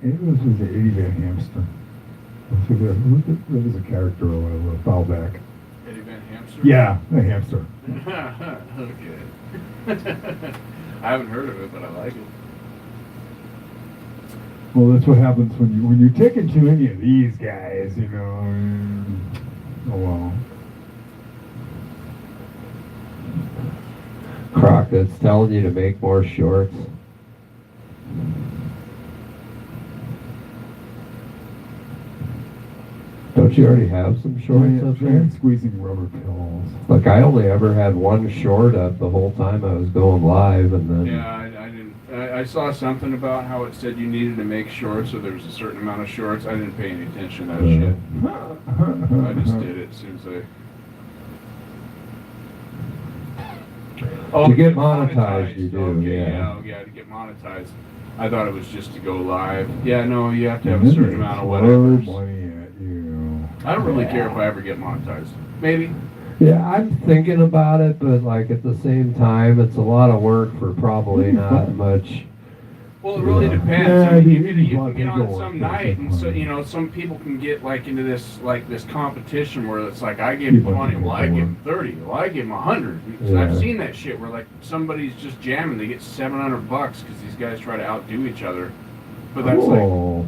It was the Eddie Van Hamster. That was a character a while back. Eddie Van Hamster? Yeah, a hamster. Okay. I haven't heard of it, but I like it. Well, that's what happens when you're taking too many of these guys, you know. Oh well. Crockett's telling you to make more shorts. Don't you already have some shorts up there? Squeezing rubber pills. Like I only ever had one short up the whole time I was going live, and then Yeah, I didn't. I saw something about how it said you needed to make shorts, so there was a certain amount of shorts. I didn't pay any attention to that shit. I just did it as soon as I. To get monetized, you do, Okay, yeah. to get monetized. I thought it was just to go live. Yeah, no, you have to have a certain amount of whatever. Money at you. I don't really care if I ever get monetized. Maybe. Yeah, I'm thinking about it, but like at the same time, it's a lot of work for probably not much. Well, it really Yeah. depends. Yeah, I mean, you- you you can get on want some people night, to and so play. some people can get like into this competition where it's like I give People 20, can well I give afford. 30, well I give 100. Yeah. I've seen that shit where like somebody's just jamming, they get $700 because these guys try to outdo each other. But that's like, Oh.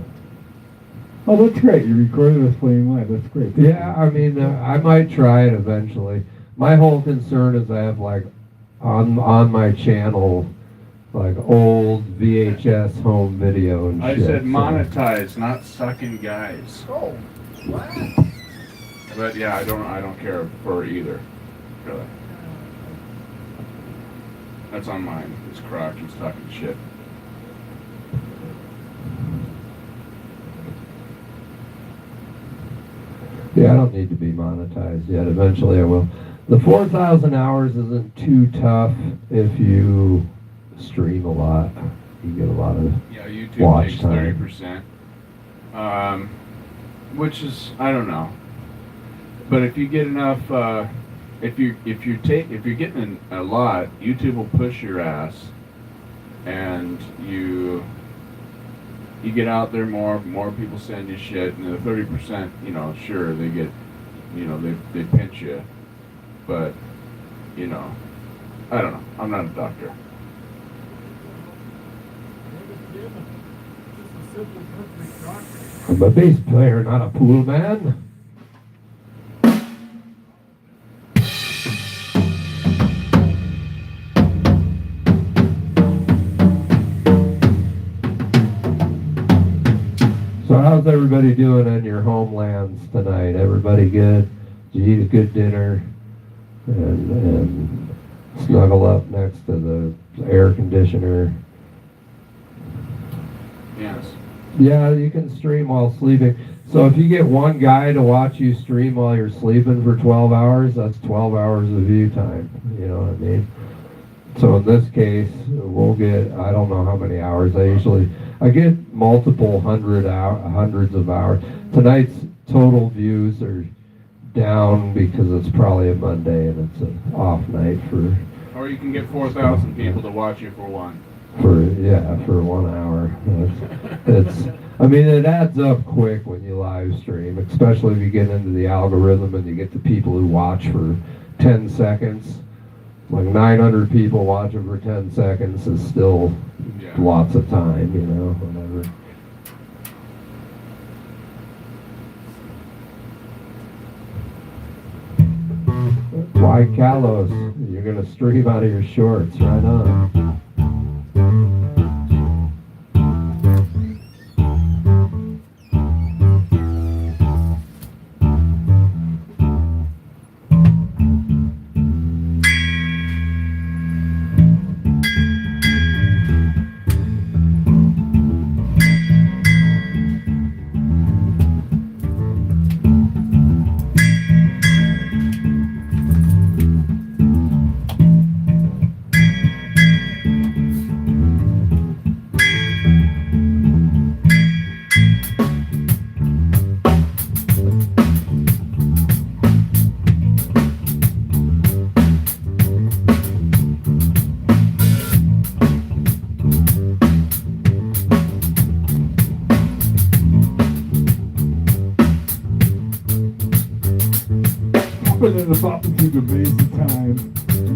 Oh, that's great. You recorded us playing live. That's great. Yeah, I mean, I might try it eventually. My whole concern is I have like on my channel like old VHS home video and I shit. said so- monetize, not sucking guys. Oh, what? But yeah, I don't care for either. Really. That's on mine. It's Croc. He's talking shit. Yeah, I don't need to be monetized yet. Eventually I will. The 4,000 hours isn't too tough if you stream a lot. You get a lot of Yeah, YouTube watch takes time. 30%, which is I don't know, but if you get enough, if you're getting a lot, YouTube will push your ass, and you get out there more people send you shit, and the 30%, you know, sure they get, you know, they pinch you, but you know, I don't know. I'm not a doctor. I'm a bass player, not a pool man. So how's everybody doing in your homelands tonight? Everybody good? Did you eat a good dinner? And snuggle up next to the air conditioner? Yes. Yeah, you can stream while sleeping. So if you get one guy to watch you stream while you're sleeping for 12 hours, that's 12 hours of view time. You know what I mean? So in this case, we'll get, I don't know how many hours. I get multiple hundreds of hours. Tonight's total views are down because it's probably a Monday and it's an off night for Or you can get 4,000 people to watch you for one. for 1 hour. I mean, it adds up quick when you live stream, especially if you get into the algorithm and you get the people who watch for 10 seconds. Like 900 people watching for 10 seconds is still Yeah. lots of time, you know, whatever. Why Kalos? You're gonna stream out of your shorts, right on. But in the bottom to the basic time,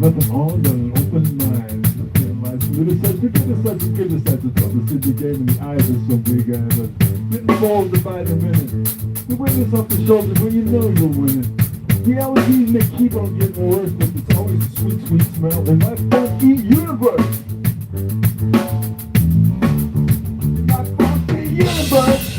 nothing on but an open mind. And life's little such a good such a tough. The city game in the eyes of some big guy, but getting involved by the minute. The witness off the shoulders when you know you're winning. Realities may keep on getting worse, but it's always a sweet, sweet smell in my funky universe. My funky universe.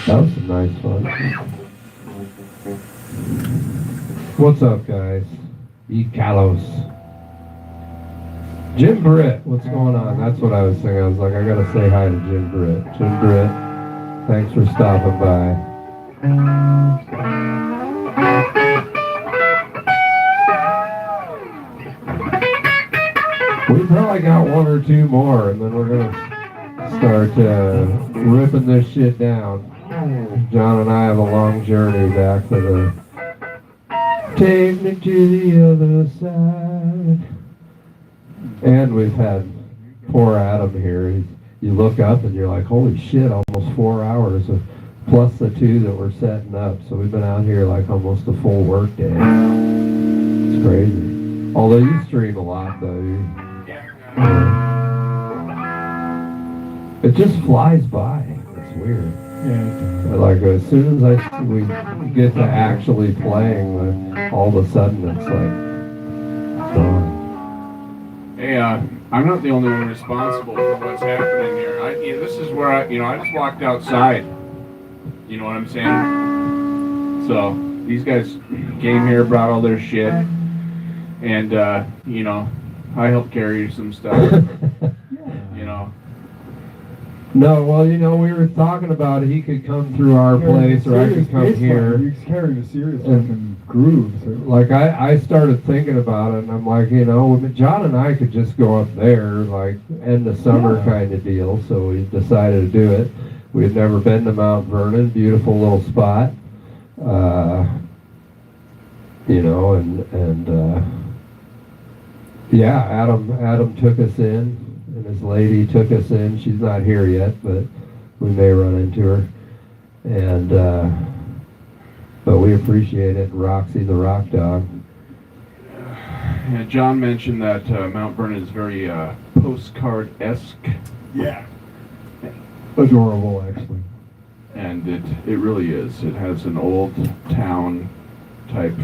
That was some nice fun. What's up, guys? Eat Kalos. Jim Britt, what's going on? That's what I was thinking. I was like, I gotta say hi to Jim Britt. Jim Britt, thanks for stopping by. We probably got one or two more, and then we're gonna start ripping this shit down. John and I have a long journey back to the. Take me to the other side. And we've had poor Adam here. You look up and you're like, holy shit, almost 4 hours plus the 2 that we're setting up. So we've been out here like almost a full work day. It's crazy. Although you stream a lot though. It just flies by. It's weird. Yeah. Like as soon as we get to actually playing, all of a sudden it's like gone. Hey, I'm not the only one responsible for what's happening here. This is where I just walked outside. You know what I'm saying? So these guys came here, brought all their shit, and I helped carry some stuff. No, well, we were talking about he could come through our place or I could come here. He's carrying a serious fucking groove. So. Like, I started thinking about it, and I'm like, John and I could just go up there, like, end the summer kind of deal, so we decided to do it. We had never been to Mount Vernon, beautiful little spot. Adam took us in. And his lady took us in. She's not here yet, but we may run into her. And but we appreciate it. Roxy the rock dog. Yeah, John mentioned that Mount Vernon is very postcard-esque. Yeah. Adorable, actually. And it really is. It has an old town type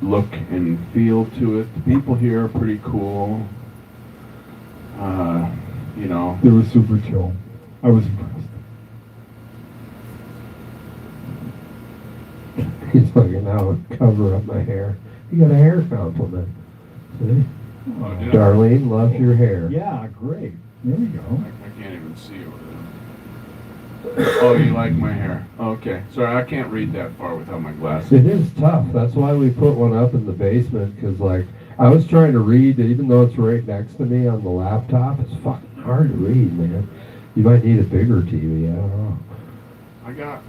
look and feel to it. The people here are pretty cool. They were super chill. I was impressed. He's fucking out, cover up my hair. You got a hair compliment. See? Oh, Darlene loves your hair. Yeah, great. There we go. I can't even see over there. Oh, you like my hair? Okay. Sorry, I can't read that far without my glasses. It is tough. That's why we put one up in the basement, because, like, I was trying to read, even though it's right next to me on the laptop. It's fucking hard to read, man. You might need a bigger TV, I don't know.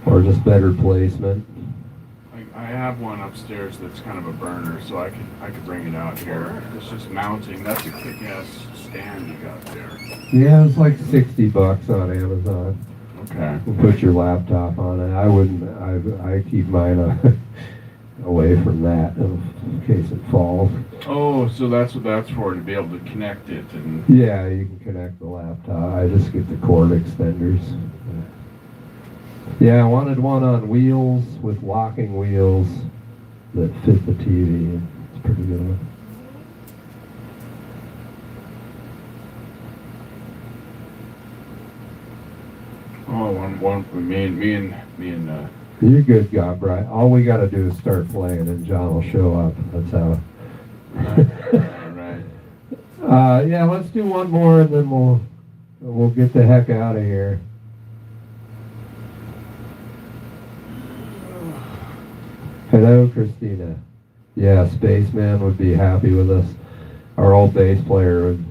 Or just better placement. I have one upstairs that's kind of a burner, so I could bring it out here. It's just mounting. That's a kick-ass stand you got there. Yeah, it's like $60 on Amazon. Okay. We'll put your laptop on it. I wouldn't, I keep mine away from that in case it falls. Oh, so that's what that's for, to be able to connect it. And yeah, you can connect the laptop. I just get the cord extenders. Yeah, I wanted one on wheels with locking wheels that fit the TV. It's pretty good. oh, one for me and You're good, God, Brian. All we got to do is start playing, and John will show up. That's how. right. Yeah, let's do one more, and then we'll get the heck out of here. Hello, Christina. Yeah, Spaceman would be happy with us. Our old bass player would,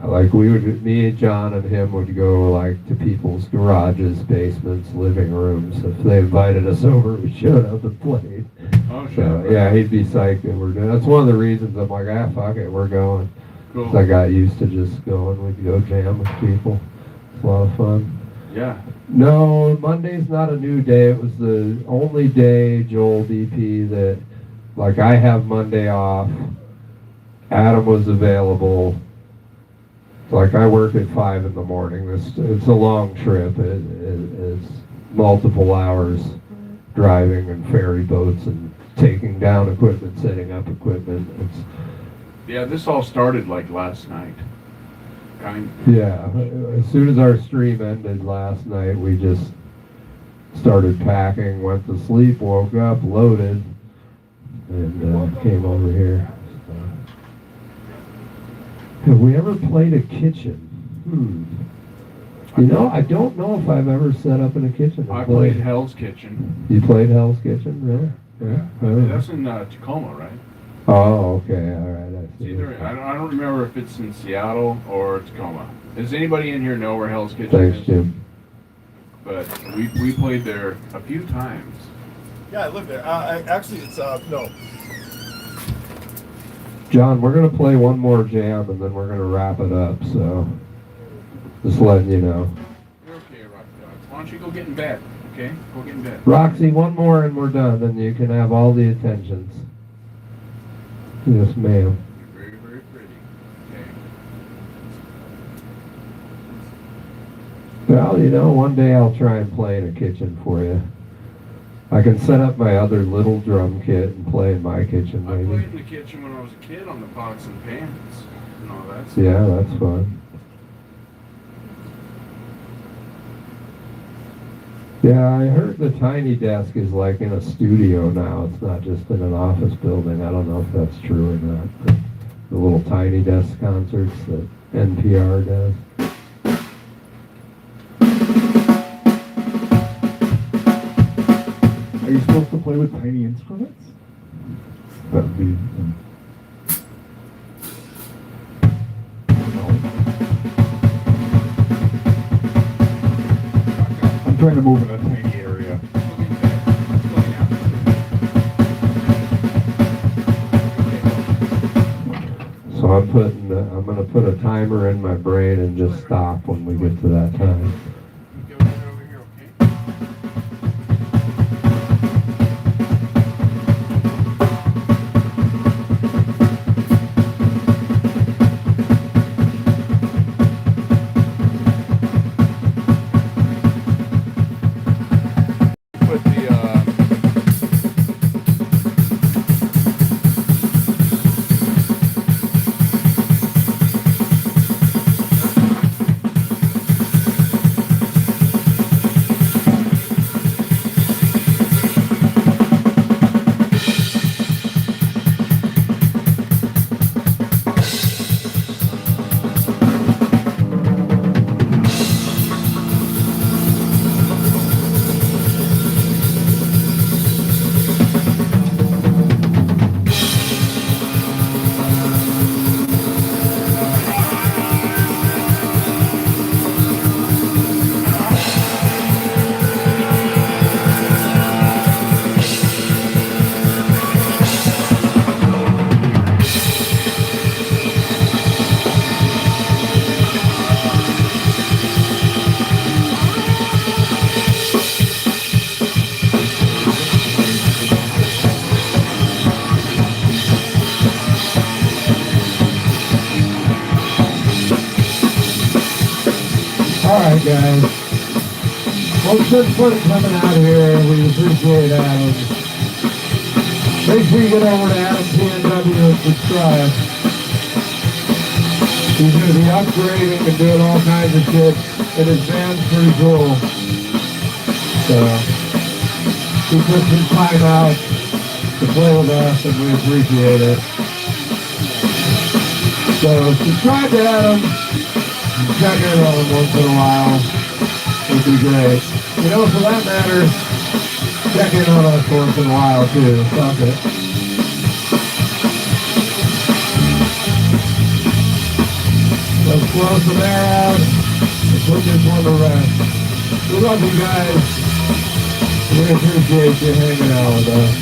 like, me and John and him would go, like, to people's garages, basements, living rooms. If they invited us over, we showed up and played. Oh, sure. So, yeah, he'd be psyched that we're doing. That's one of the reasons I'm like, fuck it, we're going. Cool. 'Cause I got used to just going. We'd go jam with people. It's a lot of fun. Yeah. No, Monday's not a new day. It was the only day, Joel DP, that, like, I have Monday off. Adam was available. Like, I work at 5 in the morning. It's a long trip. It's multiple hours driving and ferry boats and taking down equipment, setting up equipment. Yeah, this all started like last night. Yeah, as soon as our stream ended last night, we just started packing, went to sleep, woke up, loaded, and came over here. Have we ever played a kitchen? You know, I don't know if I've ever set up in a kitchen. I played Hell's Kitchen. You played Hell's Kitchen, really? Yeah. That's in Tacoma, right? Oh, okay, all right. I It's see. either, I don't remember if it's in Seattle or Tacoma. Does anybody in here know where Hell's Kitchen Thanks, is? Jim. But we played there a few times. Yeah, I live there. Actually, it's, no. John, we're gonna play one more jam and then we're gonna wrap it up. So, just letting you know. You're okay, Rock Dogs. Why don't you go get in bed, okay? Go get in bed. Roxy, one more and we're done, and you can have all the attentions. Yes, ma'am. You're very, very pretty. Okay. Well, you know, one day I'll try and play in a kitchen for you. I can set up my other little drum kit and play in my kitchen, I played maybe. in the kitchen when I was a kid on the pots and pans and all that stuff. Yeah, that's fun. Yeah, I heard the tiny desk is like in a studio now. It's not just in an office building. I don't know if that's true or not. But the little tiny desk concerts that NPR does. Are you supposed to play with tiny instruments? That would be. I'm trying to move in a tiny area. Go get in bed. Let's go now. So I'm gonna put a timer in my brain and just stop when we get to that time. Go get over here, okay? Put the Alright guys. Well, thanks for coming out here. We appreciate Adam. Make sure you get over to Adam-PNW and subscribe. He's going to be upgrading and doing all kinds of shit. And his band's pretty cool. So, he took some time out to play with us and we appreciate it. So, subscribe to Adam. Check in on him once in a while. It'd be great. You know, for that matter, check in on us once in a while too. Fuck it. Let's blow some air out and put this one to rest. We love you guys. We appreciate you hanging out with us.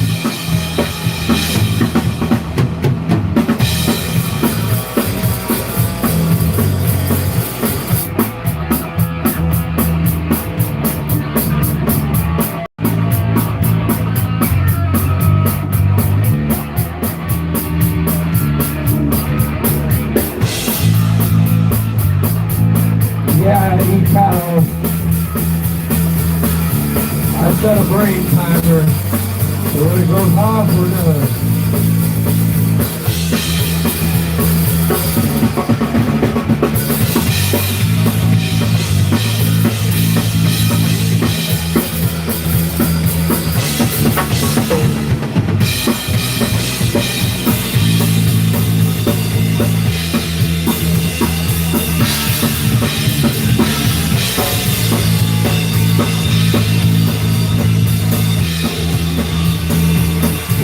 Yeah, eat cow. I set a brain timer, so when it goes off, we're done.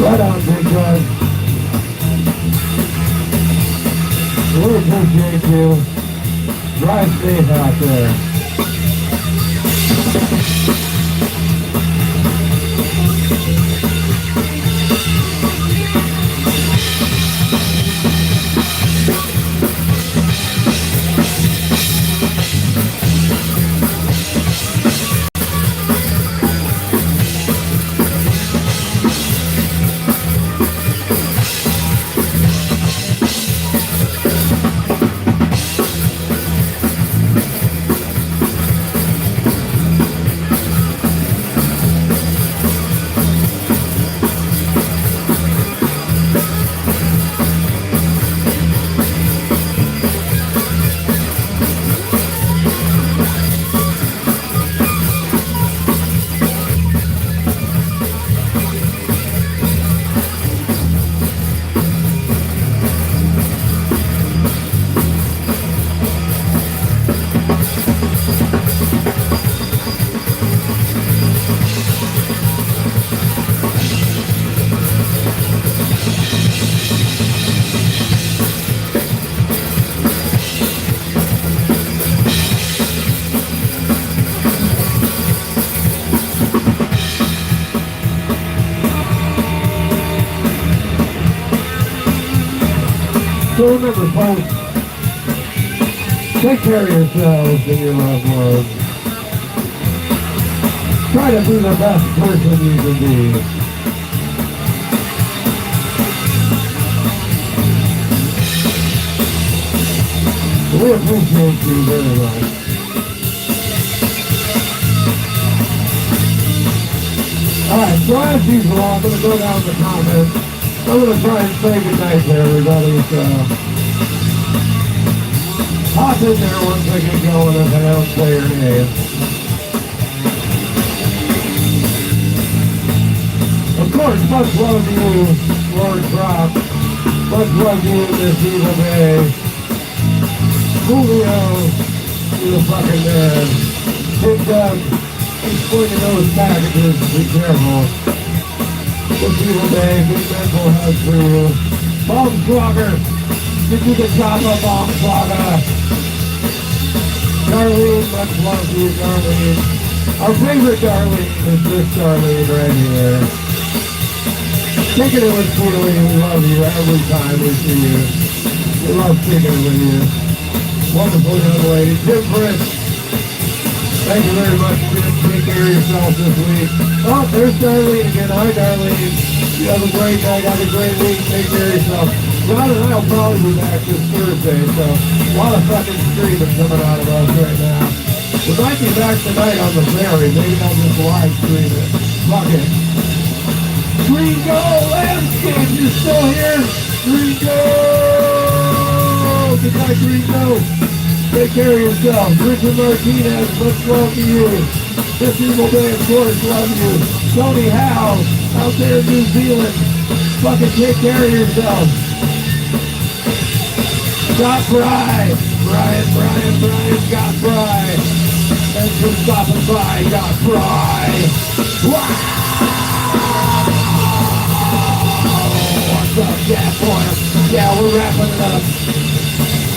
Right on, big guy. We appreciate you. Drive safe out there. So remember, folks, take care of yourselves and your loved ones. Try to be the best person you can be. We appreciate you very much. Alright, so as usual, I'm going to go down the comments. I'm going to try and say goodnight to everybody, so hop in there once I get going if I don't say your name. Of course, much love to you, Lord Croc. Much love to you, Miss Eva May. Julio, you the fucking man. Big Doug, keep swinging those packages, be careful. This evil day, big mental hug for you. Bomb Slugger, get you the top of Bomb Slugger. Darlene, much love to you, Darlene. Our favorite Darlene is this Darlene right here. Kicking it with Keely, we love you every time we see you. We love kicking it with you. Wonderful young lady. Jim Fritz, thank you very much, Jim. Take care of yourself this week. Oh, there's Darlene again. Hi, Darlene. You have a great night. Have a great week. Take care of yourself. John and I will probably be back this Thursday, so a lot of fucking screaming coming out of us right now. We might be back tonight on the ferry. Maybe I'll just live stream it. Fuck it. Gringo Landscape, you still here? Gringo! Good night, Gringo. Take care of yourself. Richard Martinez, much love to you. This evil day, of course, love you. Tony Howe, out there in New Zealand, fucking take care of yourself. Scott Fry, Brian, Scott Fry. Thanks for stopping by, Scott Fry. Wow! What's up, Cat Boy? Yeah, we're wrapping it up.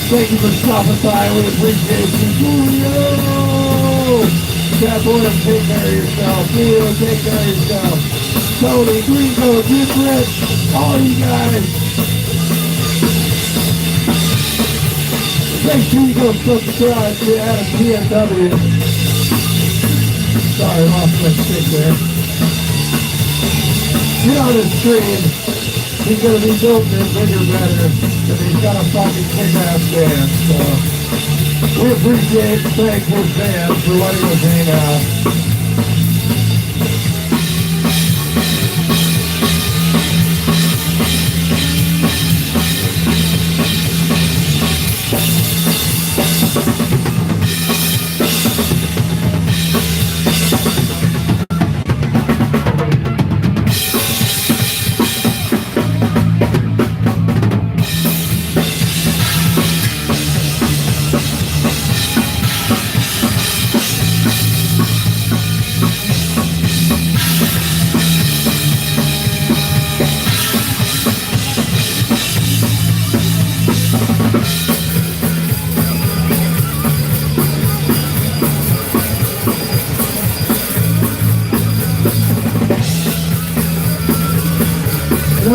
Thank you for stopping by. We appreciate you. Julio! Cat Boy, take care of yourself. Julio, take care of yourself. Tony, Gringo, Jim Rich, all you guys. Make sure you go subscribe to Adam-PNW. Sorry, lost my stick there. Get on his stream. He's gonna be building it bigger, better, and he's got a fucking kick-ass band, so we appreciate and thank his fans for letting us hang out.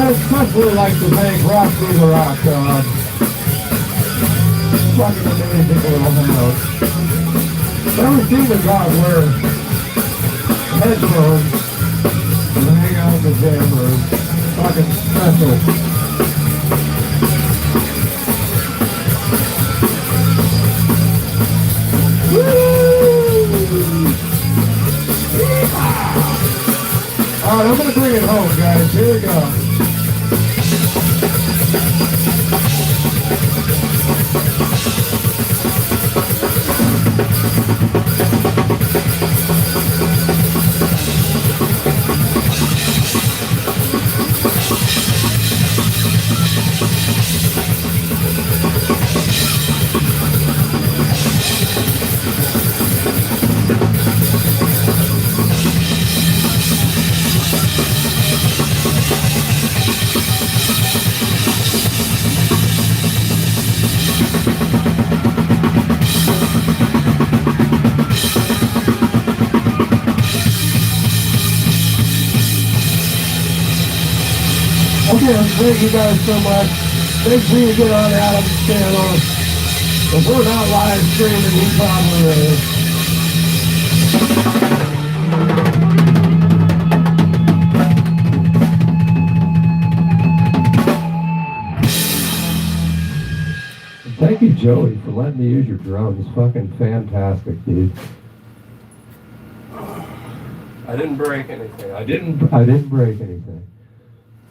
I'd especially like to thank Rock the Rock. Fucking amazing little house. Never seen a dog wear headphones and hang out in the jam room. Fucking special. Alright, I'm gonna bring it home, guys. Here we go. Okay, thank you guys so much. Make sure you get on Adam's channel. If we're not live streaming, he probably is. Thank you, Joey, for letting me use your drums. Fucking fantastic, dude. I didn't break anything. I didn't break anything.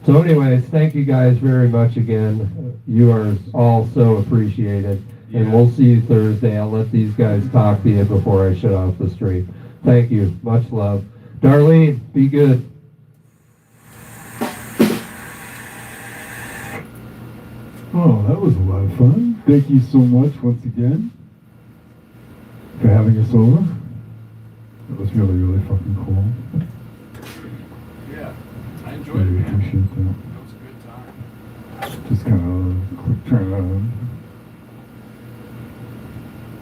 So anyways, thank you guys very much again. You are all so appreciated. And we'll see you Thursday. I'll let these guys talk to you before I shut off the stream. Thank you. Much love. Darlene, be good. Oh, that was a lot of fun. Thank you so much once again for having us over. That was really, really fucking cool. Yeah, I enjoyed it, Really man. appreciate that. That was a good time. Just kind of quick turnaround.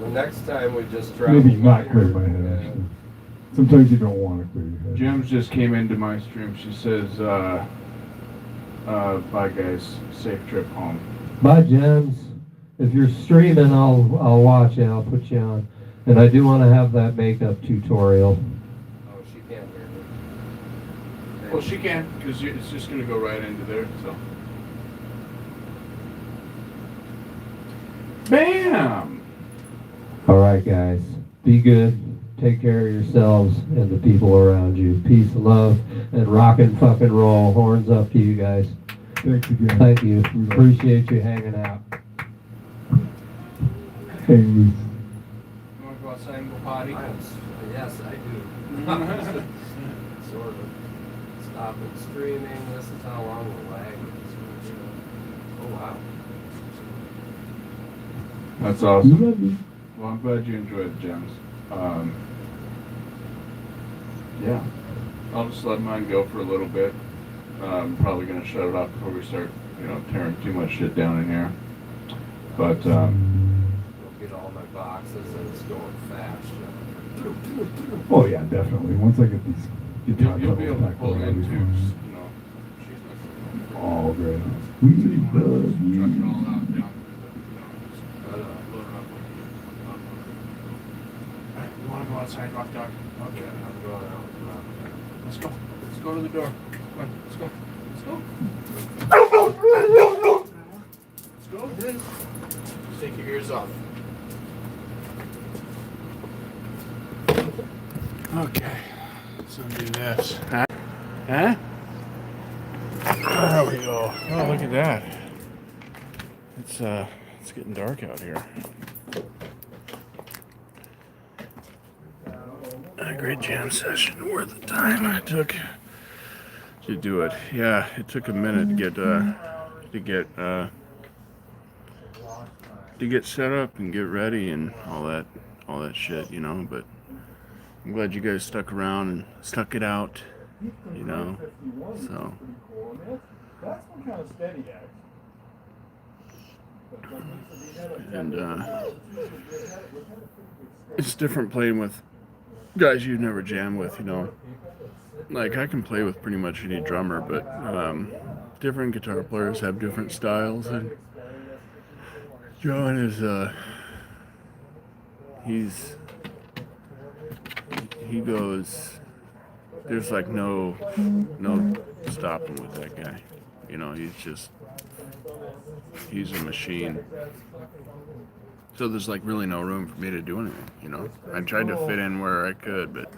The next time we just drive. Maybe not clear my head, actually. Sometimes you don't want to clear your head. Gems just came into my stream. She says, bye guys, safe trip home. Bye, Gems. If you're streaming, I'll watch it. I'll put you on. And I do want to have that makeup tutorial. Oh, she can't hear me. Well, she can, because it's just going to go right into there, so. Bam! All right, guys. Be good. Take care of yourselves and the people around you. Peace, love, and rock and fucking roll. Horns up to you guys. Thanks again. Thank you. Appreciate you hanging out. Hey, Luce. You want to go outside and go potty? Yes, I do. Sort of. Stop it streaming. This is how long the lag is. Oh, wow. That's We awesome. love you. Well, I'm glad you enjoyed the gems. Yeah. I'll just let mine go for a little bit. I'm probably going to shut it off before we start, tearing too much shit down in here. But, Go get all my boxes and it's going fast. Oh, yeah, definitely. Once I get these guitar you'll be able to pedals back pull on, in I'll be too. fine. She's not All great. We love truck it you. all out down. You want to go outside, Rock Dog? Okay. I'm going out. Let's go. Let's go to the door. Come on, let's go. Let's go. Let's go. Just take your ears off. Okay. So do this. Huh? Huh? There we go. Oh, look at that. It's getting dark out here. A great jam session, worth the time it took to do it. Yeah, it took a minute to get set up and get ready and all that shit, but I'm glad you guys stuck around and stuck it out, so. That's one kind of steady act. And it's different playing with guys you've never jammed with, Like I can play with pretty much any drummer, but different guitar players have different styles, and John is he goes. There's like no stopping with that guy. You know, he's a machine. So there's like really no room for me to do anything. You know, I tried to fit in where I could, but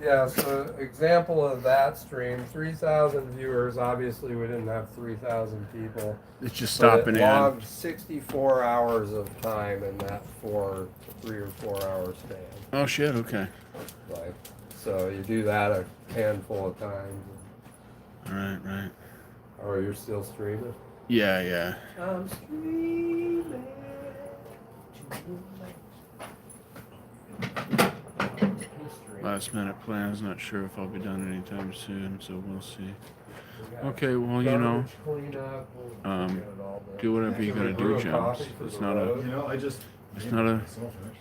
Yeah, so example of that stream, 3,000 viewers. Obviously, we didn't have 3,000 people. it's just But stopping it in. logged 64 hours of time in that 3 or 4 hour span. Oh shit! Okay. Like, so you do that a handful of times. Right. Oh, you're still streaming? Yeah. I'm streaming. Last minute plans. Not sure if I'll be done anytime soon, so we'll see. Okay, well, you know, do whatever you gotta do, James. It's not a, You know, I just. it's not a,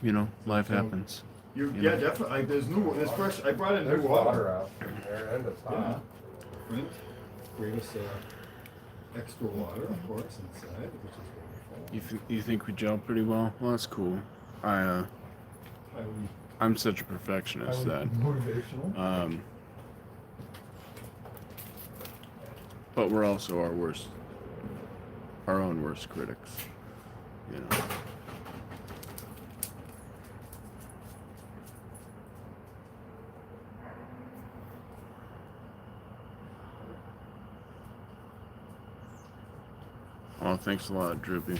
you know, life happens. Yeah, definitely. There's fresh. I brought in There's new water water. out there, and it's Yeah. hot. Flint gave us extra water, of course, inside, which is wonderful. You think we gel pretty well? Well, that's cool. Highly, I'm such a perfectionist that, motivational. but we're also our own worst critics, you know. Oh, thanks a lot, Droopy.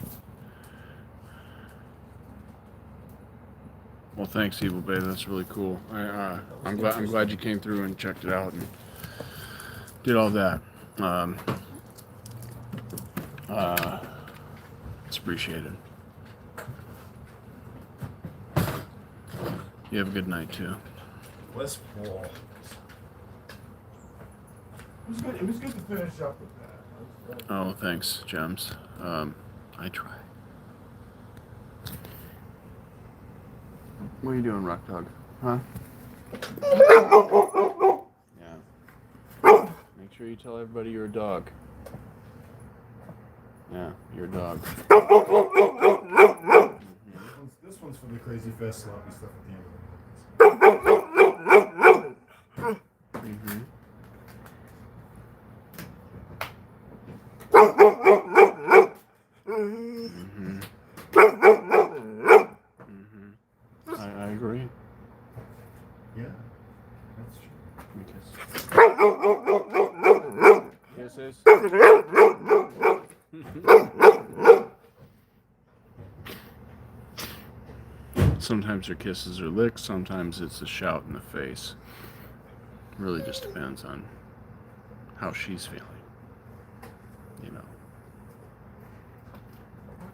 Well, thanks, Evil Bay. That's really cool. I'm glad you came through and checked it out and did all that. It's appreciated. You have a good night too. West Wall. It was good to finish up with that. Oh, thanks, Gems. I try. What are you doing, Rock Dog? Huh? Yeah. Make sure you tell everybody you're a dog. Yeah, you're a dog. This one's for the crazy fast sloppy stuff at the end of it. Mm-hmm. I agree. Yeah, that's true. Kisses. Sometimes her kisses are licks, sometimes it's a shout in the face. Really just depends on how she's feeling. You know.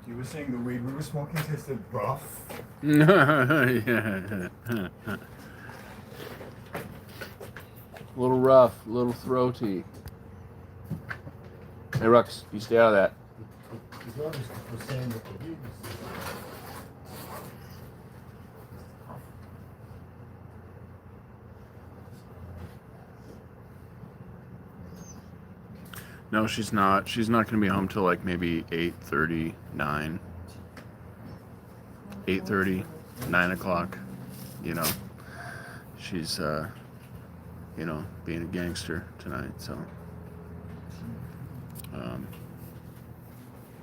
You were saying the weed we were smoking tasted rough. Yeah. A little rough, a little throaty. Hey, Rux, you stay out of that. As long as we're saying that the weed was. No, she's not. She's not going to be home till like maybe 8:30, 9. 8:30, 9 o'clock. You know, she's, you know, being a gangster tonight. So,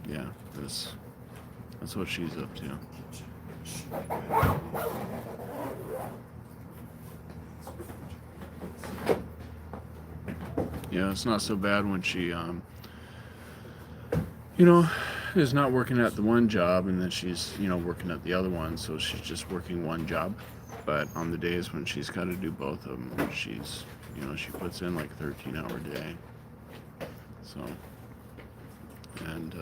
yeah, that's what she's up to. Yeah, it's not so bad when she, you know, is not working at the one job and then she's, you know, working at the other one. So she's just working one job. But on the days when she's got to do both of them, she's, you know, she puts in like a 13-hour day. So, and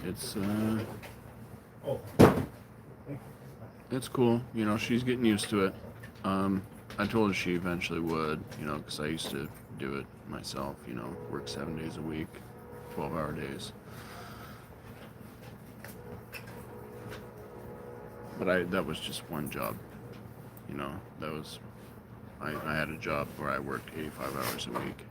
it's cool. You know, she's getting used to it. I told her she eventually would, you know, because I used to do it myself, you know, work 7 days a week, 12-hour days. But that was just one job, you know, that was I had a job where I worked 85 hours a week.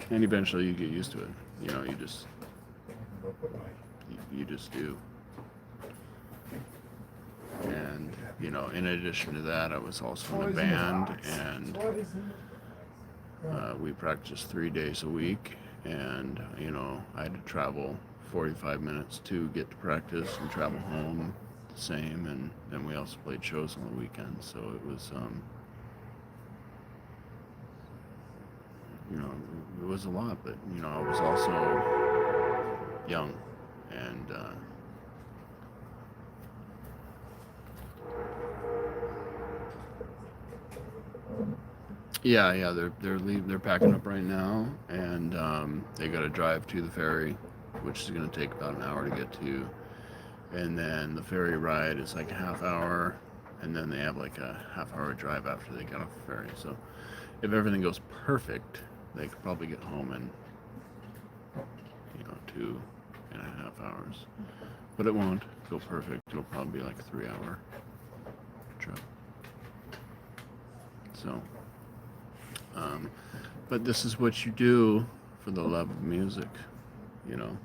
And eventually you get used to it. You know, you just do. And, you know, in addition to that, I was also in a band, and we practiced 3 days a week, and, you know, I had to travel 45 minutes to get to practice and travel home the same, and then we also played shows on the weekends, so it was, you know, it was a lot, but, you know, I was also young, and, yeah, they're packing up right now, and they got to drive to the ferry, which is going to take about an hour to get to, and then the ferry ride is like a half hour, and then they have like a half-hour drive after they get off the ferry. So if everything goes perfect, they could probably get home in, you know, 2.5 hours, but it won't go perfect. It'll probably be like a 3-hour trip. So, but this is what you do for the love of music, you know.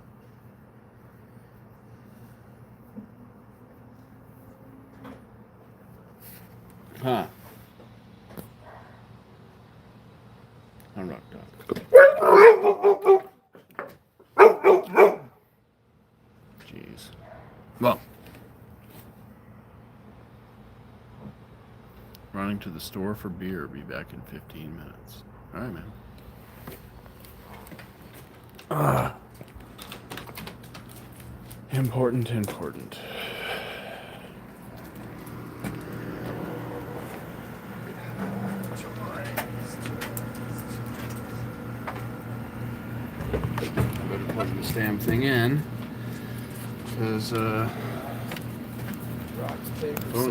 Huh. I'm rock dog. Jeez. Well, running to the store for beer. Be back in 15 minutes. All right, man. Important. Better plug this damn thing in, because phone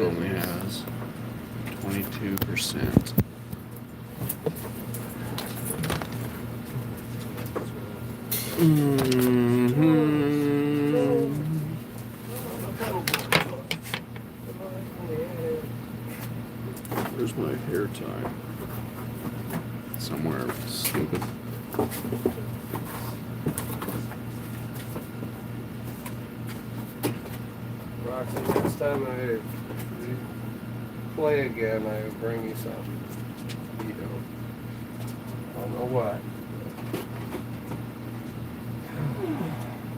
only has 22%. Where's my hair tie? Somewhere stupid. Roxy, next time I play again, I will bring you something. You know, I don't know what.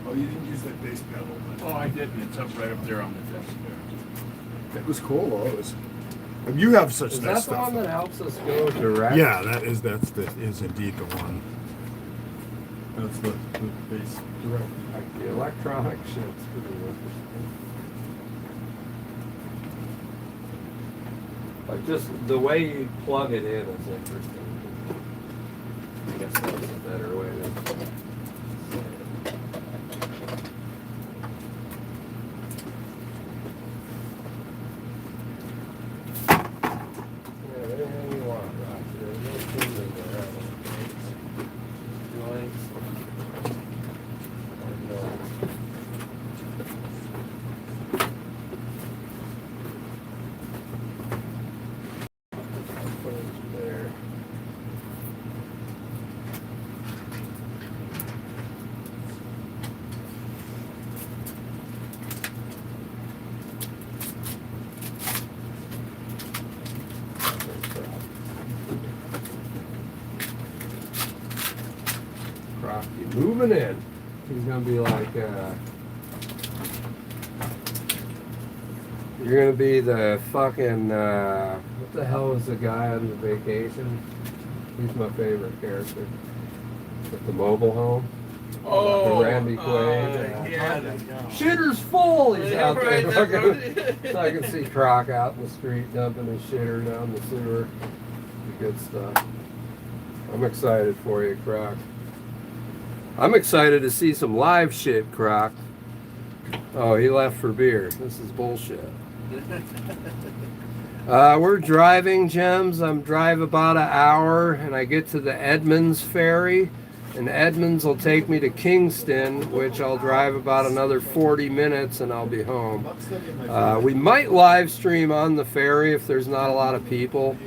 Oh, you didn't use that bass pedal, but Oh, I didn't. It's up right up there on the desk there. it was cool though. It was. And you have such Is nice that the stuff. one that helps us go direct? Yeah, that is indeed the one. That's the bass direct. Like the electronic shit's pretty interesting. Like just the way you plug it in is interesting. I guess that's a better way to say it. Yeah, anything you want, Roger. There's no tuning there. Joints. There. Croc, you moving in. He's gonna be like, you're gonna be the fucking, what the hell is the guy on the vacation? He's my favorite character. With the mobile home. Oh, the Randy Quaid. yeah. Shitter's full! He's out there Right, looking. So I can see Croc out in the street dumping his shitter down the sewer. The good stuff. I'm excited for you, Croc. I'm excited to see some live shit, Croc. Oh, he left for beer. This is bullshit. We're driving, Gems. I'm drive about an hour, and I get to the Edmonds ferry, And Edmonds will take me to Kingston, which I'll drive about another 40 minutes and I'll be home. We might live stream on the ferry if there's not a lot of people.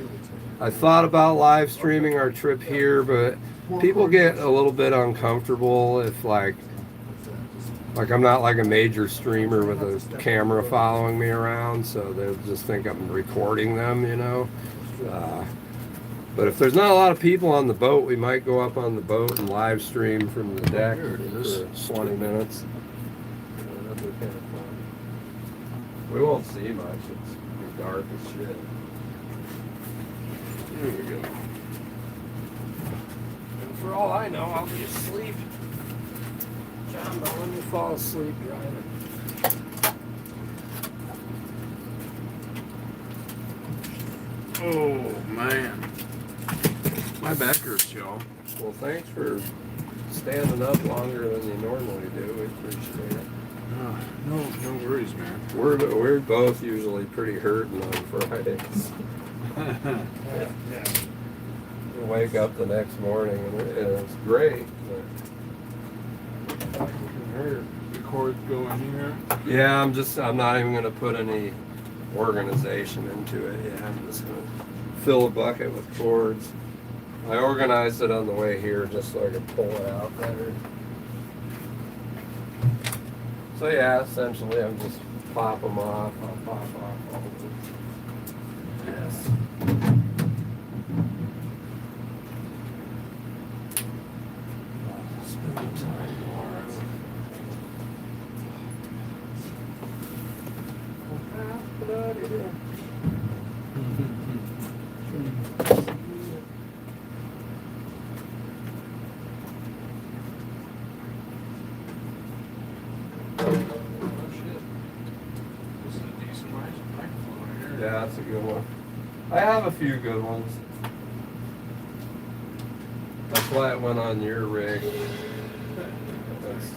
I thought about live streaming our trip here, but people get a little bit uncomfortable if like I'm not like a major streamer with a camera following me around, so they'll just think I'm recording them, you know. But if there's not a lot of people on the boat, we might go up on the boat and live stream from the deck for 20 minutes. That'd be kind of fun. We won't see much. It's dark as shit. There we go. And for all I know, I'll be asleep. John, don't let me fall asleep driving. Oh, man. My back hurts, y'all. Well, thanks for standing up longer than you normally do. We appreciate it. No worries, man. We're both usually pretty hurting on Fridays. We wake up the next morning and it's great. But hurt. The cords go in here. Yeah, I'm not even gonna put any organization into it. Yeah, I'm just gonna fill a bucket with cords. I organized it on the way here just so I could pull it out better. So yeah, essentially I'm just pop them off. I'll pop off all of them. Yes. Spend time more. Get out of here. Yeah, that's a good one. I have a few good ones. That's why it went on your rig. That's,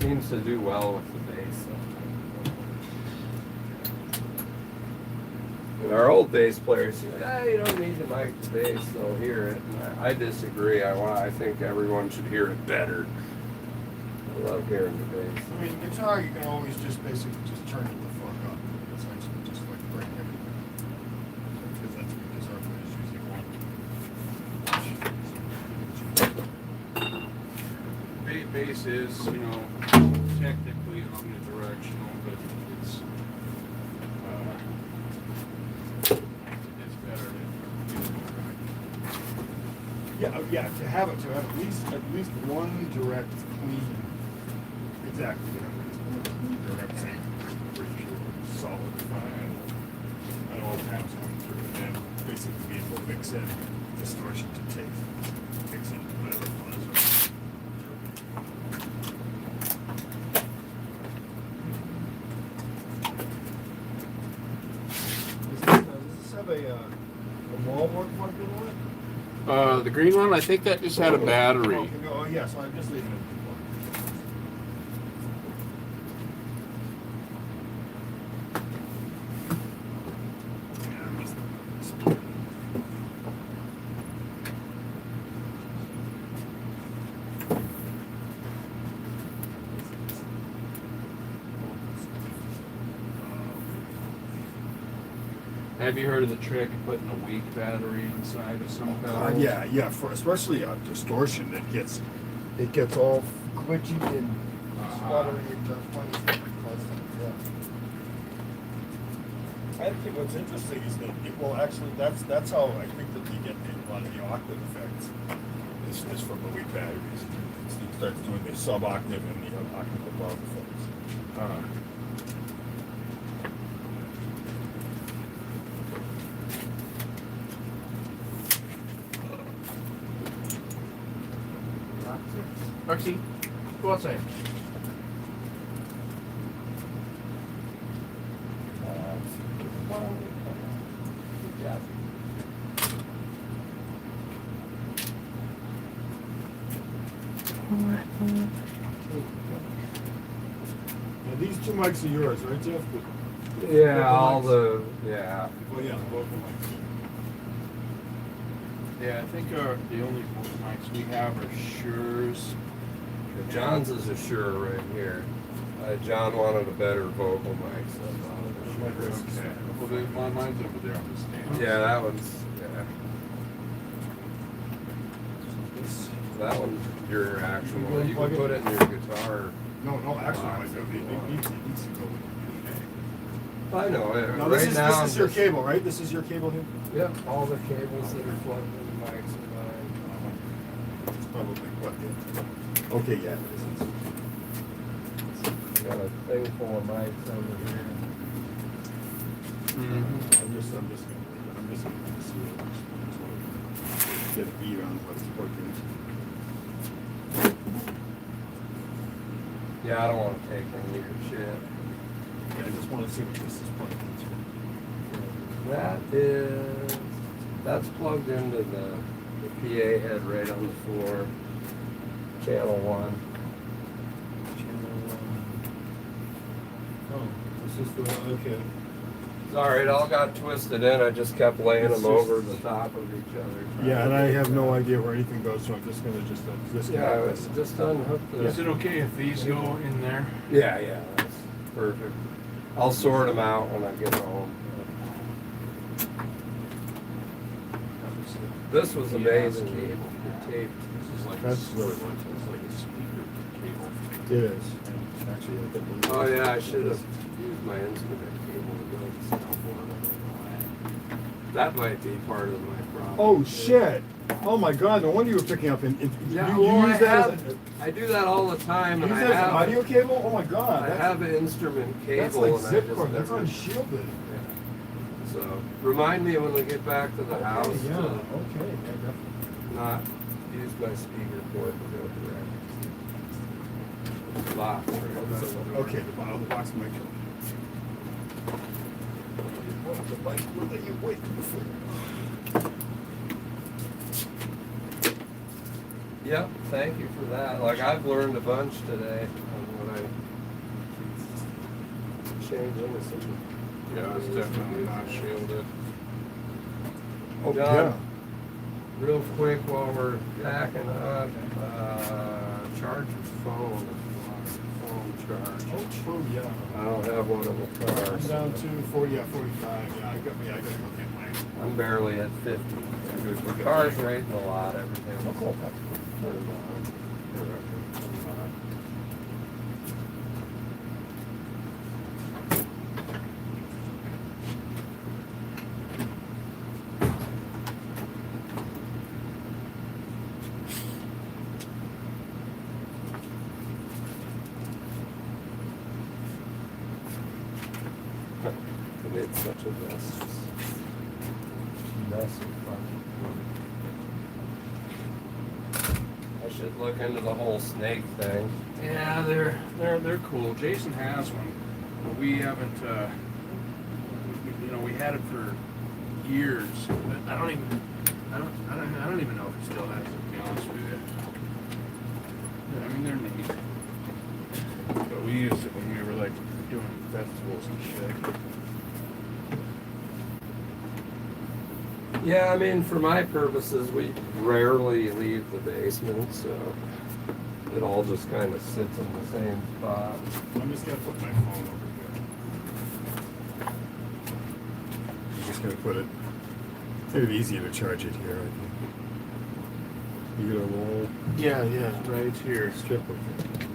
seems to do well with the bass. And our old bass player said, you don't need to mic the bass, they'll hear it. And I disagree. I think everyone should hear it better. I love hearing the bass. I mean, guitar, you can always just basically just turn it the fuck up. Essentially, just like break everything. Because that's what guitar players usually want. Bass is, technically omnidirectional, but it's better to Yeah, to have at least one direct, clean, exactly. Direct, pretty solid fine. And all tabs going through, and then basically be able to mix in distortion to take, mix in whatever fuzz. Does this have a wall work plug in it? The green one, I think that just had a battery. Oh, yeah, so I'm just leaving it. Have you heard of the trick of putting a weak battery inside of some pedals? Yeah, for especially distortion, it gets all glitchy and spluttering and funny. I think what's interesting is that that's how I think that they get a lot of the octave effects is from the weak batteries. It starts doing the sub-octave and the octave above effects. Roxy, go outside. Now these two mics are yours, right, Jeff? Yeah, Both the all mics. the, yeah. Well, yeah, both the mics. Yeah, I think the only mics we have are Shure's. John's is a Shure right here. John wanted a better vocal mic, so I bought a Shure. Okay. Well, mine's over there on the stand. Yeah, that one's, yeah. That one's your actual one. You can put it in your guitar. No, actually, it needs to go with I know, Now, right this now. is your cable, right? This is your cable here? Yep, all the cables that are plugged into mics are mine. It's probably plugged in. Okay, yeah. Got a thing full of mics over here. I'm just gonna see what get a beat on what's working. Yeah, I don't want to take any of your shit. Yeah, I just want to see what this is plugged into. That's plugged into the PA head right on the floor. Channel 1. Oh, this is the one, okay. Sorry, it all got twisted in. I just kept laying them over the top of each other. Yeah, and I have no idea where anything goes, so I'm just gonna disconnect Yeah, this. just unhook the. Is it okay if these go in there? Yeah, that's perfect. I'll sort them out when I get home. This was amazing. The tape. This is like That's really what it's like a speaker cable. It is. Actually, I think we- Oh yeah, I should have used my instrument cable to go to the soundboard. That might be part of my problem. Oh, shit! Oh my god, no wonder you were picking up in, Yeah, you well, use that as a, I do that all the time, you and use I that as an have audio cable? Oh my god, I that's, have an instrument cable. that's like and I zip just cord, that's never- unshielded. Yeah. So remind me when we get back to the house Okay, yeah, to okay, yeah, definitely. not use my speaker cord to go direct. Box, right? Okay, the box mic. What the bike will let you wait before? Yep, thank you for that. Like, I've learned a bunch today on what I change into some. Yeah, it's definitely not shielded. Oh, John, yeah. real quick while we're packing up, charge your phone. Phone charge. Oh, true, yeah. I don't have one in the car. I'm so down to 40, yeah, 45, yeah, I gotta go get mine. I'm barely at 50. The car's right in the lot, everything. Turned on. I made such a mess. Mess of fun. I should look into the whole snake thing. Yeah, they're cool. Jason has one, but we haven't. We had it for years. But I don't even know if he still has it. To be honest with you. Yeah, I mean, they're neat. But we used it when we were like doing festivals and shit. Yeah, I mean, for my purposes, we rarely leave the basement, so it all just kind of sits in the same spot. I'm just gonna put my phone over here. I'm just gonna put it, it'd be easier to charge it here, I think. You get a roll Yeah, right here. strip of it.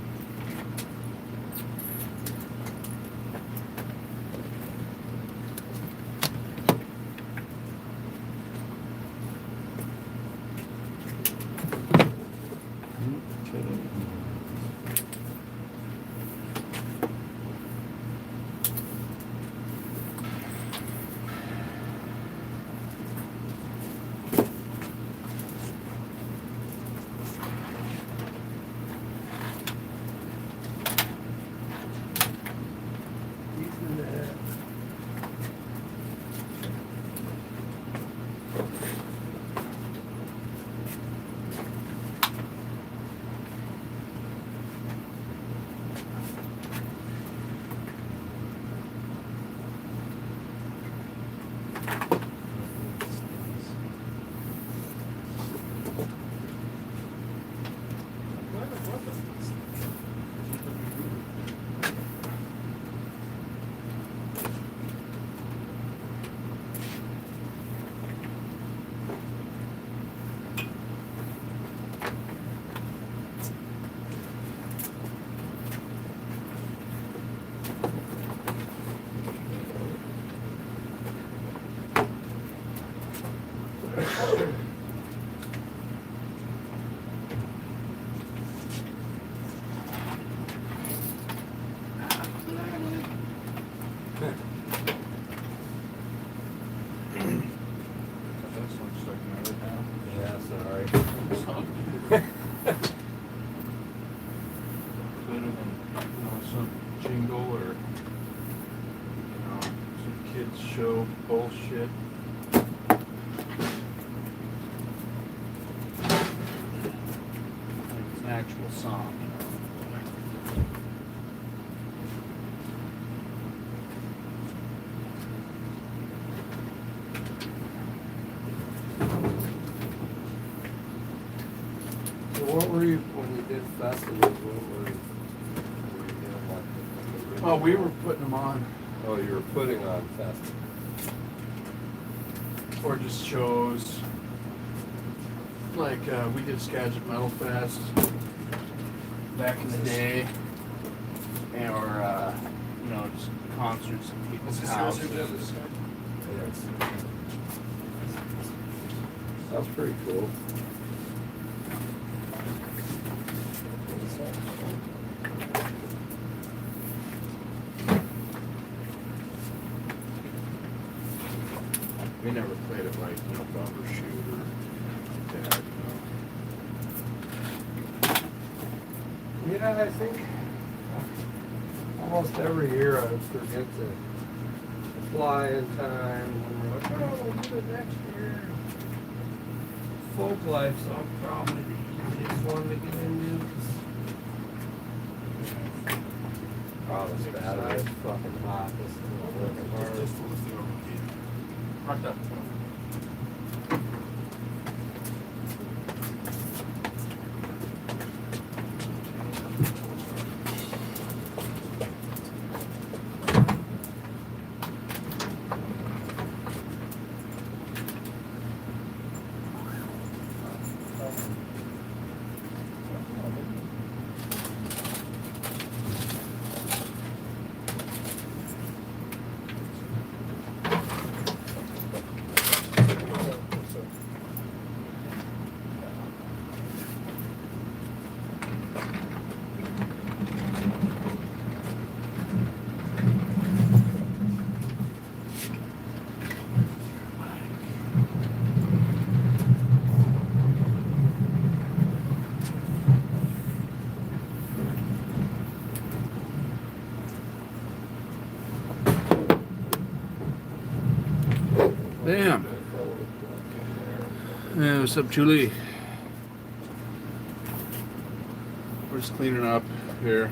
than some jingle or some kids show bullshit. Like it's an actual song. So what were you, when you did festivals, what were you doing, like? Oh, we were putting them on, Oh, you were putting on festivals. or just shows. Like we did Skagit Metal Fest back in the day, and or just concerts in people's houses. That's pretty cool. We never played it like bumper shoot or like that. Yeah, I think almost every year I forget to fly in time, and we're like, oh, we'll do it next year. Folk life's probably the easiest one to get into. Oh, this battery is fucking hot. This is working hard. Right there. Damn. Yeah, what's up, Julie? We're just cleaning up here.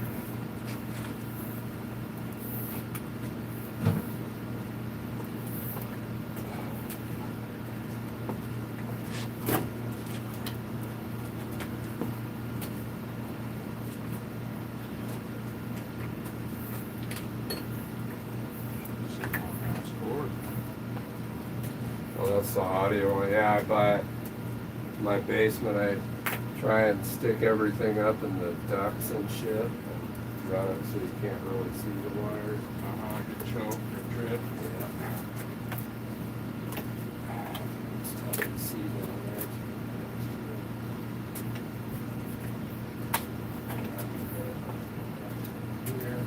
Oh, that's the audio one. Yeah, I buy my basement. I try and stick everything up in the ducts and shit. Run it so you can't really see the wires. Like a choke or drip. It's tough to see down there. Here.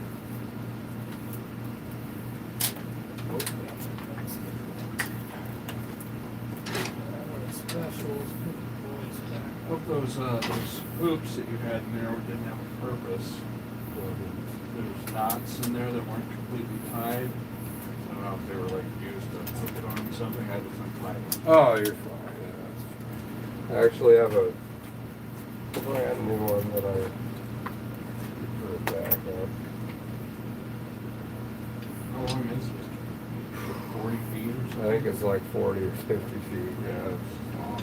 Specials. Hope those hoops that you had in there didn't have a purpose. There's knots in there that weren't completely tied. I don't know if they were like used to hook it on something. I just untied them. Oh, you're fine. Yeah, that's fine. I actually have a brand new one that I put it back up. How long is it? 40 feet or I something? think it's like 40 or 50 feet. Yeah.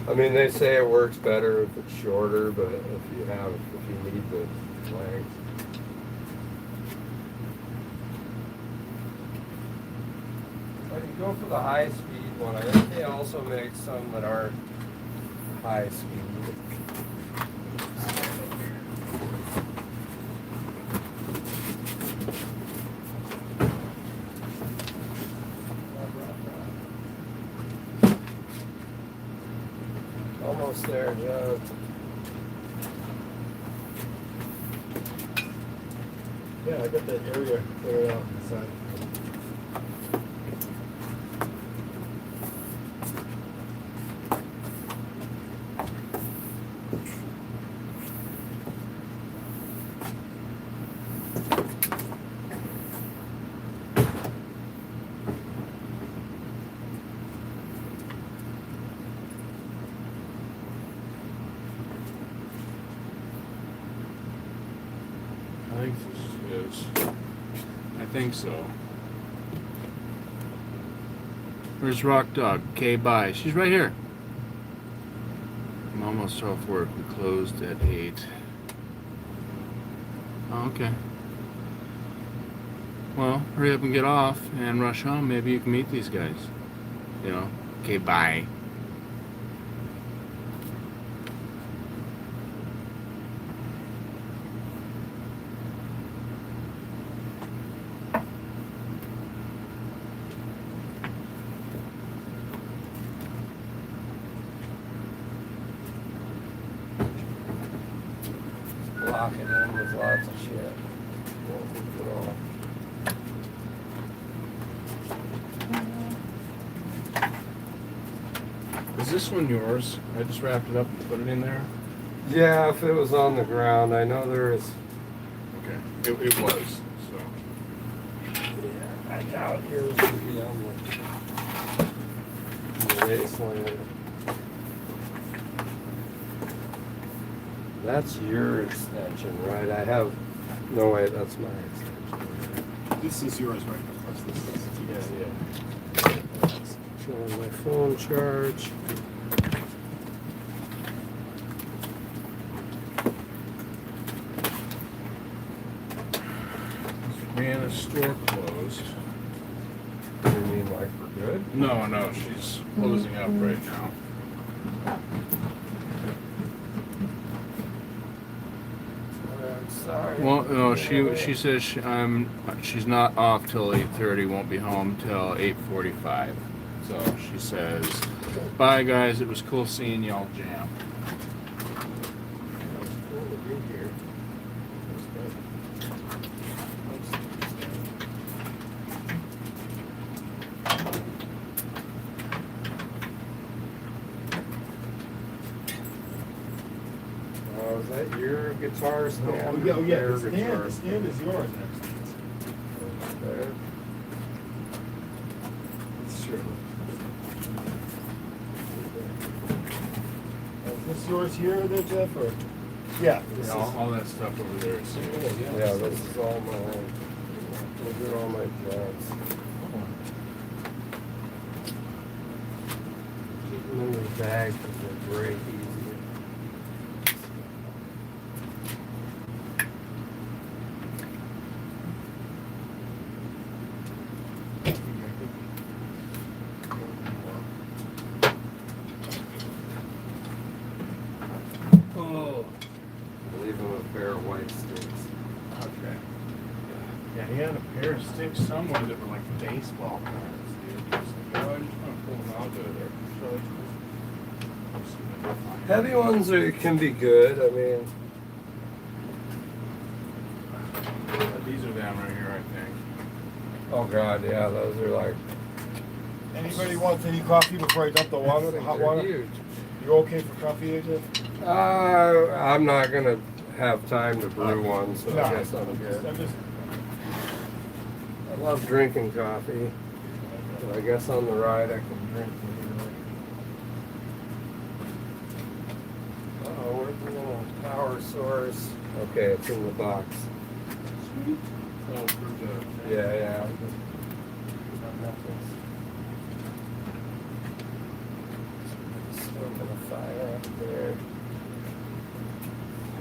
I mean, they say it works better if it's shorter, but if you need the length. I can go for the high speed one. I think they also make some that aren't high speed. Almost there, Joe. Yeah, I got that area cleared out inside. is. I think so. Where's Rock Dog? Okay, bye. She's right here. I'm almost off work. We closed at 8. Oh, okay. Well, hurry up and get off and rush home. Maybe you can meet these guys. You know? Okay, bye. Lock it in with lots of shit. Won't move at all. Is this one yours? I just wrapped it up and put it in there. Yeah, if it was on the ground, I know there is. Okay. It was. So. Yeah, I doubt yours would be on the wasteland. That's your extension, right? I have. No, wait, that's my extension. This is yours, right? Of course, this is. Yeah. Showing my phone charge. Man, the store closed. What do you mean, like for good? No, she's closing up right now. I'm sorry. Well, no, she says she's not off till 8:30. Won't be home till 8:45. So she says, "Bye guys. It was cool seeing y'all jam." Oh, is that your guitar stand? Oh, yeah, Their the guitar stand is yours, actually. There. It's true. Is this yours here, there, Jeff, or? Yeah, this Yeah, is. all that stuff over there is yours. Yeah, this is all mine. Those are all my jobs. Keep them in your bag because they break easier. Oh, Leave them a pair of white sticks. okay. Yeah, he had a pair of sticks somewhere that were like baseball cards, dude. He's like, "Oh, I just want to pull them out of there." So Heavy ones can be good. I mean, these are them right here, I think. oh god, yeah, those are like Anybody wants any coffee before I dump the water, the hot they're water? huge. You okay for coffee, AJ? I'm not gonna have time to brew one, so I guess I'm good. I'm just, I love drinking coffee, but I guess on the ride I can drink either. Oh, where's the little power source? Okay, it's in the box. Oh, for the Yeah. Still gonna fire up there.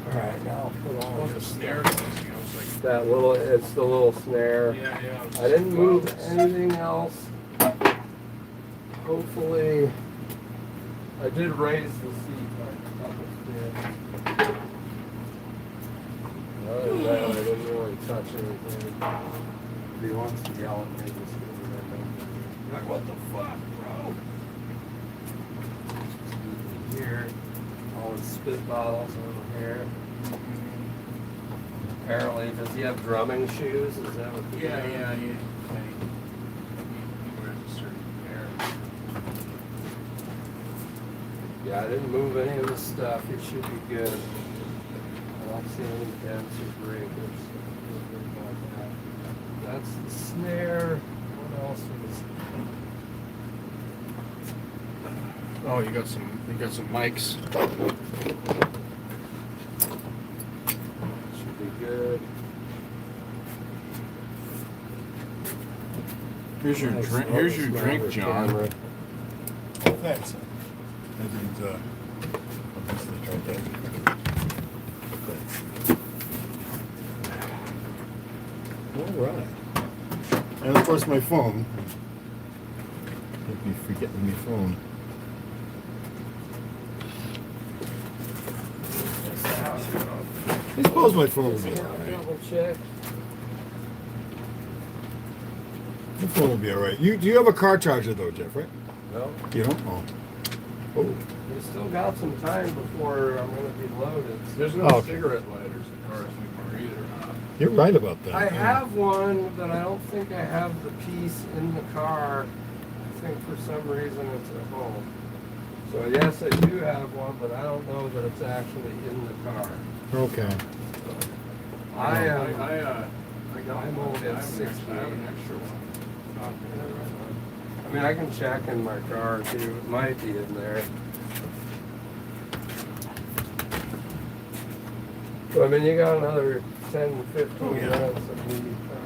Alright, now I'll put oh, on the this snare thing. I was like, that little, it's the little snare. yeah. I didn't move anything else. Hopefully, I did raise the seat like a couple stairs. Other than that, I didn't really touch anything. If he wants to yell at me, just give me that number. Like, what the fuck, bro? Here, all his spit bottles over here. Apparently, does he have drumming shoes? Is that what? Yeah. He wears a certain pair. Yeah, I didn't move any of the stuff. It should be good. I don't see any dents or breakers. That's the snare. What else is? Oh, you got some mics. Should be good. Here's your Nice. drink. Here's your drink, Camera. John. Oh, thanks. I didn't, I'll just try that. All right. And of course my phone. Make me forgetting my phone. I suppose my phone will be alright. Double check. The phone will be alright. Do you have a car charger though, Jeff, right? No, You don't? Oh. Oh. we still got some time before I'm gonna be loaded. There's no Oh, okay. cigarette lighters in cars anymore either. You're right about that. I have one, but I don't think I have the piece in the car. I think for some reason it's at home. So yes, I do have one, but I don't know that it's actually in the car. Okay. I I'm only at 60. I have an extra one. I mean, I can check in my car too. It might be in there. So, I mean, you got another 10, 15 Oh, yeah. minutes of me trying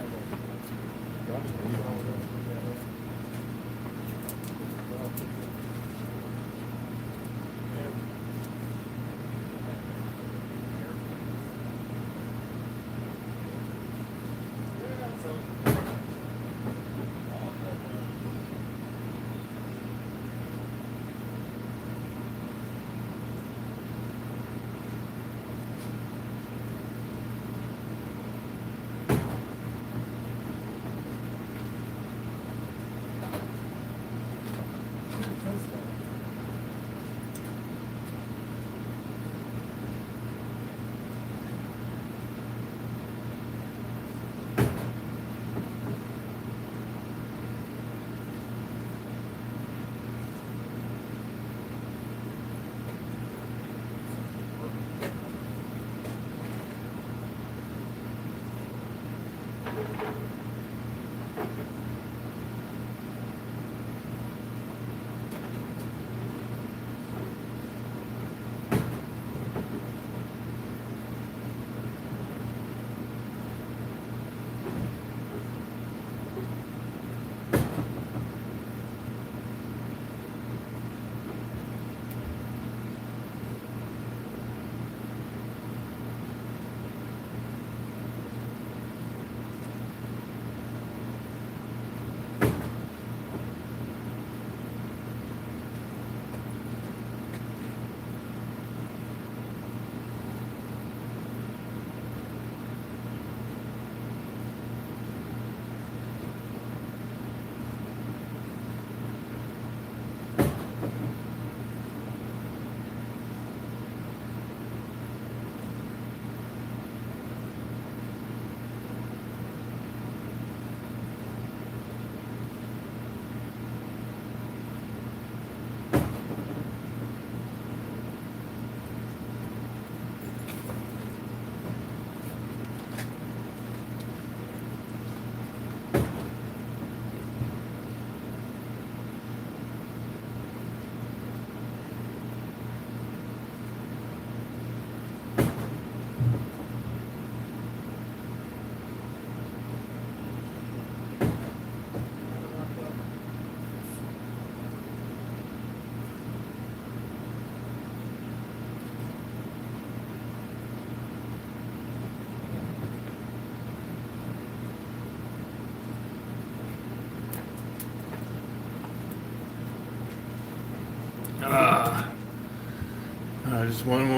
Just one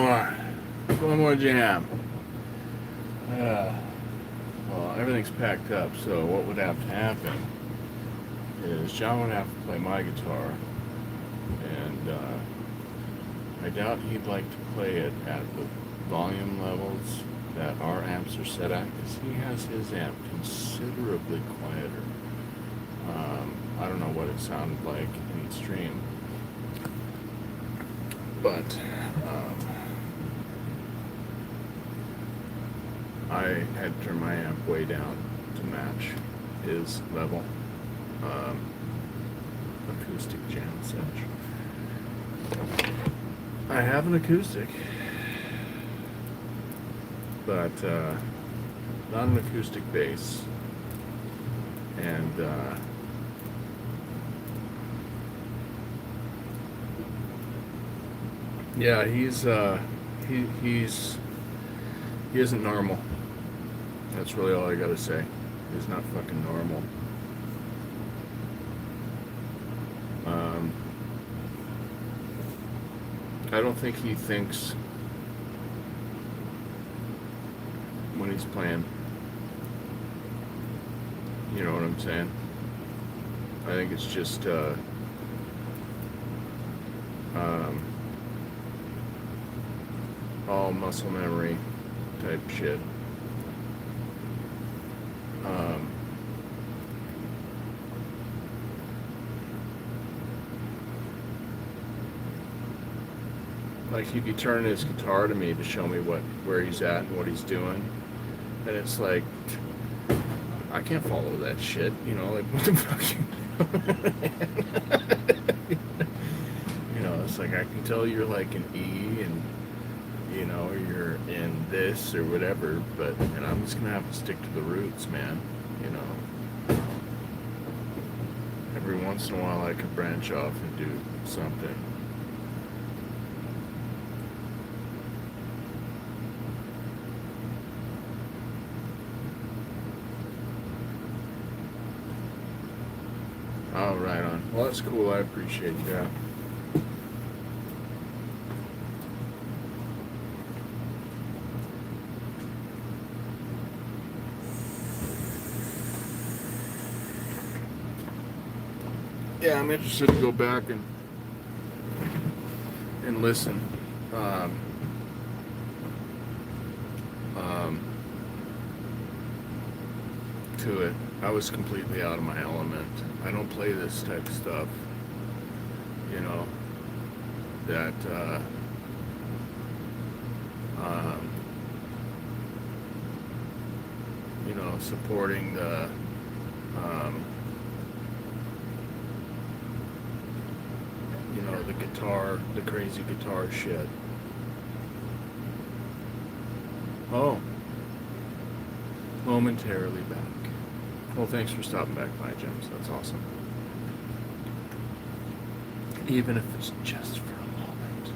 more jam. Well, everything's packed up, so what would have to happen is John would have to play my guitar, and I doubt he'd like to play it at the volume levels that our amps are set at, because he has his amp considerably quieter. I don't know what it sounded like in the stream, but I had to turn my amp way down to match his level. Acoustic jam session. I have an acoustic, but not an acoustic bass, and Yeah, he isn't normal. That's really all I gotta say. He's not fucking normal. I don't think he thinks when he's playing. You know what I'm saying? I think it's just all muscle memory type shit. Like he'd be turning his guitar to me to show me where he's at and what he's doing, and it's like I can't follow that shit, you know, like what the fuck you know, it's like I can tell you're like an E and you know, you're in this or whatever, and I'm just gonna have to stick to the roots, man, you know. Every once in a while I could branch off and do something. Oh, right on. Well, that's cool. I appreciate that. Yeah, I'm interested to go back and listen. To it. I was completely out of my element. I don't play this type of stuff. You know, that you know, supporting the you know, the guitar, the crazy guitar shit. Oh, momentarily back. Well, thanks for stopping back by, James. That's awesome. Even if it's just for a moment.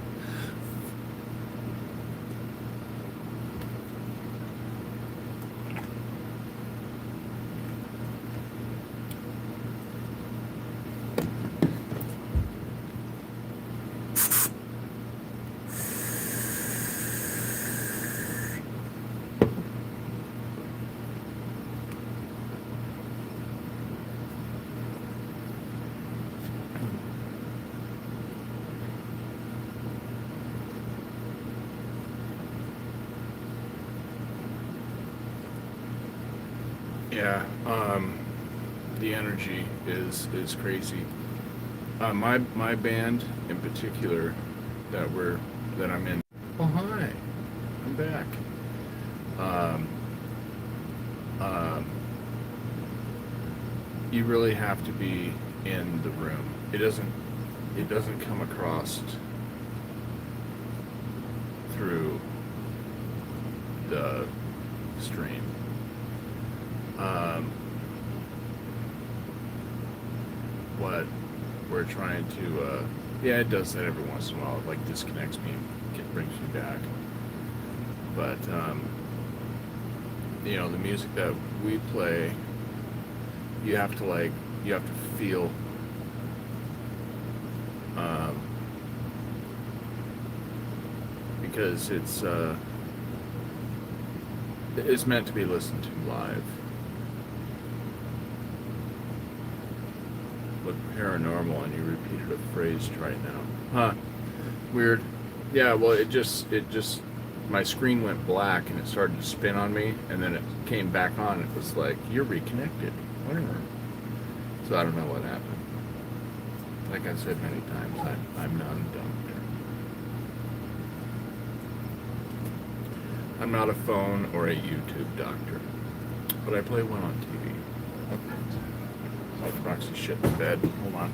Yeah, the energy is crazy. My band in particular that I'm in. Oh hi, I'm back. You really have to be in the room. It doesn't come across through the stream. What we're trying to, yeah, it does that every once in a while. It like disconnects me, brings me back. But you know, the music that we play, you have to feel. Because it's meant to be listened to live. Look paranormal, and you repeated a phrase right now. Huh. Weird. Yeah, well, it just my screen went black and it started to spin on me, and then it came back on. It was like, you're reconnected. Whatever. So I don't know what happened. Like I said many times, I'm not a doctor. I'm not a phone or a YouTube doctor, but I play one on TV. Oh, Roxy shit in the bed. Hold on.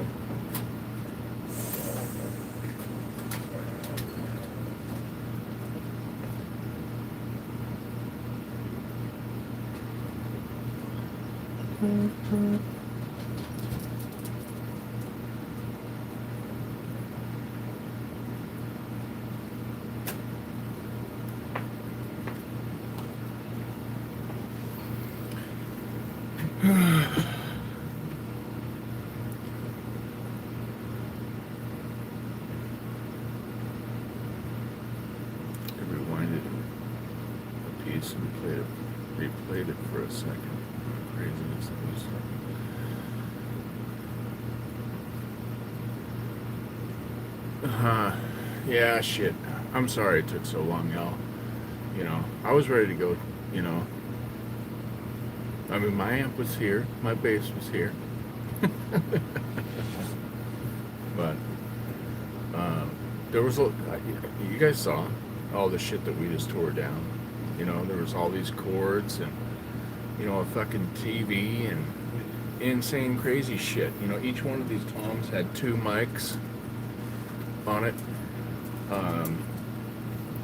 I rewinded a piece and replayed it for a second. Craziness that was. Yeah, shit. I'm sorry it took so long, y'all. You know, I was ready to go, you know. I mean, my amp was here, my bass was here. But, there was, you guys saw all the shit that we just tore down. You know, there was all these cords and, you know, a fucking TV and insane crazy shit. You know, each one of these toms had 2 mics on it.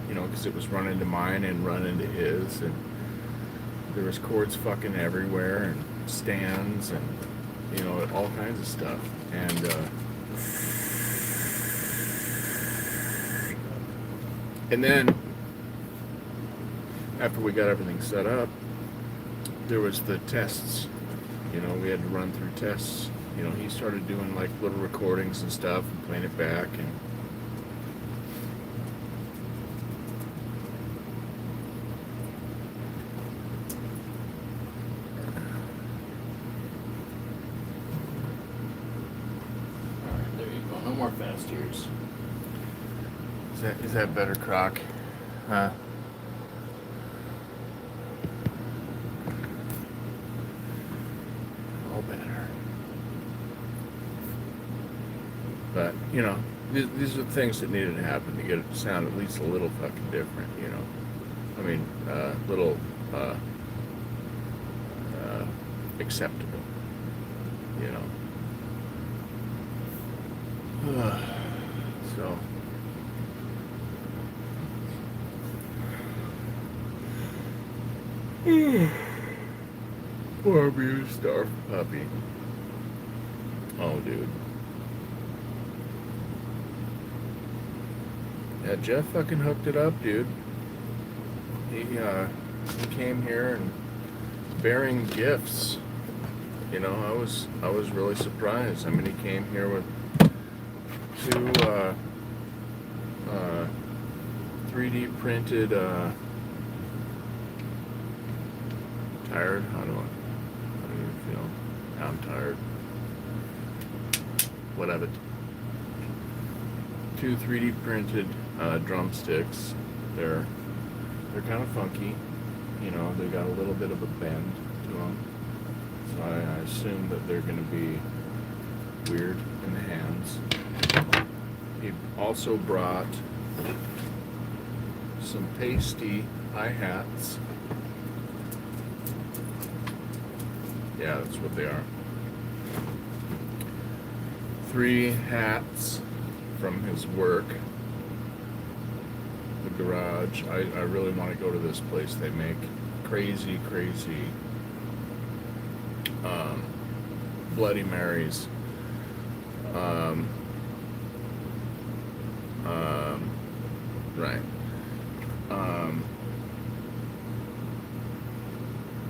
You know, because it was run into mine and run into his, and there was cords fucking everywhere and stands and, you know, all kinds of stuff. And then after we got everything set up, there was the tests. You know, we had to run through tests. You know, he started doing like little recordings and stuff and playing it back, and there you go. No more fast ears. Is that better, Croc? Huh? All better. But, you know, these are the things that needed to happen to get it to sound at least a little fucking different, you know. I mean, little acceptable, you know. So. Poor abused, starved puppy. Oh, dude. Yeah, Jeff fucking hooked it up, dude. He came here and bearing gifts. You know, I was really surprised. I mean, he came here with 2 3D printed tired? How do you feel? I'm tired. Whatever. 2 3D printed drumsticks. They're kind of funky. You know, they got a little bit of a bend to them. So I assume that they're going to be weird in the hands. He also brought some pasty hi-hats. Yeah, that's what they are. 3 hats from his work. The garage. I really want to go to this place. They make crazy Bloody Marys. Right.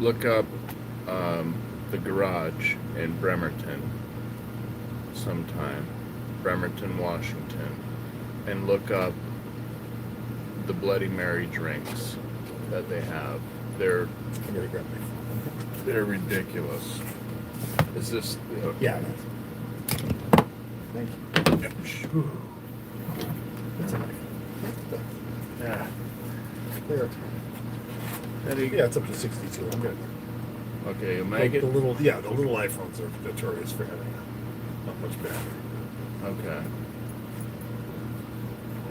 Look up the garage in Bremerton sometime. Bremerton, Washington. And look up the Bloody Mary drinks that they have. They're ridiculous. Is this? Yeah. Thank you. That's a knife. Yeah. There. Eddie, Yeah, it's up to 62. I'm good. okay, you The make it. little iPhones are notorious for having not much battery. Okay.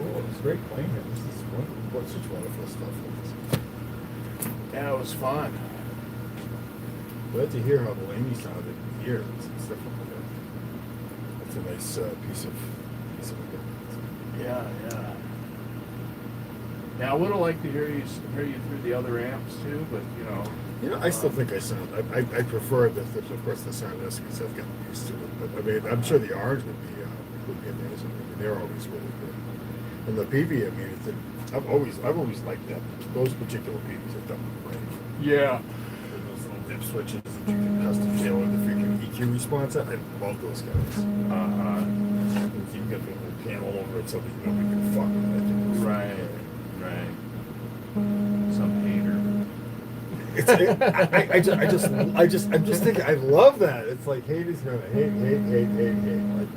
Oh, it's great playing here. This is such wonderful stuff. Yeah, it was fun. Glad to hear how the Laney sounded here. It's different. That's a nice piece of equipment. Yeah. Yeah, I would have liked to hear you through the other amps too, but you know. You know, I still think I sound. I prefer the of course the sound is because I've gotten used to it. But I mean, I'm sure the orange would be amazing. I mean, they're always really good. And the PV, I mean, I've always liked that. Those particular PVs have done great. Yeah. Those little dip switches that you can custom tailor the freaking EQ response. I love those guys. You can get the little panel over it so that nobody can fuck with it. Right. Some hater. I'm just thinking, I love that. It's like hate is gonna hate. Like,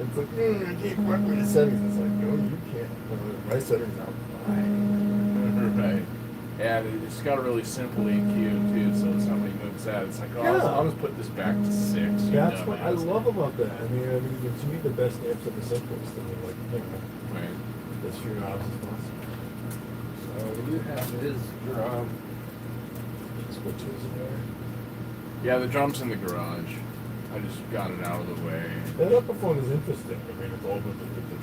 it's like, I can't work with the settings. It's like, no, you can't. My settings are fine. Right. And it's got a really simple EQ too, so if somebody moves that, it's like, oh, Yeah. I'll just put this back to 6. you That's know, what I love about that. I mean, to me, the best amps are the simplest. I mean, like, Right. as few knobs as possible. So you have his drum. Switches in there. Yeah, the drum's in the garage. I just got it out of the way. That Epiphone is interesting. I mean, it's all the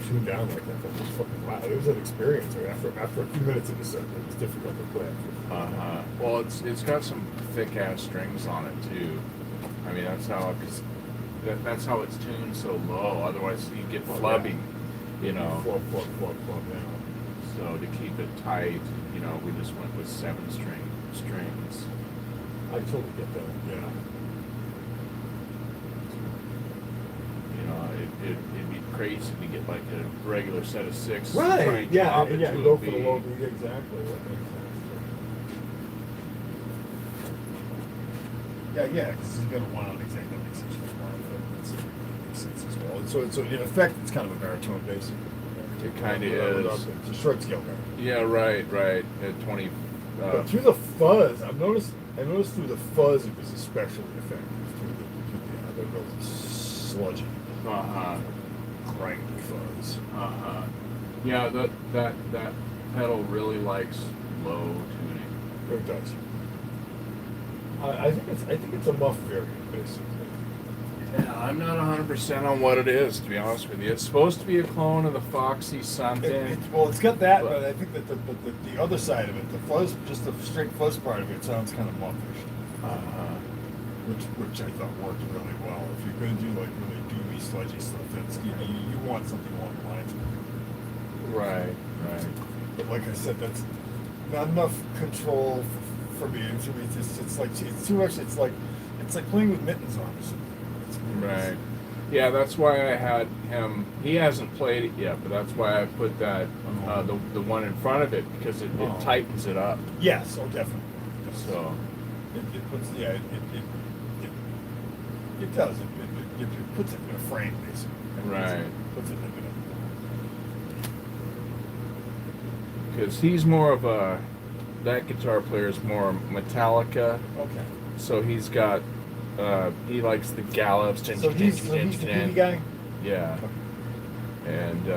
tune down like that. That was fucking wow. It was an experience. I mean, after a few minutes of the set, it was difficult to play. Well, it's got some thick ass strings on it too. I mean, that's how that's how it's tuned so low. Otherwise, you get flubbing. You know. Flub, yeah. So to keep it tight, you know, we just went with 7-string strings. I totally get that. Yeah. You know, it'd be crazy to get like a regular set of 6. try Right. and Yeah. drop it Yeah. to Go a for the B. low beat. Exactly. That makes sense. Yeah. Because you're gonna want to exactly that makes sense. Makes sense as well. And so in effect, it's kind of a baritone bass. It kind of is. It's a short scale baritone. Yeah, right. At 20. But through the fuzz, I noticed through the fuzz it was especially effective. Through the real sludgy, cranky fuzz. Yeah, that pedal really likes low tuning. It does. I think it's a muff variant, basically. Yeah, I'm not 100% on what it is, to be honest with you. It's supposed to be a clone of the Foxy something. It's got that, but I think that the other side of it, the fuzz, just the straight fuzz part of it, sounds kind of muffish. Which I thought worked really well. If you're going to do like really doomy, sludgy stuff, you want something along the lines of it. Right. But like I said, that's not enough control for me. It's too much. It's like playing with mittens on or something. Right. Yeah, that's why I had him. He hasn't played it yet, but that's why I put that the one in front of it because it tightens it up. Yes, definitely. So It puts it does. It puts it in a frame, basically. Right. Puts it in a because he's more of that guitar player is more Metallica. Okay. So he's got he likes the gallops. So he's the PV guy? Yeah. And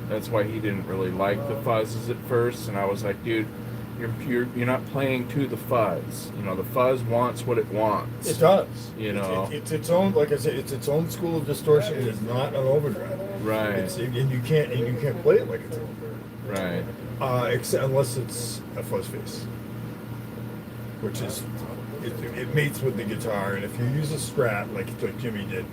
that's why he didn't really like the fuzzes at first. And I was like, dude, you're not playing to the fuzz. You know, the fuzz wants what it wants. It does. You know. It's its own, like I said, it's its own school of distortion. It is not an overdrive. Right. And you can't play it like it's an overdrive. Right. Except unless it's a fuzz face, which is it mates with the guitar. And if you use a Strat like Jimmy did,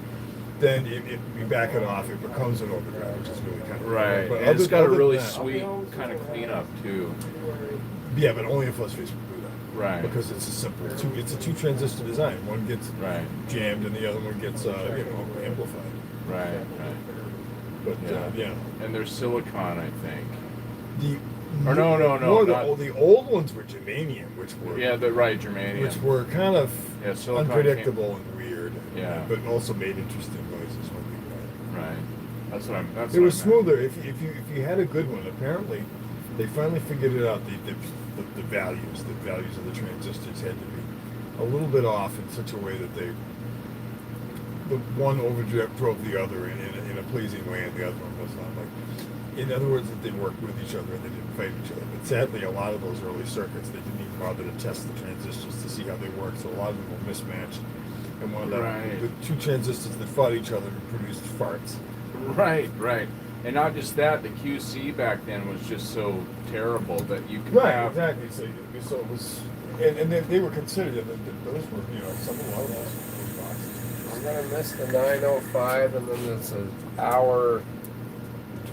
then you back it off, it becomes an overdrive, which is really kind of right. But And it's got a really than that, sweet kind of cleanup too. Yeah, but only a fuzz face will do that. Right. Because it's a simple it's a 2 transistor design. One gets jammed and the other one gets amplified. Right. But yeah. And there's silicon, I think. No. The old ones were germanium, which were germanium, which were kind of silicon unpredictable and weird. Yeah. But also made interesting noises when we got it. Right. That's what I'm. That's It what was I meant. smoother if you had a good one. Apparently, they finally figured it out. The values of the transistors had to be a little bit off in such a way that the one overdrove the other in a pleasing way, and the other one was not. Like, in other words, that they worked with each other and they didn't fight each other. But sadly, a lot of those early circuits, they didn't even bother to test the transistors to see how they work. So a lot of them were mismatched, and one of the 2 transistors that fought each other produced farts. Right. And not just that, the QC back then was just so terrible that you could have. Exactly. So it was, and they were considered. Those were, some of those boxes. I'm gonna miss the 9:05, and then it's an hour,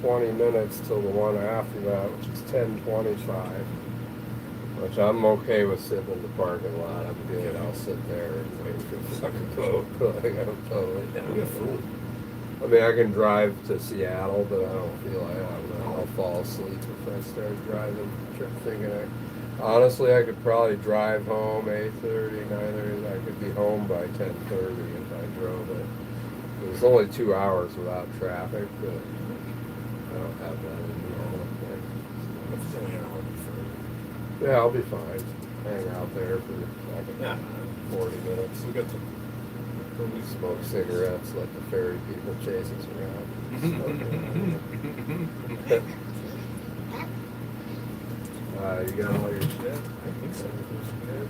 20 minutes till the one after that, which is 10:25. Which I'm okay with sitting in the parking lot. I'm good. I'll sit there and wait for the fucking boat. Like, I'm totally down. We got food. I mean, I can drive to Seattle, but I don't feel like I'll fall asleep if I start driving. Honestly, I could probably drive home 8:30, 9:30. I could be home by 10:30 if I drove it. It's only 2 hours without traffic, but I don't have that anymore. If it's only an hour before. Yeah, I'll be fine. Hang out there for like Yeah. 40 minutes. We got the. We smoke cigarettes, let the ferry people chase us around. You got all your shit? I think so. Good.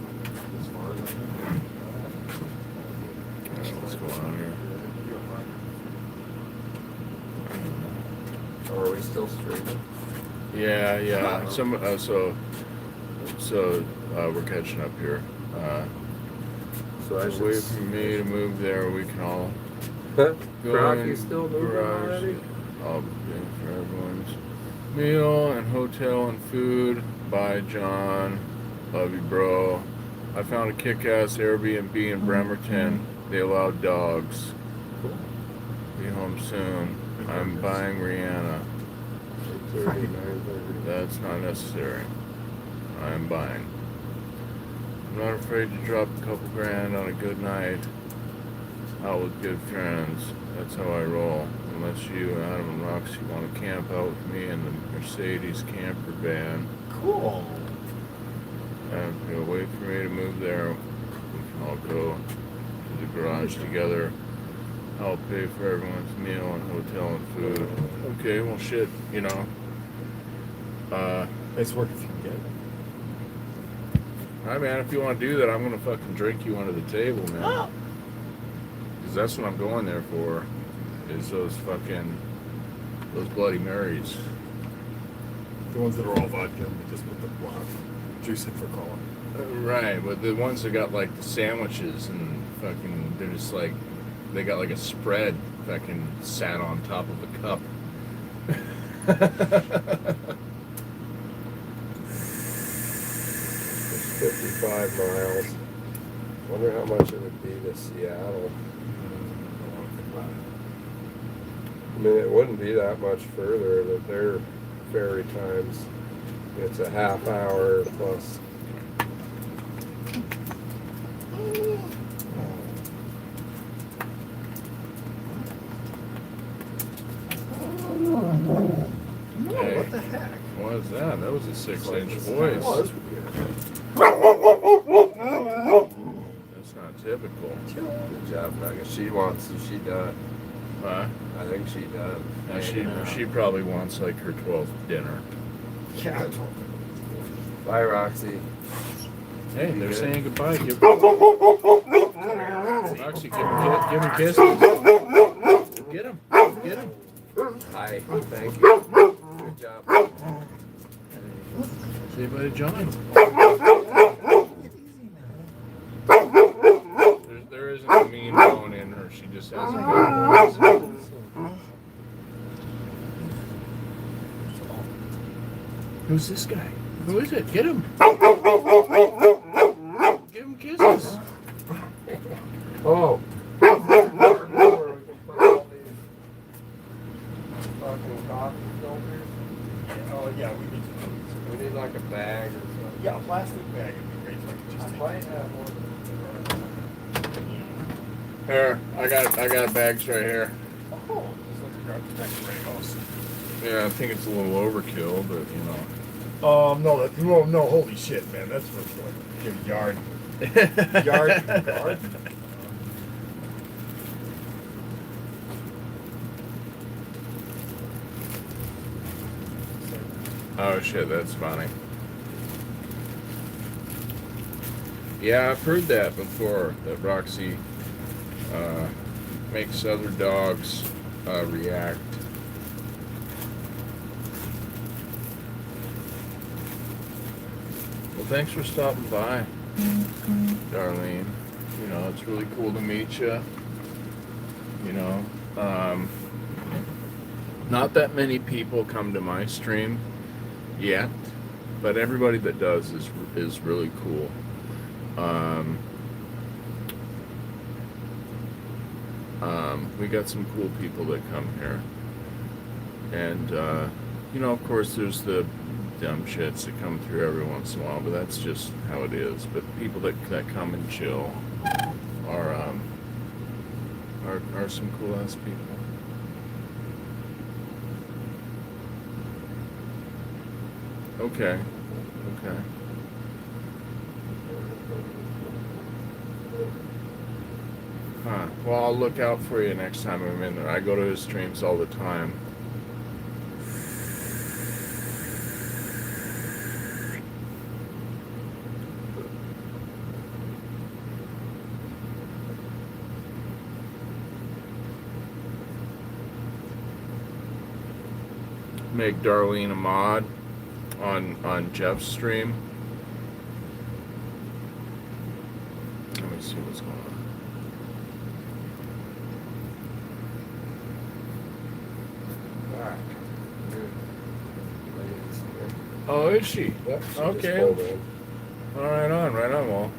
As far as I What's going on here? Or are we still streaming? Yeah. We're catching up here. So I should Wait for me to move there. We can all Rocky's still moving garage. already? I'll pay for everyone's meal and hotel and food. Bye, John. Love you, bro. I found a kick-ass Airbnb in Bremerton. They allow dogs. Cool. Be home soon. I'm buying Rihanna. 8:30, 9:30. That's not necessary. I'm buying. I'm not afraid to drop a couple grand on a good night out with good friends. That's how I roll. Unless you, Adam, and Roxy want to camp out with me in the Mercedes camper van. Cool. And you'll wait for me to move there. We can all go to the garage together. I'll pay for everyone's meal and hotel and food. Okay, well shit, Nice work if you can get it. Alright, man, if you want to do that, I'm going to fucking drink you under the table, man. Because that's what I'm going there for, is those Bloody Marys. The ones that are all vodka, we just put the juice in for cola. Right, but the ones that got like the sandwiches and fucking, they're just like, they got like a spread fucking sat on top of the cup. 55 miles. Wonder how much it would be to Seattle. I mean, it wouldn't be that much further. That their ferry times, it's a half hour plus. Hey, What the heck? what was that? That was a 6-inch voice. Oh, this would be That's not typical. Good job, Megan. She wants, she done. Huh? I think she done. Yeah, she probably wants like her 12th dinner. Yeah, I don't know. Bye, Roxy. Hey, they're good? saying goodbye. Roxy, give him kisses. Get him. Get him. Hi. Thank you. Good job. Say bye to John. There isn't a mean bone in her. She just has a mean voice. Who's this guy? Who is it? Get him. Give him kisses. Oh. Oh, yeah, we need to. We need like a bag or something. Yeah, a plastic bag would be great. Like, just take Might have one. Here, I got bags right here. Oh, just let me grab the back of Ramos. Yeah, I think it's a little overkill, but No, holy shit, man. That's for like your yard. Yard. Oh shit, that's funny. Yeah, I've heard that before, that Roxy makes other dogs react. Well, thanks for stopping by, Darlene. It's really cool to meet you. Not that many people come to my stream yet, but everybody that does is really cool. We got some cool people that come here, and you know, of course, there's the dumb shits that come through every once in a while, but that's just how it is. But people that come and chill are some cool ass people. Okay. Huh. Well, I'll look out for you next time I'm in there. I go to his streams all the time. Make Darlene a mod on Jeff's stream. Let me see what's going on. Oh, is she? Yep, she Okay. just pulled in. Right on. Well,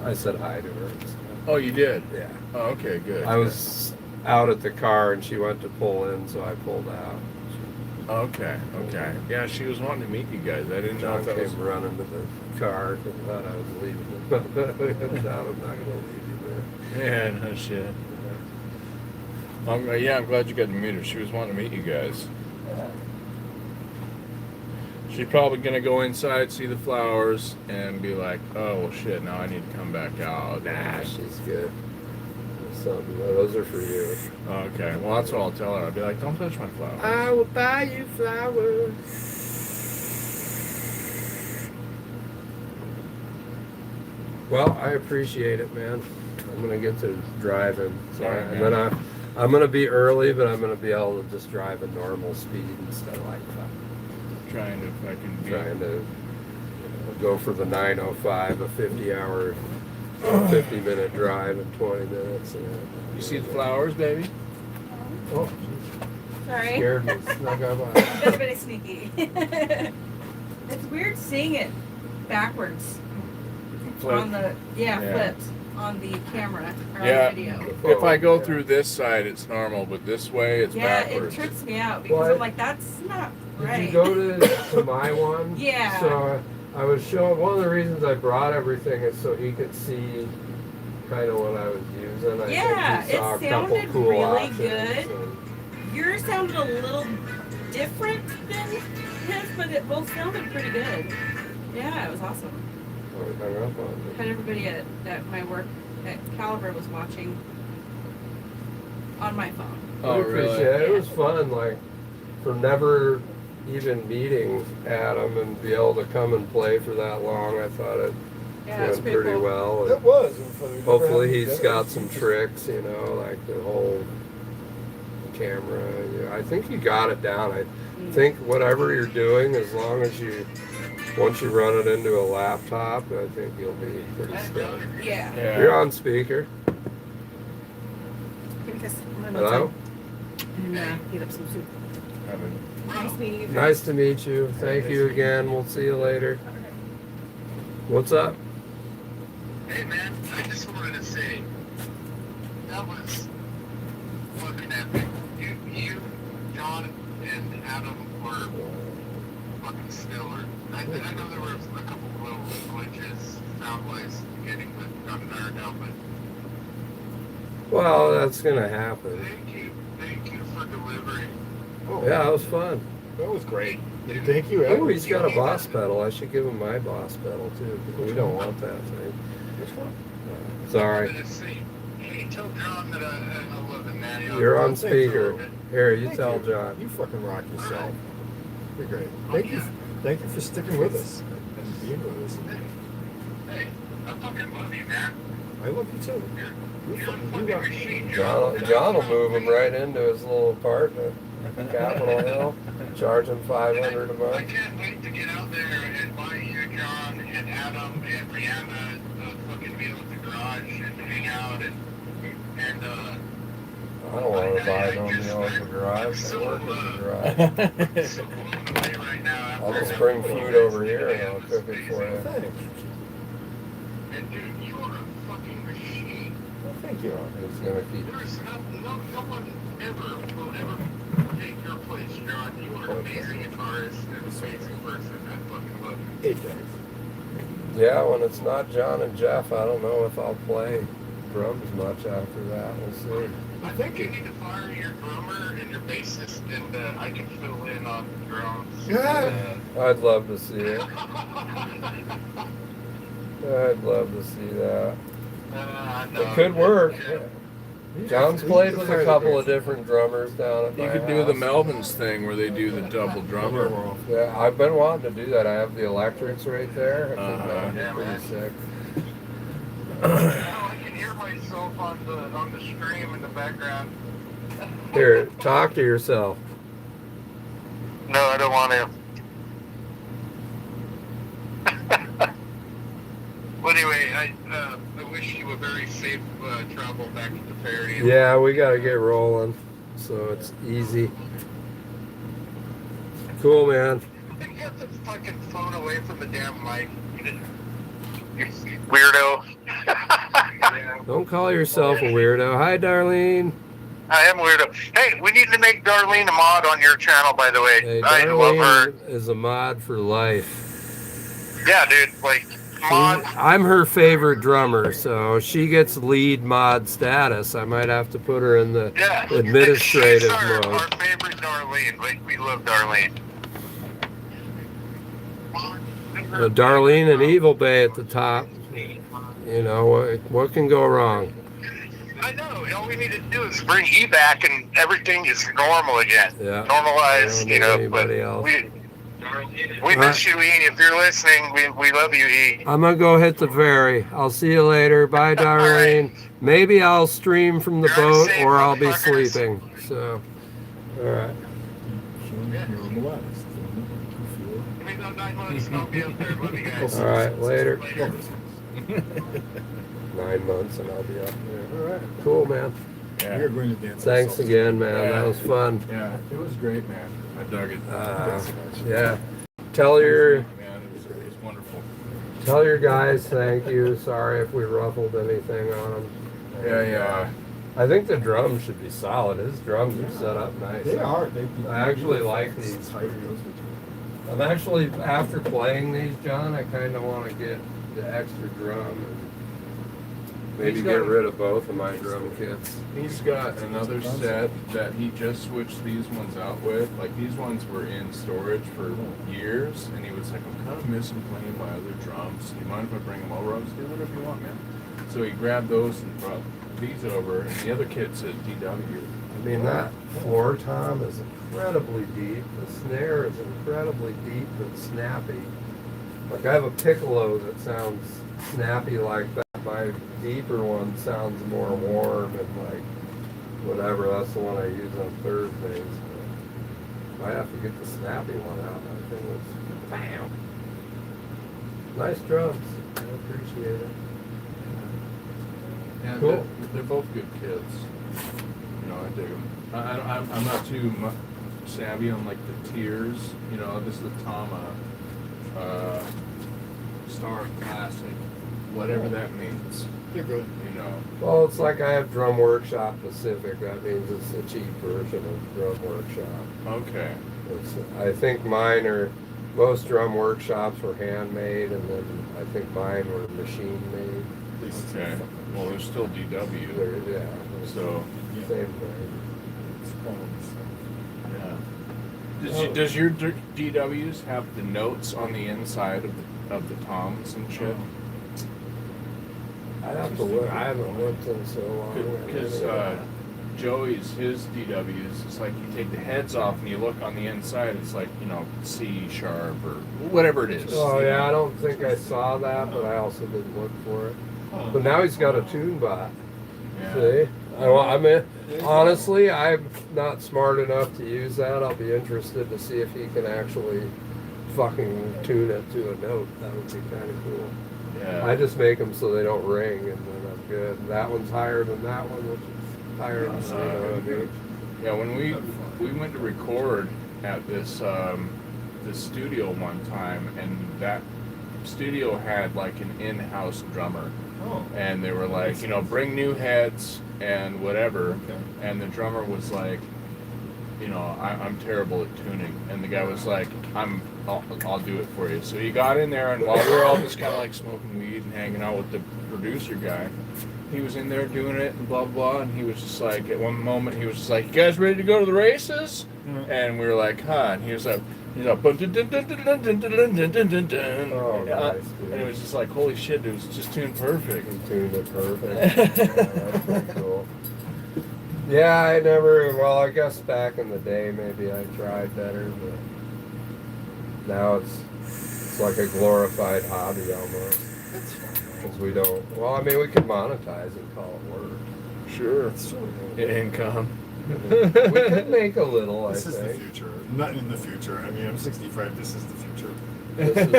I said hi to her. oh, you did? Yeah. Oh, okay, good. I was out at the car and she went to pull in, so I pulled out. Okay. Yeah, she was wanting to meet you guys. I didn't know John if that was. came running to the car because I thought I was leaving. I'm not going to leave you there. Yeah, no shit. I'm glad you got to meet her. She was wanting to meet you guys. She's probably gonna go inside, see the flowers, and be like, "Oh well, shit! Now I need to come back out." Nah, she's good. Something. Those are for you. Okay, well that's what I'll tell her. I'll be like, "Don't touch my flowers." I will buy you flowers. Well, I appreciate it, man. I'm gonna get to driving, so All right, and then I'm gonna be early, but I'm gonna be able to just drive at normal speed instead of like Trying to fucking be. trying to go for the 905, a 50-minute drive in 20 minutes. You see the flowers, baby? Oh, Sorry. scared me. Snuck up on That's pretty sneaky. It's weird seeing it backwards on the flipped on the camera or Yeah. on the video. If I go through this side, it's normal, but this way, it's Yeah, backwards. it trips me out because What? I'm like, that's not right. Did you go to my one? Yeah. So I was showing, one of the reasons I brought everything is so he could see kind of what I was using. Yeah, think he saw it a couple sounded cool really options, good. and- Yours sounded a little different than his, but it both sounded pretty good. Yeah, it was awesome. Oh, he hung up on me. Had everybody at my work at Caliber was watching on my phone. Oh, I appreciate really? it. It was fun, like, for never even meeting Adam and be able to come and play for that long. I thought it Yeah, it's went pretty pretty cool. well. It And was. hopefully he's got some tricks, you know, like the whole camera. Yeah, I think you got it down. I think whatever you're doing, as long as once you run it into a laptop, I think you'll be pretty stoked. Yeah. You're on speaker. Because I'm Hello? and get up some soup. Nice meeting you. guys. Nice to meet you. Thank you again. We'll see you later. What's up? Hey man, I just wanted to say that was fucking epic. You, John, and Adam were fucking stellar. I know there were a couple little glitches sound-wise getting, but got it ironed out. But Well, that's gonna happen. thank you for delivering. Oh, Yeah, it was fun. that was great. Thank you. Oh, he's got a boss pedal. I should give him my boss pedal too. We don't want that thing. Which one? Sorry. Let's see. Hey, tell John that I love him, man. You're on Thank you. speaker. Here, you Thank tell you. John. You fucking rock yourself. You're great. Thank you. Thank you for sticking with us and being with us. Hey, I fucking love you, man. I love you too. You're a You fucking rock. machine, John will move him right into his little apartment, Capitol Hill, charge him $500 a I month. can't wait to get out there and buy you, John, and Adam, and Brianna a fucking meal at the garage and hang out and I don't want to buy no meal at the garage. I work at the garage. so blown away right now. I'll just bring food over here and I'll cook it for you. Thanks. And dude, you are a fucking machine. Well, thank you. It's gonna keep. There's no one ever will ever take your place, John. You are an amazing guitarist and an amazing person. I fucking love you. Hey, thanks. Yeah, when it's not John and Jeff, I don't know if I'll play drums much after that. We'll see. I think you need to fire your drummer and your bassist, and I can fill in on drums. Yeah. I'd love to see it. I'd love to see that. No, It could work. Yeah. John's played with a couple of different drummers down at my You could do the house. Melvins thing where they do the double drummer. Yeah, I've been wanting to do that. I have the electrics right there. I think that'd be Yeah, pretty man. sick. I can hear myself on the stream in the background. Here, talk to yourself. No, I don't want to. Well, anyway, I wish you a very safe travel back to the ferry. Yeah, we gotta get rolling, so it's easy. Cool, man. Get the fucking phone away from the damn mic. You weirdo. Yeah, Don't call yourself a weirdo. Hi, Darlene. I am weirdo. Hey, we need to make Darlene a mod on your channel, by the way. Hey, I love her. Darlene is a mod for life. Yeah, dude, like, mod. I'm her favorite drummer, so she gets lead mod status. I might have to put her in the Yeah. administrative She's our mode. favorite Darlene. Like, we love Darlene. Darlene and Evil Bay at the top. You know, what can go wrong? I know. All we need to do is bring E back, and everything is normal again. Yeah. Normalized, I you don't know. need anybody else. We miss you, E. If you're listening, we love you, E. I'm gonna go hit the ferry. I'll see you later. Bye, Darlene. Maybe I'll stream from the Drive boat safe, or I'll be motherfuckers. sleeping. So, all right. You're relaxed. Give me those 9 months, and I'll be up there. Love you guys. All right, later. 9 months and I'll be up there. All right, cool, man. You're going to dance. Thanks again, man. That was fun. Yeah, it was great, man. I dug it. Yeah. Tell your Man, it was wonderful. guys thank you. Sorry if we ruffled anything on them. Yeah. I think the drums should be solid. His drums are set up nice. They are. I actually like these. I'm actually, after playing these, John, I kind of want to get the extra drum and maybe He's get got- rid of both of my drum kits. He's got another set that he just switched these ones out with. Like, these ones were in storage for years, and he was like, I'm kind of missing playing my other drums. Do you mind if I bring them over? I was doing whatever you want, man. So he grabbed those and brought these over, and the other kit said DW. I mean, that floor tom is incredibly deep. The snare is incredibly deep and snappy. Like, I have a piccolo that sounds snappy like that. My deeper one sounds more warm and like whatever. That's the one I use on Thursdays. But I have to get the snappy one out. That thing was bam. Nice drums. I appreciate it. Yeah, Cool. they're both good kids. You know, I dig them. I'm not too savvy on like the tiers. You know, this is the Tama Star Classic, whatever that means. They're good. You know. Well, it's like I have Drum Workshop Pacific. That means it's a cheap version of Drum Workshop. Okay. I think mine are, most drum workshops were handmade, and then I think mine were machine made. Okay. Well, they're still DW. They're, So. same thing. Yeah. Does your DWs have the notes on the inside of the toms and shit? I'd have to look. I haven't looked in so long. Because Joey's, his DWs, it's like you take the heads off and you look on the inside, it's like, you know, C sharp or whatever it is. Oh yeah, I don't think I saw that, but I also didn't look for it. But now he's got a tune bot. Yeah. See? I mean, honestly, I'm not smart enough to use that. I'll be interested to see if he can actually fucking tune it to a note. That would be kind of cool. Yeah. I just make them so they don't ring, and then I'm good. That one's higher than that one, which is higher than you know what I mean? Yeah, when we went to record at this the studio one time, and that studio had like an in-house drummer. Oh. And they were like, you know, bring new heads and whatever. Okay. And the drummer was like, you know, I'm terrible at tuning. And the guy was like, I'll do it for you. So he got in there, and while we were all just kind of like smoking weed and hanging out with the producer guy, he was in there doing it and blah, blah, blah. And he was just like, at one moment, he was just like, you guys ready to go to the races? And we were like, huh? And he was like, Oh, nice, dude. and it was just like, holy shit, it was just tuned perfect. You tuned it perfect. Yeah, that's pretty cool. Yeah, I never, well, I guess back in the day, maybe I tried better, but now it's like a glorified hobby almost. Because we don't, well, I mean, we could monetize and call it work. Sure. Income. We could make a little, I This is the think. future. Not in the future. I mean, I'm 65. This is the future. This is,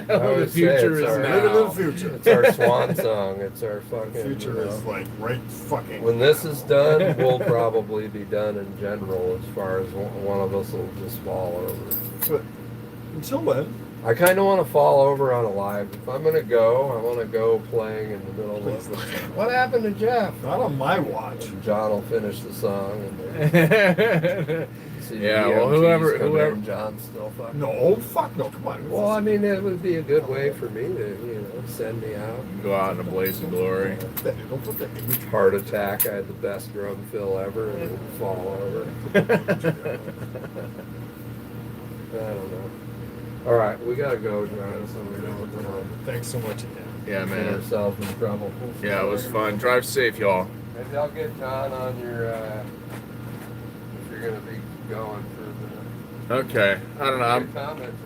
I would The future say it's is our, now. Live in the future. It's our swan song. It's our fucking. The future you know. is like right fucking. When this is done, we'll probably be done in general. As far as one of us will just fall over. But until then, I kind of want to fall over on a live. If I'm gonna go, I want to go playing in the middle please of. listen. What happened to Jeff? Not on my watch. And John will finish the song. And see Yeah, the well, EMTs whoever- come whoever- in, John's still fucking. No, fuck no. Come on. Well, I mean, it would be a good way for me to, you know, send me out. Go out in a blaze of glory. Don't put that image. Heart attack. I had the best drum fill ever, and then fall over. I don't know. All right, we gotta go, John. So we don't Thanks so much again. Yeah, get man. ourselves in trouble. Yeah, it was fun. Drive safe, y'all. Maybe I'll get John on your. If you're gonna be going for Okay. I don't know. the comments.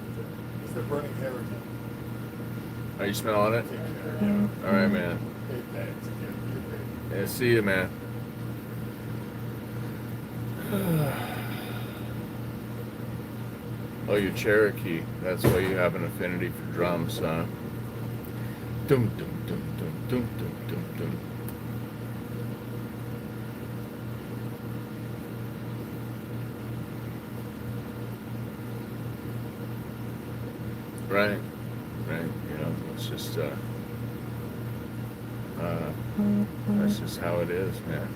Is there burning hair again? Are you smelling it? Yeah. All right, man. Hey, thanks again. Yeah, see you, man. Oh, you're Cherokee. That's why you have an affinity for drums, huh? Dum dum dum dum dum dum dum dum. Right, right. You know, it's just that's just how it is, man.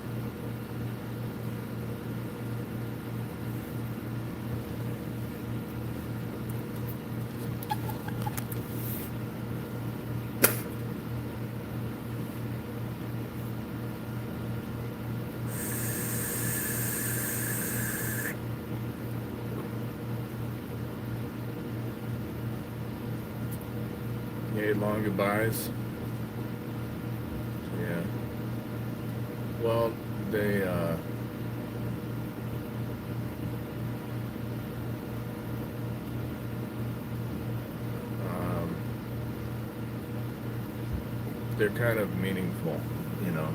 You ate long goodbyes. Yeah. Well, they they're kind of meaningful, you know.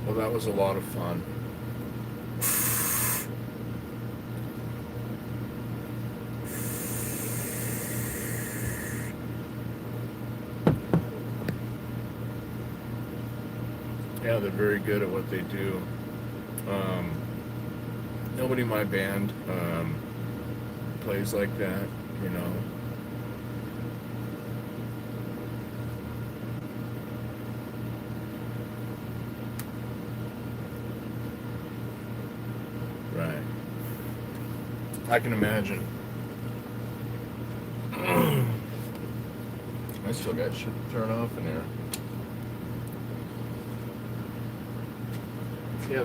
Well, that was a lot of fun. Yeah, they're very good at what they do. Nobody in my band plays like that, you know. Right. I can imagine. I still got shit to turn off in there. Yeah,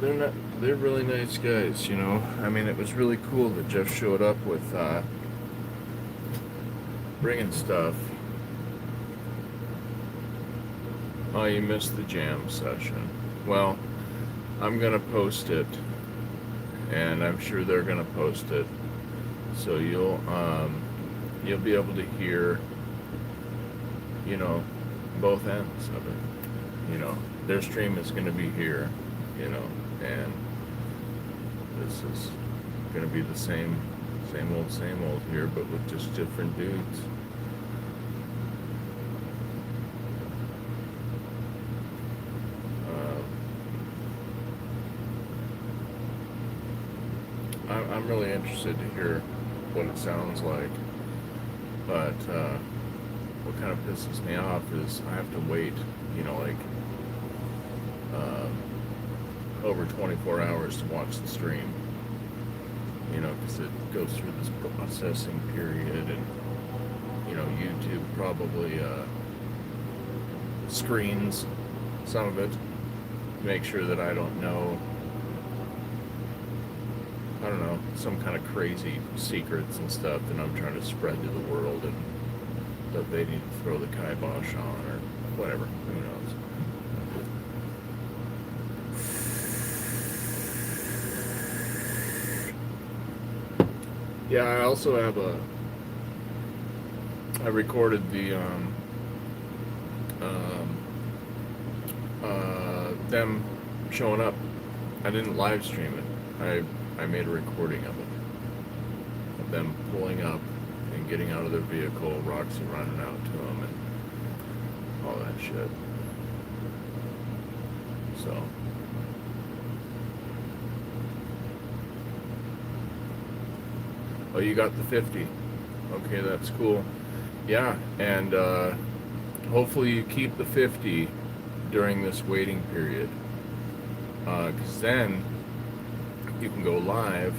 they're really nice guys, you know. I mean, it was really cool that Jeff showed up with bringing stuff. Oh, you missed the jam session. Well, I'm gonna post it, and I'm sure they're gonna post it. So you'll be able to hear, you know, both ends of it. You know, their stream is going to be here, you know, and this is going to be the same old here, but with just different dudes. I'm really interested to hear what it sounds like, but what kind of pisses me off is I have to wait, you know, like over 24 hours to watch the stream, you know, because it goes through this processing period, and you know, YouTube probably screens some of it to make sure that I don't know, some kind of crazy secrets and stuff that I'm trying to spread to the world and that they need to throw the kibosh on or whatever. Who knows? Yeah, I also have I recorded the them showing up. I didn't live stream it. I made a recording of it, of them pulling up and getting out of their vehicle, Roxy running out to them, and all that shit. So, oh, you got the 50. Okay, that's cool. Yeah, and hopefully you keep the 50 during this waiting period, because then you can go live,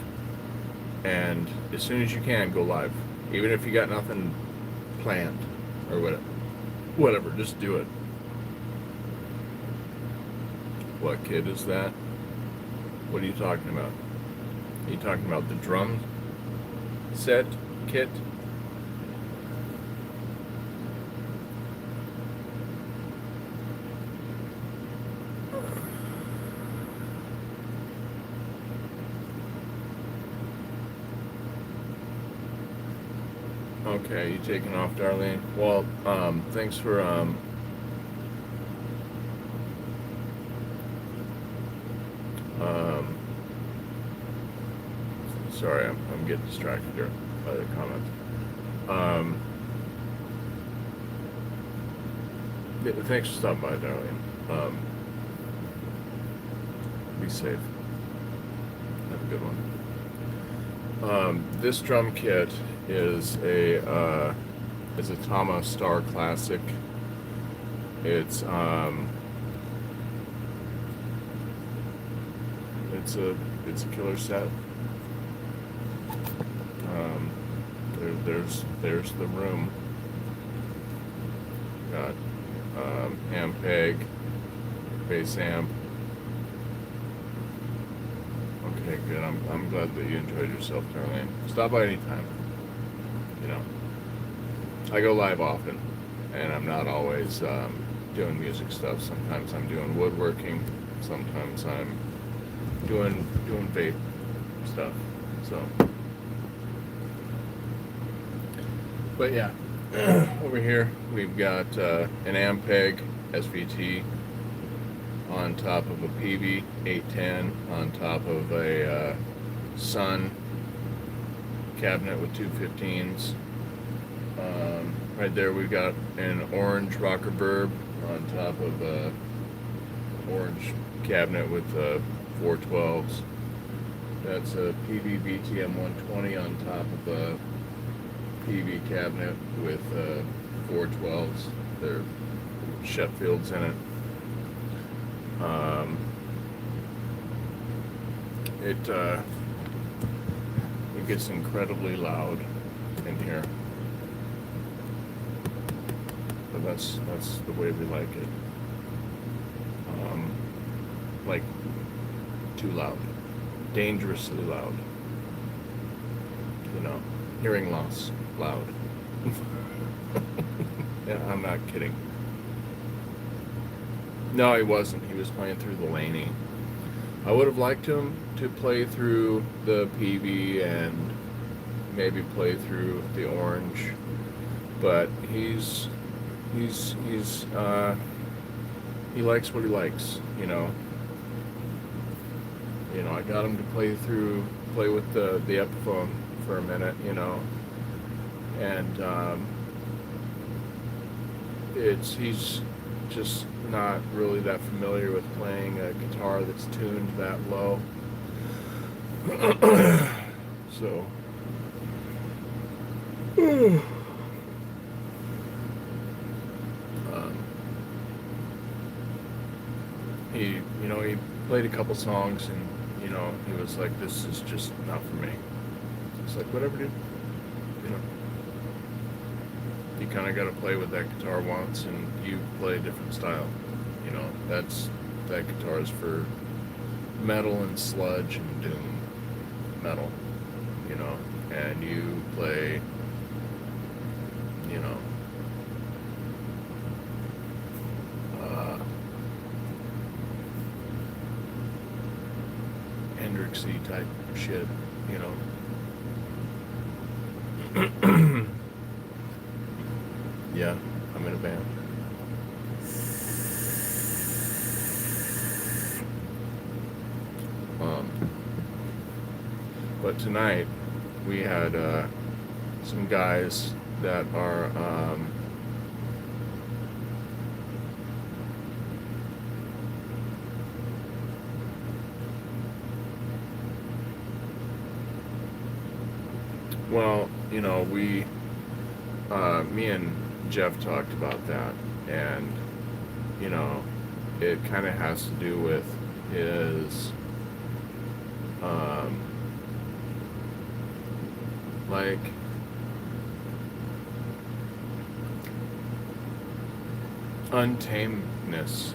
and as soon as you can, go live. Even if you got nothing planned or whatever, just do it. What kid is that? What are you talking about? Are you talking about the drum set kit? Okay, you taking off, Darlene? Well, thanks for, sorry, I'm getting distracted here by the comments. Thanks for stopping by, Darlene. Be safe. Have a good one. This drum kit is a Tama Star Classic. It's a killer set. There's the room. Got amp peg, bass amp. Okay, good. I'm glad that you enjoyed yourself, Darlene. Stop by anytime. You know, I go live often, and I'm not always doing music stuff. Sometimes I'm doing woodworking. Sometimes I'm doing vape stuff. So, but yeah, over here we've got an Ampeg SVT on top of a PV 810 on top of a Sun cabinet with two 15s. Right there we've got an orange rocker burb on top of a orange cabinet with 412s. That's a PV BTM 120 on top of a PV cabinet with 412s. They're Sheffields in it. It gets incredibly loud in here, but that's the way we like it. Like too loud, dangerously loud. You know, hearing loss, loud. Yeah, I'm not kidding. No, he wasn't. He was playing through the Laney. I would have liked him to play through the PV and maybe play through the orange, but he likes what he likes, you know. I got him to play with the Epiphone for a minute, you know, and he's just not really that familiar with playing a guitar that's tuned that low. So he played a couple songs, and he was like, this is just not for me. It's like, whatever, dude. You kind of got to play with that guitar once, and you play a different style. That guitar is for metal and sludge and doom metal, and you play, Hendrixy type shit, Yeah, I'm in a band. But tonight we had some guys that are well, me and Jeff talked about that, and it kind of has to do with his like untamedness,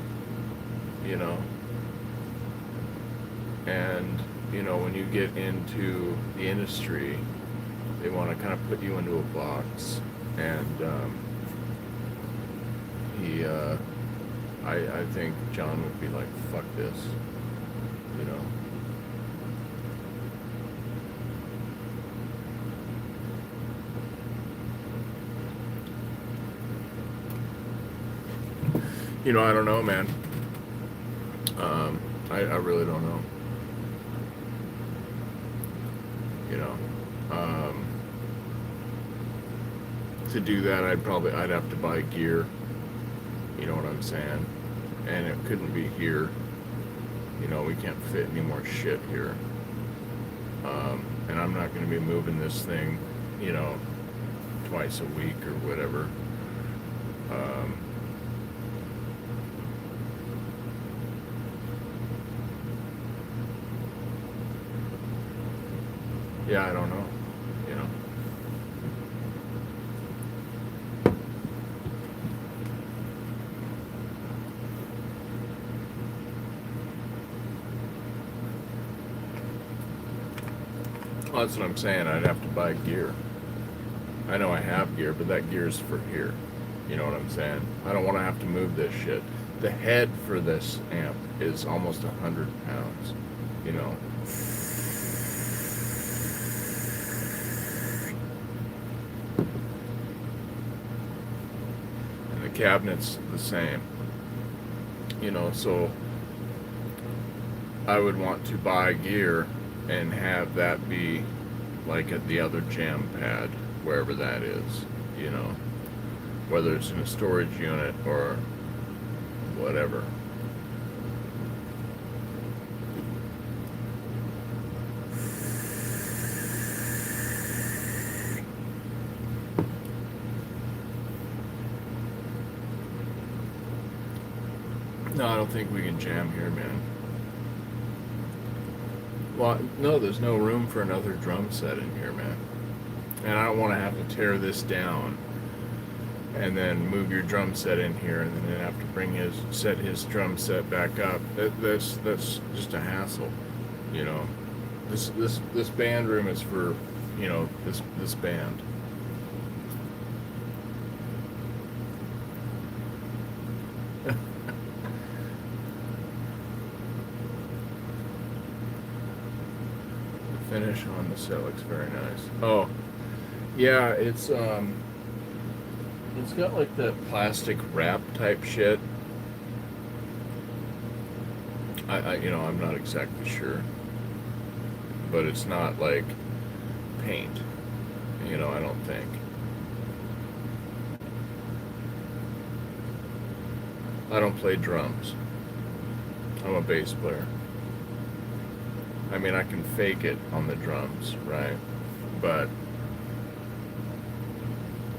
and when you get into the industry, they want to kind of put you into a box, and I think John would be like, fuck this, I don't know, man. I really don't know. To do that, I'd have to buy gear. You know what I'm saying? And it couldn't be here. We can't fit any more shit here. And I'm not going to be moving this thing, twice a week or whatever. Yeah, I don't know. Well, that's what I'm saying. I'd have to buy gear. I know I have gear, but that gear's for here. You know what I'm saying? I don't want to have to move this shit. The head for this amp is almost 100 pounds. And the cabinet's the same. So I would want to buy gear and have that be like at the other jam pad, wherever that is, whether it's in a storage unit or whatever. No, I don't think we can jam here, man. Well, no, there's no room for another drum set in here, man. And I don't want to have to tear this down and then move your drum set in here and then have to set his drum set back up. That's just a hassle, This band room is for, this band. Finish on the set looks very nice. Oh, Yeah, it's got like that plastic wrap type shit. I'm not exactly sure, but it's not like paint. I don't think. I don't play drums. I'm a bass player. I mean, I can fake it on the drums, right? But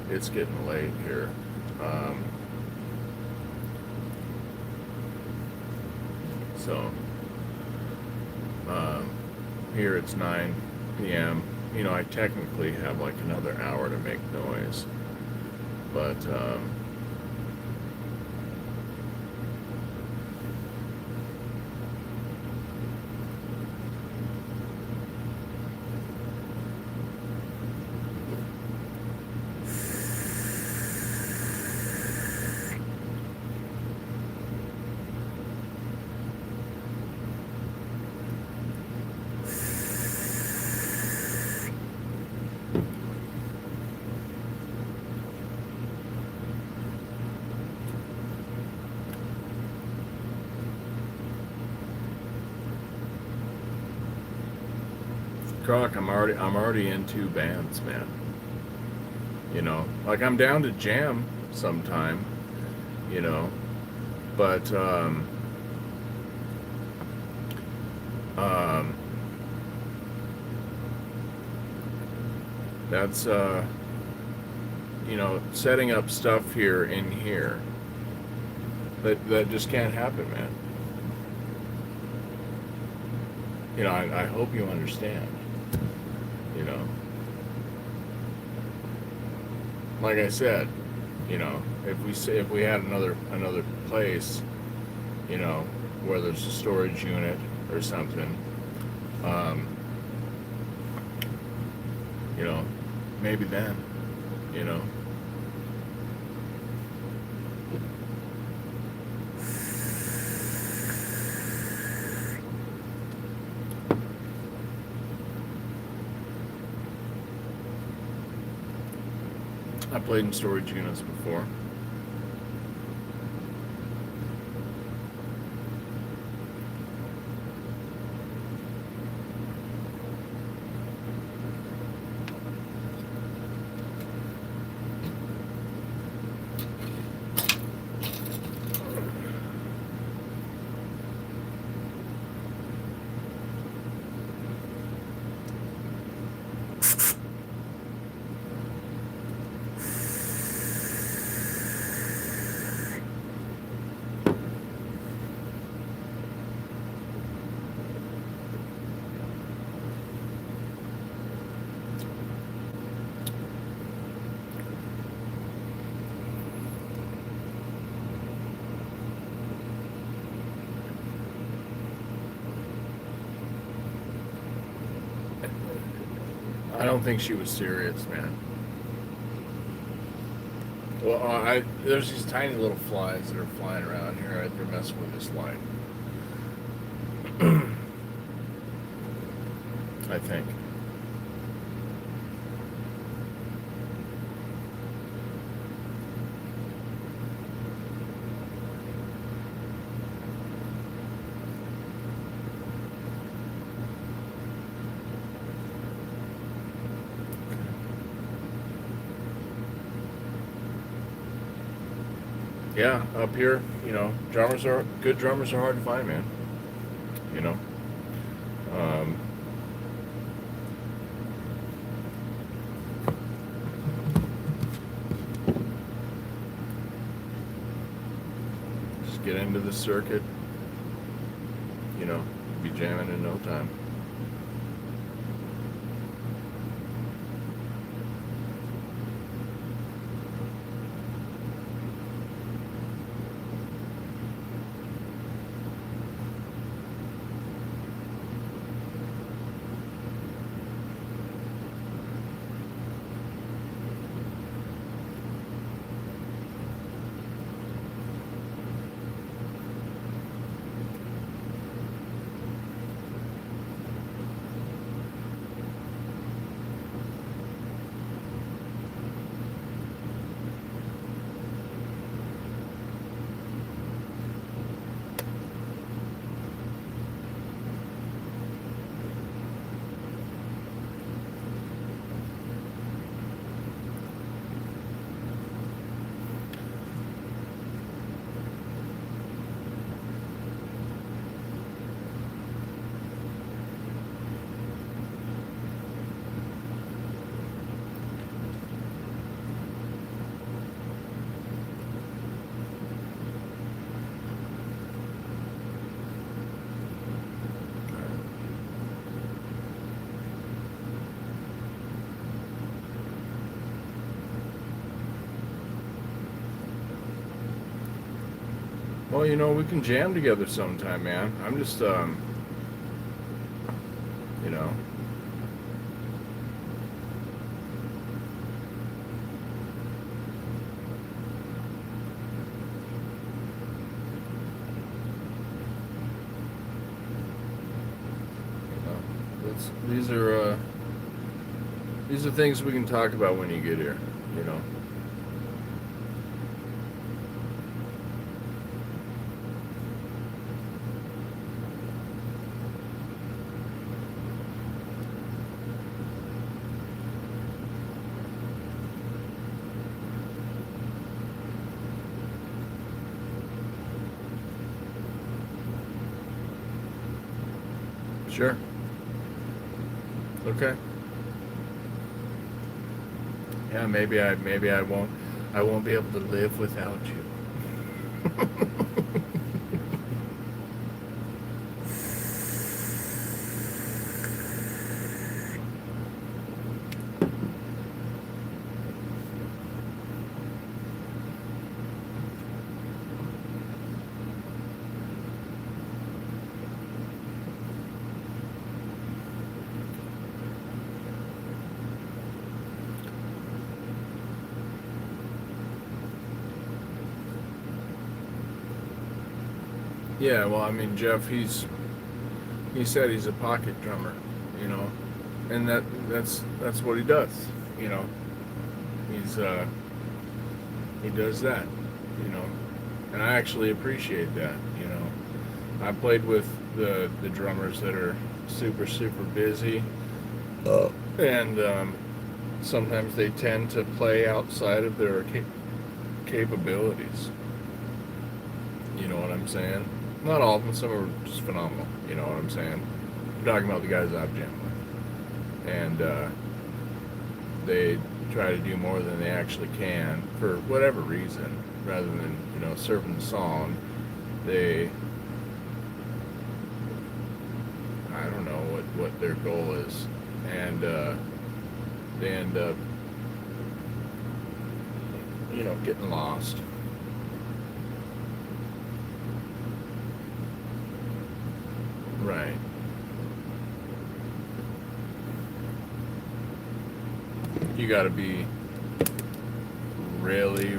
it's getting late here. So here it's 9 p.m. I technically have like another hour to make noise, but Croc, I'm already in 2 bands, man. Like I'm down to jam sometime, but that's setting up stuff here in here. That just can't happen, man. I hope you understand. Like I said, if we had another place, where there's a storage unit or something, maybe then, I played in storage units before. I don't think she was serious, man. Well, there's these tiny little flies that are flying around here. They're messing with this light. I think. Yeah, up here, good drummers are hard to find, man. Um, just get into the circuit, be jamming in no time. Well, you know, we can jam together sometime, man. I'm just, you know. These are things we can talk about when you get here, you know. Sure. Okay. Yeah, maybe I won't be able to live without you. Yeah, well, I mean, Jeff, he said he's a pocket drummer, you know, and that's what he does, you know. He does that, you know, and I actually appreciate that, you know. I played with the drummers that are super busy, and sometimes they tend to play outside of their capabilities. You know what I'm saying? Not all of them, some are just phenomenal, you know what I'm saying? I'm talking about the guys I've jammed with. And they try to do more than they actually can for whatever reason, rather than, you know, serving the song. I don't know what their goal is. And they end up, you know, getting lost. Right. You got to be really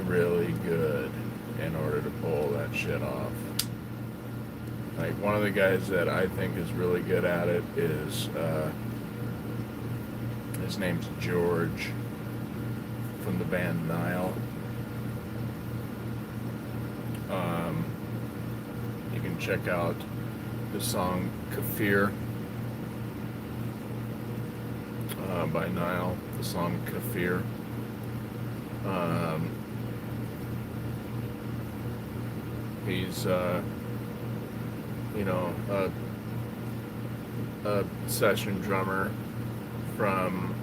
good in order to pull that shit off. Like, one of the guys that I think is really good at it is, his name's George, from the band Nile. You can check out the song Kafir by Nile, the song Kafir. He's you know, a session drummer from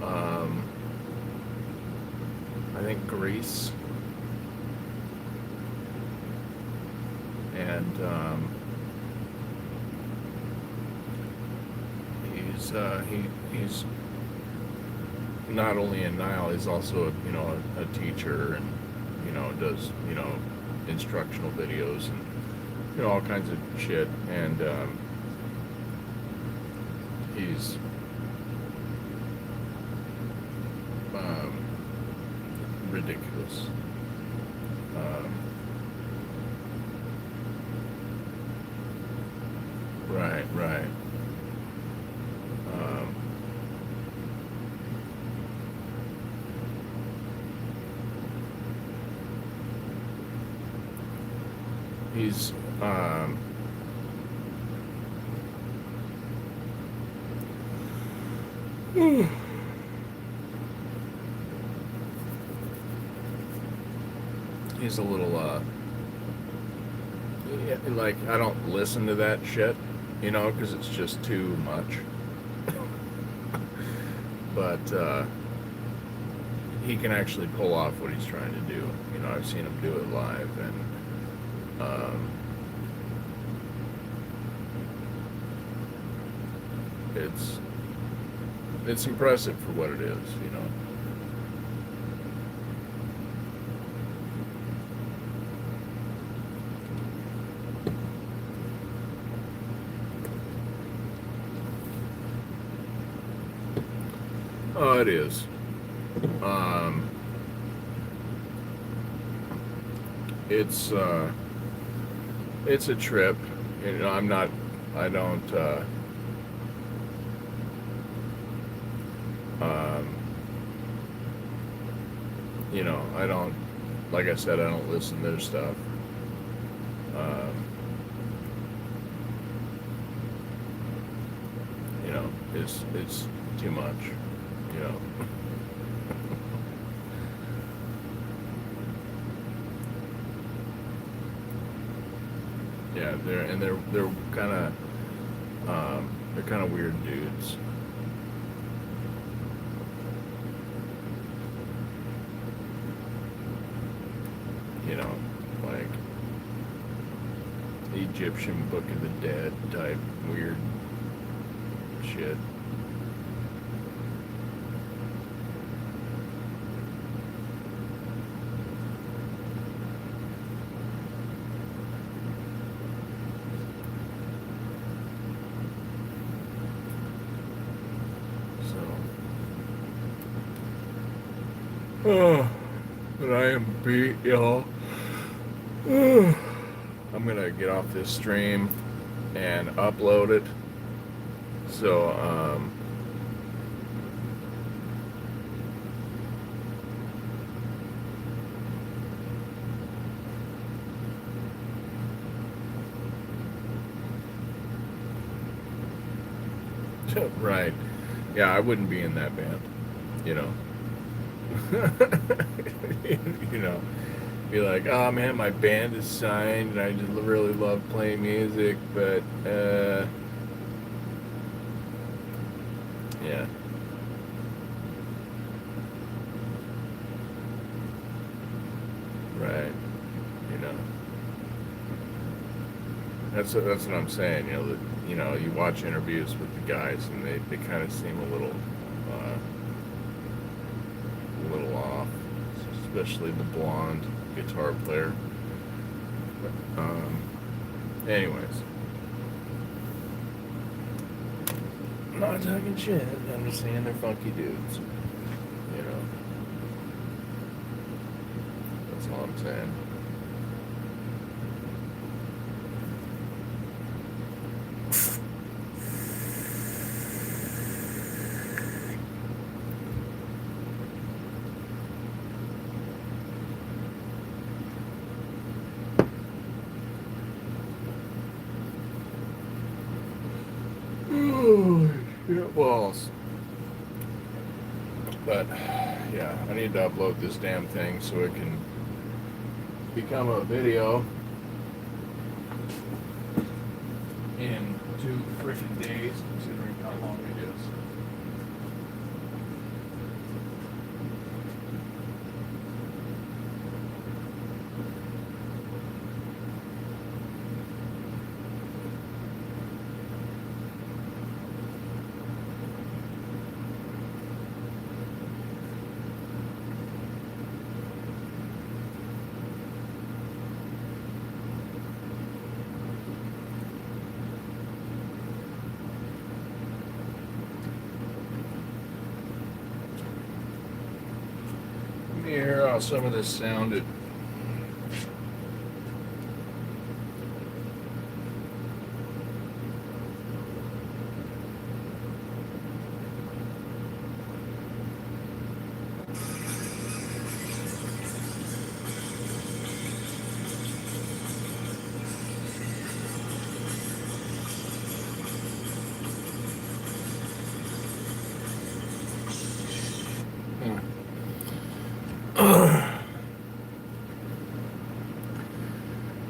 I think Greece, and he's not only in Nile, he's also a teacher, and does instructional videos and all kinds of shit, and he's ridiculous. Right. He's he's a little like, I don't listen to that shit, because it's just too much. But he can actually pull off what he's trying to do. I've seen him do it live, and it's impressive for what it is, Oh, it is. It's a trip. You know, I don't, you know, I don't, like I said, I don't listen to their stuff. You know, it's too much, you know. Yeah, they're kind of weird dudes. You know, like Egyptian Book of the Dead type weird shit. Oh, but I am beat, y'all. I'm gonna get off this stream and upload it. So, right. Yeah, I wouldn't be in that band, you know. You know, be like, oh man, my band is signed and I just really love playing music, but yeah. Right. You know. That's what I'm saying, you know, that, you know, you watch interviews with the guys and they kind of seem a little off, especially the blonde guitar player. But, anyways, I'm not talking shit. I'm just saying they're funky dudes. You know, that's all I'm saying. Shit balls. But yeah, I need to upload this damn thing so it can become a video in 2 freaking days, considering how long it is. Let me hear how some of this sounded.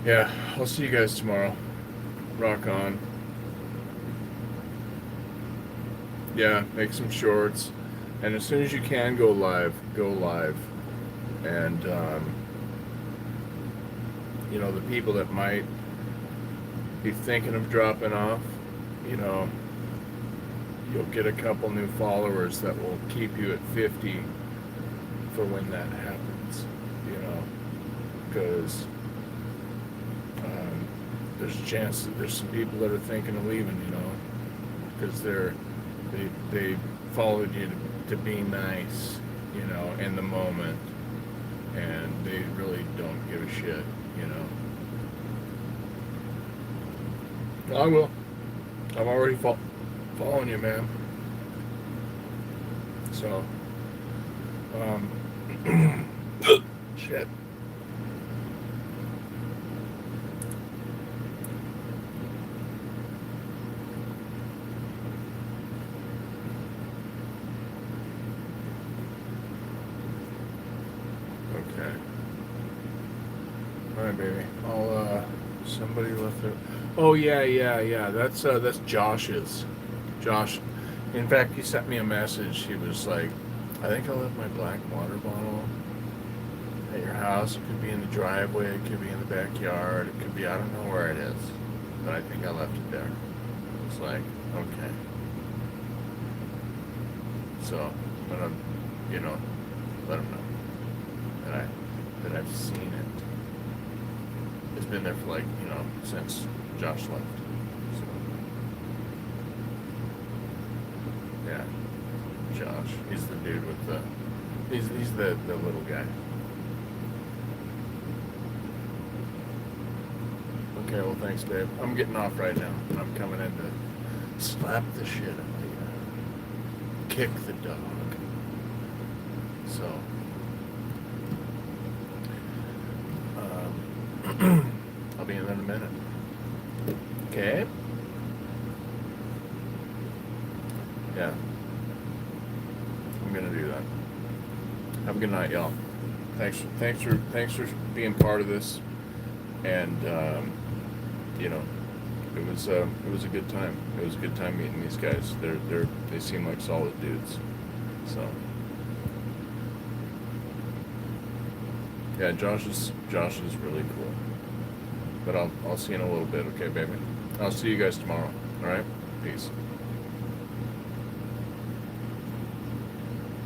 Yeah, I'll see you guys tomorrow. Rock on. Yeah, make some shorts. And as soon as you can, go live. Go live. And, you know, the people that might be thinking of dropping off, you know, you'll get a couple new followers that will keep you at 50 for when that happens, you know, because there's a chance that there's some people that are thinking of leaving, you know, because they followed you to be nice, you know, in the moment, and they really don't give a shit, you know. I will. I'm already following you, man. So, shit. Okay. All right, baby. Somebody left it. Oh yeah. That's Josh's. Josh. In fact, he sent me a message. He was like, "I think I left my black water bottle at your house. It could be in the driveway. It could be in the backyard. It could be, I don't know where it is, but I think I left it there." It's like, okay. So I'm gonna, you know, let him know that I've seen it. It's been there for, like, you know, since Josh left. So yeah, Josh. He's the dude with the. He's the little guy. Okay, well, thanks, babe. I'm getting off right now. I'm coming in to slap the shit out of you. Kick the dog. So, I'll be in a minute. Okay? Yeah. I'm gonna do that. Have a good night, y'all. Thanks for being part of this. And you know, it was a good time. It was a good time meeting these guys. They seem like solid dudes. So yeah, Josh is really cool. But I'll see you in a little bit, okay, baby? I'll see you guys tomorrow. All right? Peace.